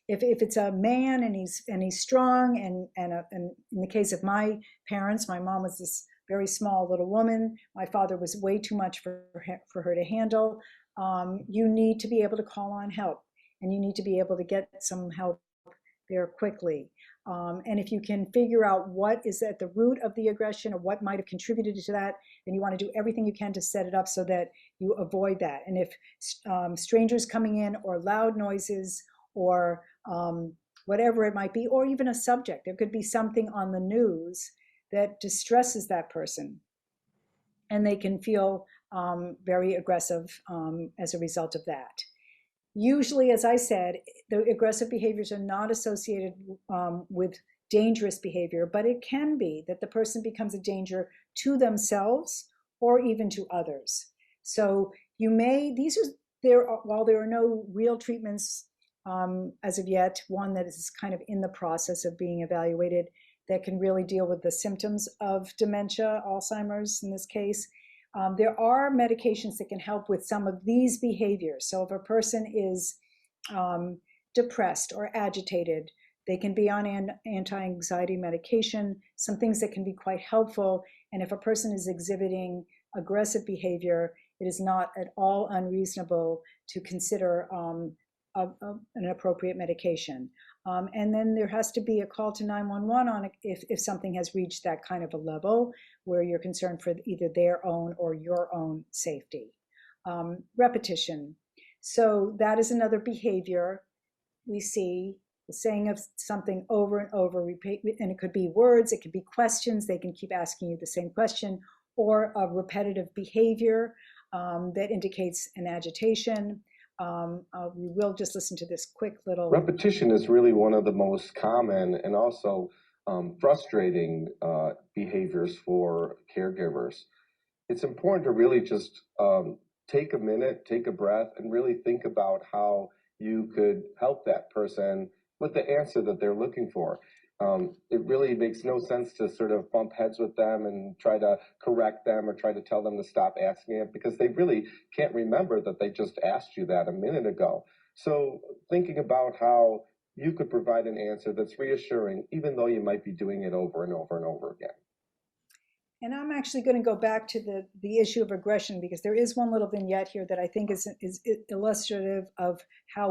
If it's a man and he's strong, and in the case of my parents, my mom was this very small little woman. My father was way too much for her to handle. You need to be able to call on help, and you need to be able to get some help there quickly. And if you can figure out what is at the root of the aggression, or what might have contributed to that, then you want to do everything you can to set it up so that you avoid that. And if strangers coming in, or loud noises, or whatever it might be, or even a subject, there could be something on the news that distresses that person, and they can feel very aggressive as a result of that. Usually, as I said, the aggressive behaviors are not associated with dangerous behavior, but it can be that the person becomes a danger to themselves or even to others. So while there are no real treatments as of yet, one that is kind of in the process of being evaluated, that can really deal with the symptoms of dementia, Alzheimer's in this case. There are medications that can help with some of these behaviors. So if a person is depressed or agitated, they can be on anti-anxiety medication, some things that can be quite helpful. And if a person is exhibiting aggressive behavior, it is not at all unreasonable to consider an appropriate medication. And then there has to be a call to 911 on it if something has reached that kind of a level where you're concerned for either their own or your own safety. Repetition. So that is another behavior we see, the saying of something over and over, repeat, and it could be words, it could be questions, they can keep asking you the same question, or a repetitive behavior that indicates an agitation. We will just listen to this quick little. Repetition is really one of the most common and also frustrating behaviors for caregivers. It's important to really just take a minute, take a breath, and really think about how you could help that person with the answer that they're looking for. It really makes no sense to sort of bump heads with them and try to correct them or try to tell them to stop asking it, because they really can't remember that they just asked you that a minute ago. So thinking about how you could provide an answer that's reassuring, even though you might be doing it over and over and over again. And I'm actually going to go back to the issue of aggression, because there is one little vignette here that I think is illustrative of how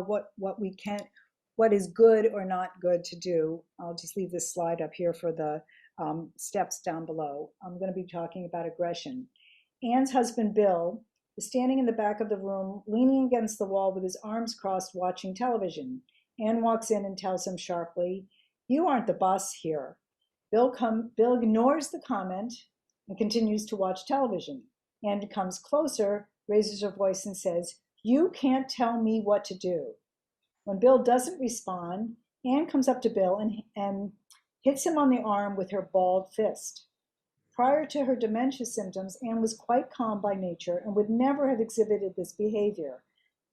what is good or not good to do. I'll just leave this slide up here for the steps down below. I'm going to be talking about aggression. Anne's husband, Bill, is standing in the back of the room, leaning against the wall with his arms crossed, watching television. Anne walks in and tells him sharply, "You aren't the boss here." Bill ignores the comment and continues to watch television. Anne comes closer, raises her voice and says, "You can't tell me what to do." When Bill doesn't respond, Anne comes up to Bill and hits him on the arm with her balled fist. Prior to her dementia symptoms, Anne was quite calm by nature and would never have exhibited this behavior.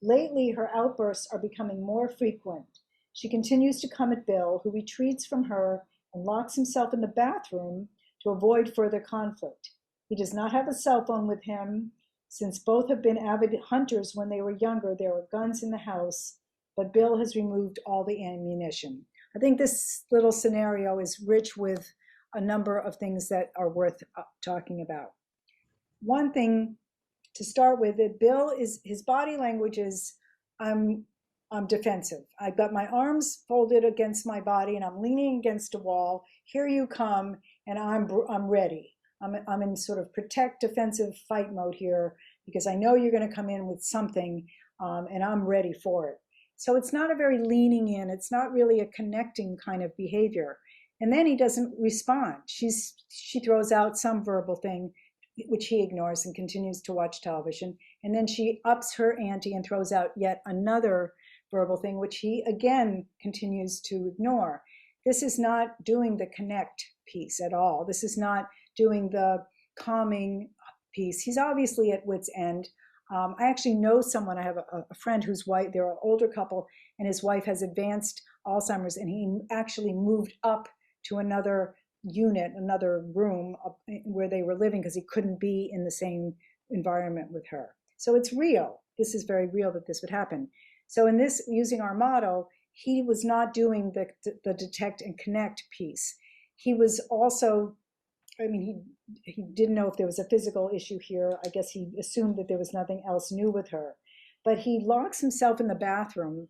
Lately, her outbursts are becoming more frequent. She continues to come at Bill, who retreats from her and locks himself in the bathroom to avoid further conflict. He does not have a cell phone with him. Since both have been avid hunters when they were younger, there are guns in the house, but Bill has removed all the ammunition. I think this little scenario is rich with a number of things that are worth talking about. One thing to start with, that Bill his body language is, I'm defensive. I've got my arms folded against my body and I'm leaning against a wall. Here you come, and I'm ready. I'm in sort of protect, defensive, fight mode here, because I know you're going to come in with something, and I'm ready for it. So it's not a very leaning in. It's not really a connecting kind of behavior. And then he doesn't respond. She throws out some verbal thing, which he ignores and continues to watch television. And then she ups her ante and throws out yet another verbal thing, which he again continues to ignore. This is not doing the connect piece at all. This is not doing the calming piece. He's obviously at wit's end. I actually know someone, I have a friend whose wife, they're an older couple, and his wife has advanced Alzheimer's, and he actually moved up to another unit, another room where they were living, because he couldn't be in the same environment with her. So it's real. This is very real that this would happen. So in this, using our model, he was not doing the detect and connect piece. He was also, I mean, he didn't know if there was a physical issue here. I guess he assumed that there was nothing else new with her. But he locks himself in the bathroom.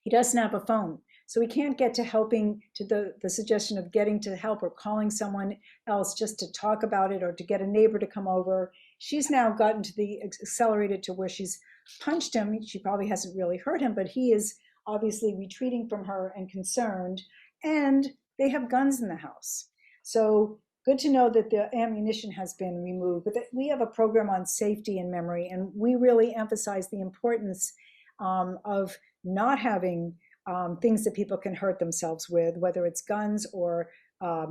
He doesn't have a phone. So he can't get to helping, to the suggestion of getting to help or calling someone else just to talk about it or to get a neighbor to come over. She's now gotten to the accelerated to where she's punched him. She probably hasn't really hurt him, but he is obviously retreating from her and concerned. And they have guns in the house. So good to know that the ammunition has been removed, but that we have a program on safety and memory, and we really emphasize the importance of not having things that people can hurt themselves with, whether it's guns or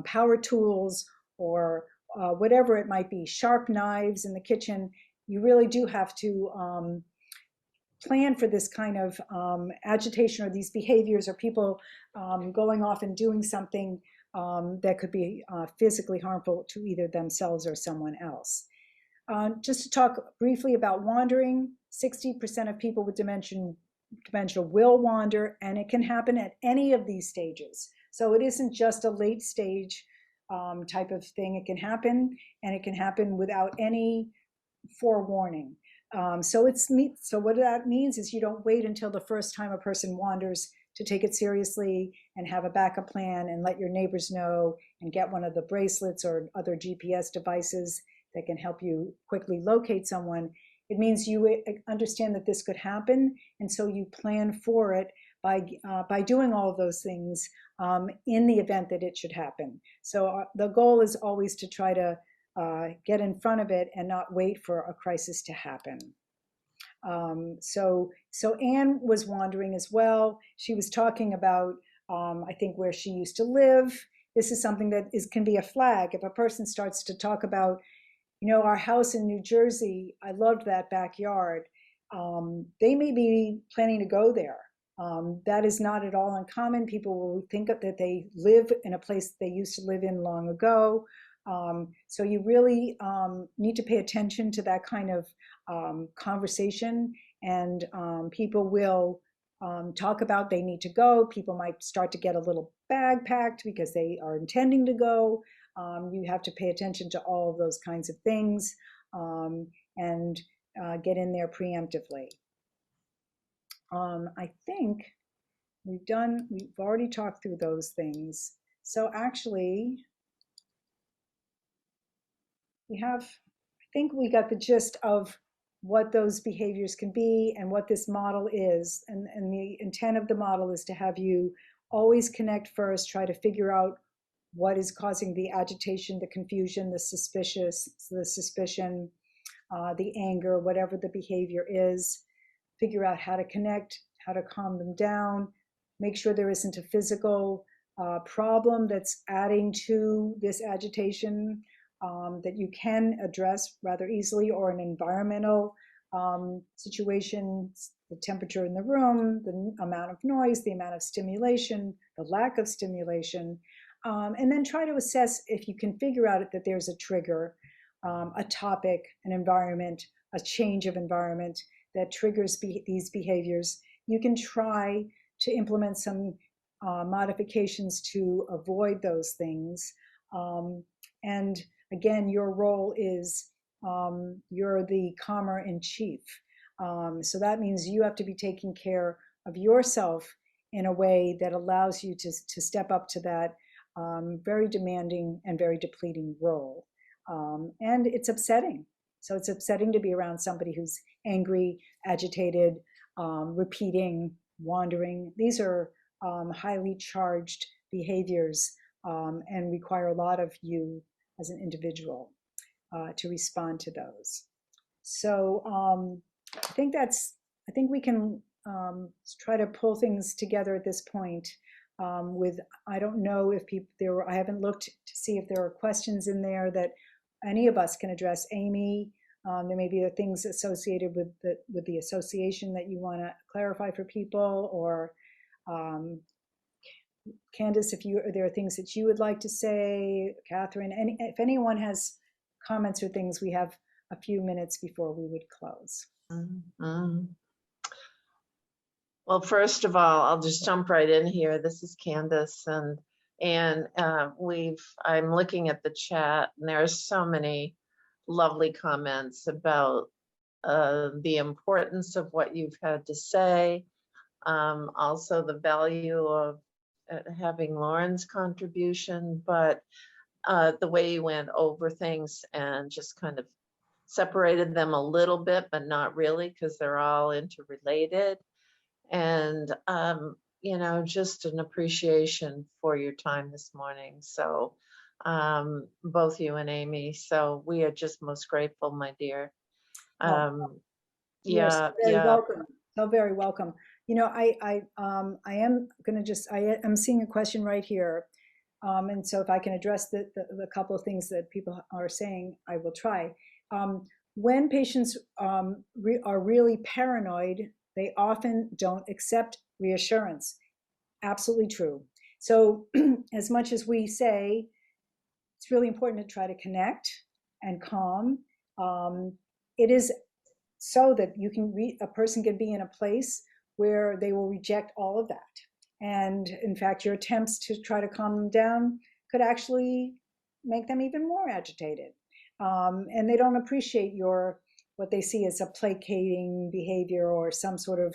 power tools or whatever it might be, sharp knives in the kitchen. You really do have to plan for this kind of agitation or these behaviors, or people going off and doing something that could be physically harmful to either themselves or someone else. Just to talk briefly about wandering, 60% of people with dementia will wander, and it can happen at any of these stages. So it isn't just a late stage type of thing. It can happen, and it can happen without any forewarning. So what that means is you don't wait until the first time a person wanders to take it seriously and have a backup plan and let your neighbors know and get one of the bracelets or other GPS devices that can help you quickly locate someone. It means you understand that this could happen, and so you plan for it by doing all of those things in the event that it should happen. So the goal is always to try to get in front of it and not wait for a crisis to happen. So Anne was wandering as well. She was talking about, I think, where she used to live. This is something that can be a flag. If a person starts to talk about, our house in New Jersey, I loved that backyard. they may be planning to go there. That is not at all uncommon. People will think that they live in a place they used to live in long ago. So you really need to pay attention to that kind of conversation, and people will talk about they need to go. People might start to get a little bag packed because they are intending to go. You have to pay attention to all of those kinds of things, and get in there preemptively. I think we've already talked through those things. So actually, I think we got the gist of what those behaviors can be and what this model is. And the intent of the model is to have you always connect first, try to figure out what is causing the agitation, the confusion, the suspicion, the anger, whatever the behavior is. Figure out how to connect, how to calm them down, make sure there isn't a physical problem that's adding to this agitation that you can address rather easily, or an environmental situation, the temperature in the room, the amount of noise, the amount of stimulation, the lack of stimulation, and then try to assess if you can figure out that there's a trigger, a topic, an environment, a change of environment that triggers these behaviors. You can try to implement some modifications to avoid those things. And again, your role is you're the calmer in chief. So that means you have to be taking care of yourself in a way that allows you to step up to that very demanding and very depleting role. And it's upsetting. So it's upsetting to be around somebody who's angry, agitated, repeating, wandering. These are highly charged behaviors and require a lot of you as an individual to respond to those. So I think we can try to pull things together at this point. I don't know if I haven't looked to see if there are questions in there that any of us can address. Amy, there may be things associated with the association that you want to clarify for people, or Candace, if there are things that you would like to say, Catherine, if anyone has comments or things, we have a few minutes before we would close. Mm-hmm. Well, first of all, I'll just jump right in here. This is Candace, and I'm looking at the chat, and there are so many lovely comments about the importance of what you've had to say, also the value of having Lauren's contribution, but the way you went over things and just kind of separated them a little bit, but not really, because they're all interrelated. And just an appreciation for your time this morning. So both you and Amy. So we are just most grateful, my dear. You're so very welcome. So very welcome. I am going to I'm seeing a question right here. And so if I can address the couple of things that people are saying, I will try. When patients are really paranoid, they often don't accept reassurance. Absolutely true. So as much as we say, it's really important to try to connect and calm. It is so that a person can be in a place where they will reject all of that. And in fact, your attempts to try to calm them down could actually make them even more agitated. And they don't appreciate what they see as a placating behavior or some sort of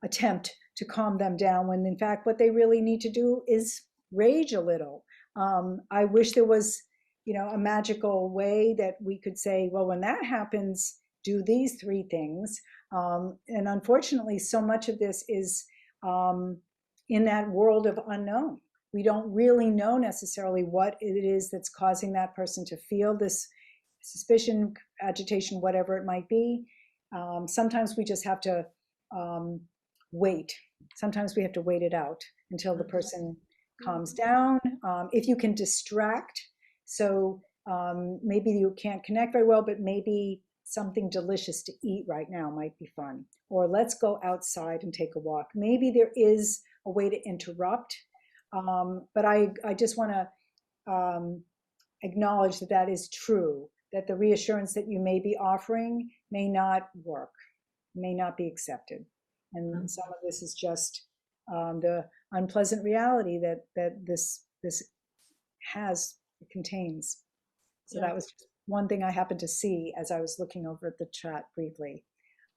attempt to calm them down, when in fact what they really need to do is rage a little. I wish there was a magical way that we could say, well, when that happens, do these 3 things. And unfortunately, so much of this is in that world of unknown. We don't really know necessarily what it is that's causing that person to feel this suspicion, agitation, whatever it might be. Sometimes we just have to wait. Sometimes we have to wait it out until the person calms down. If you can distract, so maybe you can't connect very well, but maybe something delicious to eat right now might be fun. Or let's go outside and take a walk. Maybe there is a way to interrupt, but I just want to acknowledge that that is true, that the reassurance that you may be offering may not work, may not be accepted. And some of this is just the unpleasant reality that this contains. So that was just one thing I happened to see as I was looking over at the chat briefly.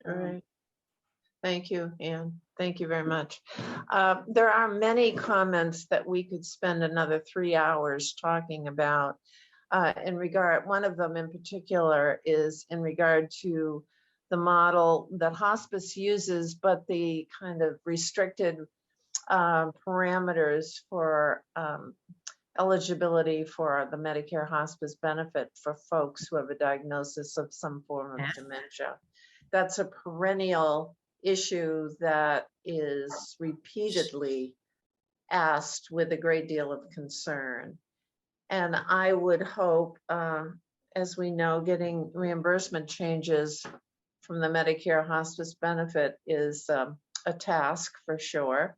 All right. Thank you, Anne. Thank you very much. There are many comments that we could spend another 3 hours talking about in regard. One of them in particular is in regard to the model that hospice uses, but the kind of restricted parameters for eligibility for the Medicare hospice benefit for folks who have a diagnosis of some form of dementia. That's a perennial issue that is repeatedly asked with a great deal of concern. And I would hope, as we know, getting reimbursement changes from the Medicare hospice benefit is a task for sure.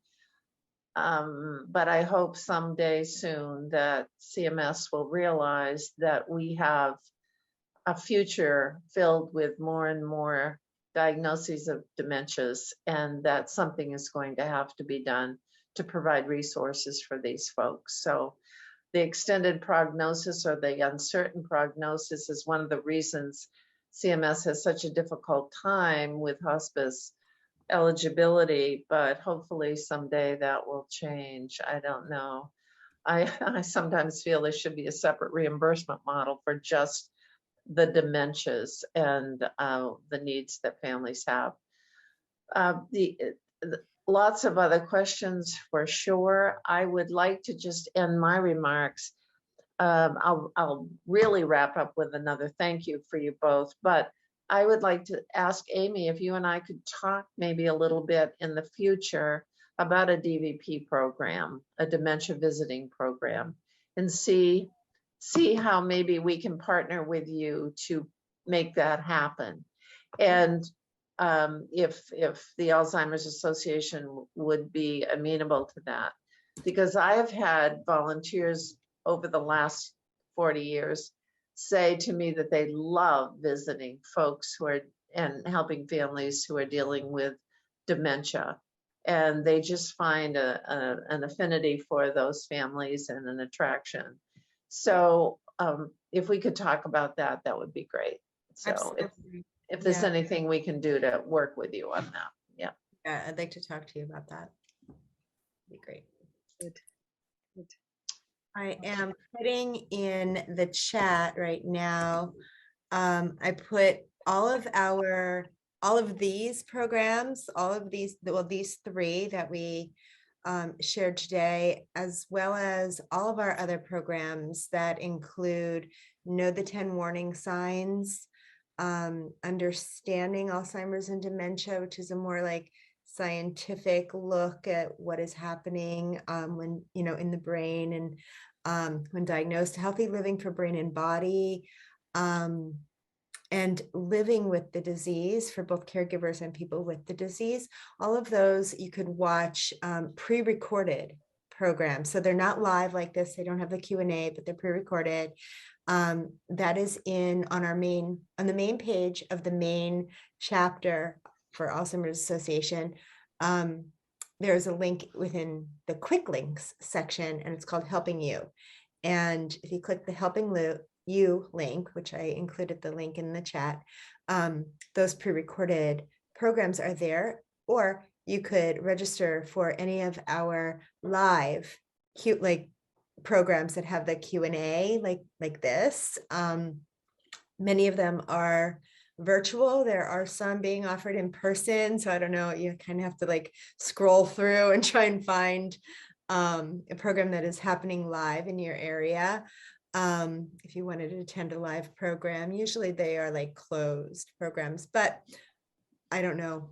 But I hope someday soon that CMS will realize that we have a future filled with more and more diagnoses of dementias, and that something is going to have to be done to provide resources for these folks. So the extended prognosis or the uncertain prognosis is one of the reasons CMS has such a difficult time with hospice eligibility, but hopefully someday that will change. I don't know. I sometimes feel there should be a separate reimbursement model for just the dementias and the needs that families have. Lots of other questions for sure. I would like to just end my remarks. I'll really wrap up with another thank you for you both, but I would like to ask Amy if you and I could talk maybe a little bit in the future about a DVP program, a dementia visiting program, and see how maybe we can partner with you to make that happen. And if the Alzheimer's Association would be amenable to that, because I have had volunteers over the last 40 years say to me that they love visiting folks who are and helping families who are dealing with dementia. And they just find an affinity for those families and an attraction. So if we could talk about that, that would be great. So if there's anything we can do to work with you on that. Yeah. Yeah, I'd like to talk to you about that. That'd be great. Good. Good. I am putting in the chat right now. I put all of these programs, these three that we shared today, as well as all of our other programs that include Know the 10 Warning Signs, Understanding Alzheimer's and Dementia, which is a more like scientific look at what is happening when, in the brain and when diagnosed, Healthy Living for Brain and Body, and Living with the Disease for both caregivers and people with the disease. All of those you could watch pre-recorded programs. So they're not live like this. They don't have the Q&A, but they're pre-recorded. That is on the main page of the main chapter for Alzheimer's Association. There's a link within the quick links section, and it's called Helping You. And if you click the Helping You link, which I included the link in the chat, those pre-recorded programs are there, or you could register for any of our live programs that have the Q&A like this. Many of them are virtual. There are some being offered in person. So I don't know, you kind of have to scroll through and try and find a program that is happening live in your area. If you wanted to attend a live program, usually they are closed programs, but I don't know.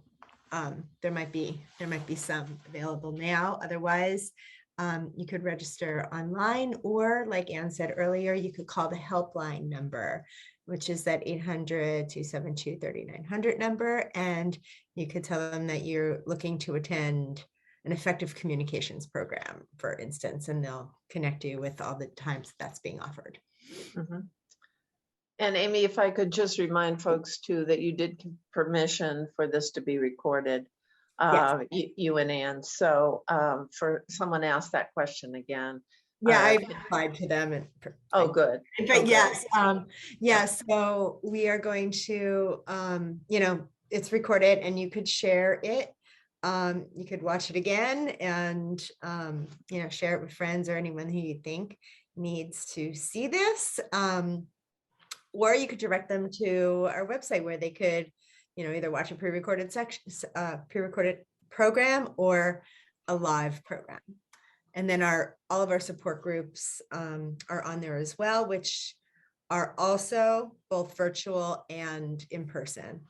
There might be some available now. Otherwise, you could register online, or like Anne said earlier, you could call the helpline number which is that 800-272-3900 number. And you could tell them that you're looking to attend an effective communications program, for instance, and they'll connect you with all the times that's being offered. Mhm. And Amy, if I could just remind folks too, that you did give permission for this to be recorded, you and Ann. So for someone asked that question again. Yeah, I replied to them. And oh, good. But yes, yes. So we are going to, it's recorded and you could share it. You could watch it again and, share it with friends or anyone who you think needs to see this. Or you could direct them to our website where they could, either watch a pre-recorded pre-recorded program or a live program. And then all of our support groups are on there as well, which are also both virtual and in person.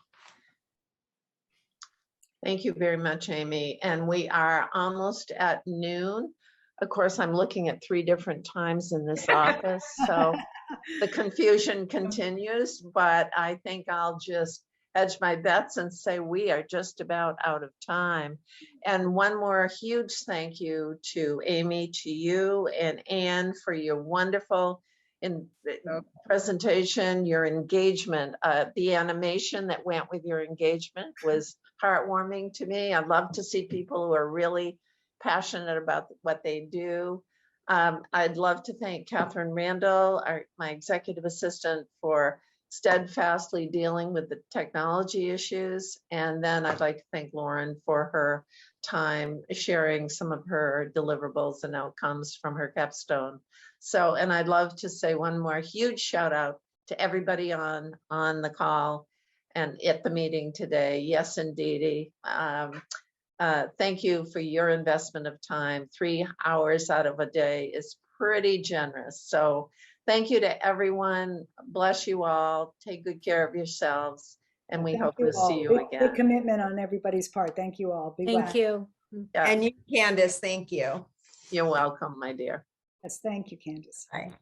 Thank you very much, Amy. And we are almost at noon. Of course, I'm looking at 3 different times in this office, so the confusion continues, but I think I'll just hedge my bets and say we are just about out of time. And one more huge thank you to Amy, to you and Ann for your wonderful presentation, your engagement. The animation that went with your engagement was heartwarming to me. I love to see people who are really passionate about what they do. I'd love to thank Catherine Randall, my executive assistant, for steadfastly dealing with the technology issues. And then I'd like to thank Lauren for her time sharing some of her deliverables and outcomes from her capstone. So, and I'd love to say one more huge shout out to everybody on the call and at the meeting today. Yes, indeed. Thank you for your investment of time. 3 hours out of a day is pretty generous. So thank you to everyone. Bless you all. Take good care of yourselves. And we hope to see you again. Big commitment on everybody's part. Thank you all. Be well. Thank you. Yeah. And you, Candace, thank you. You're welcome, my dear. Yes, thank you, Candace. Bye.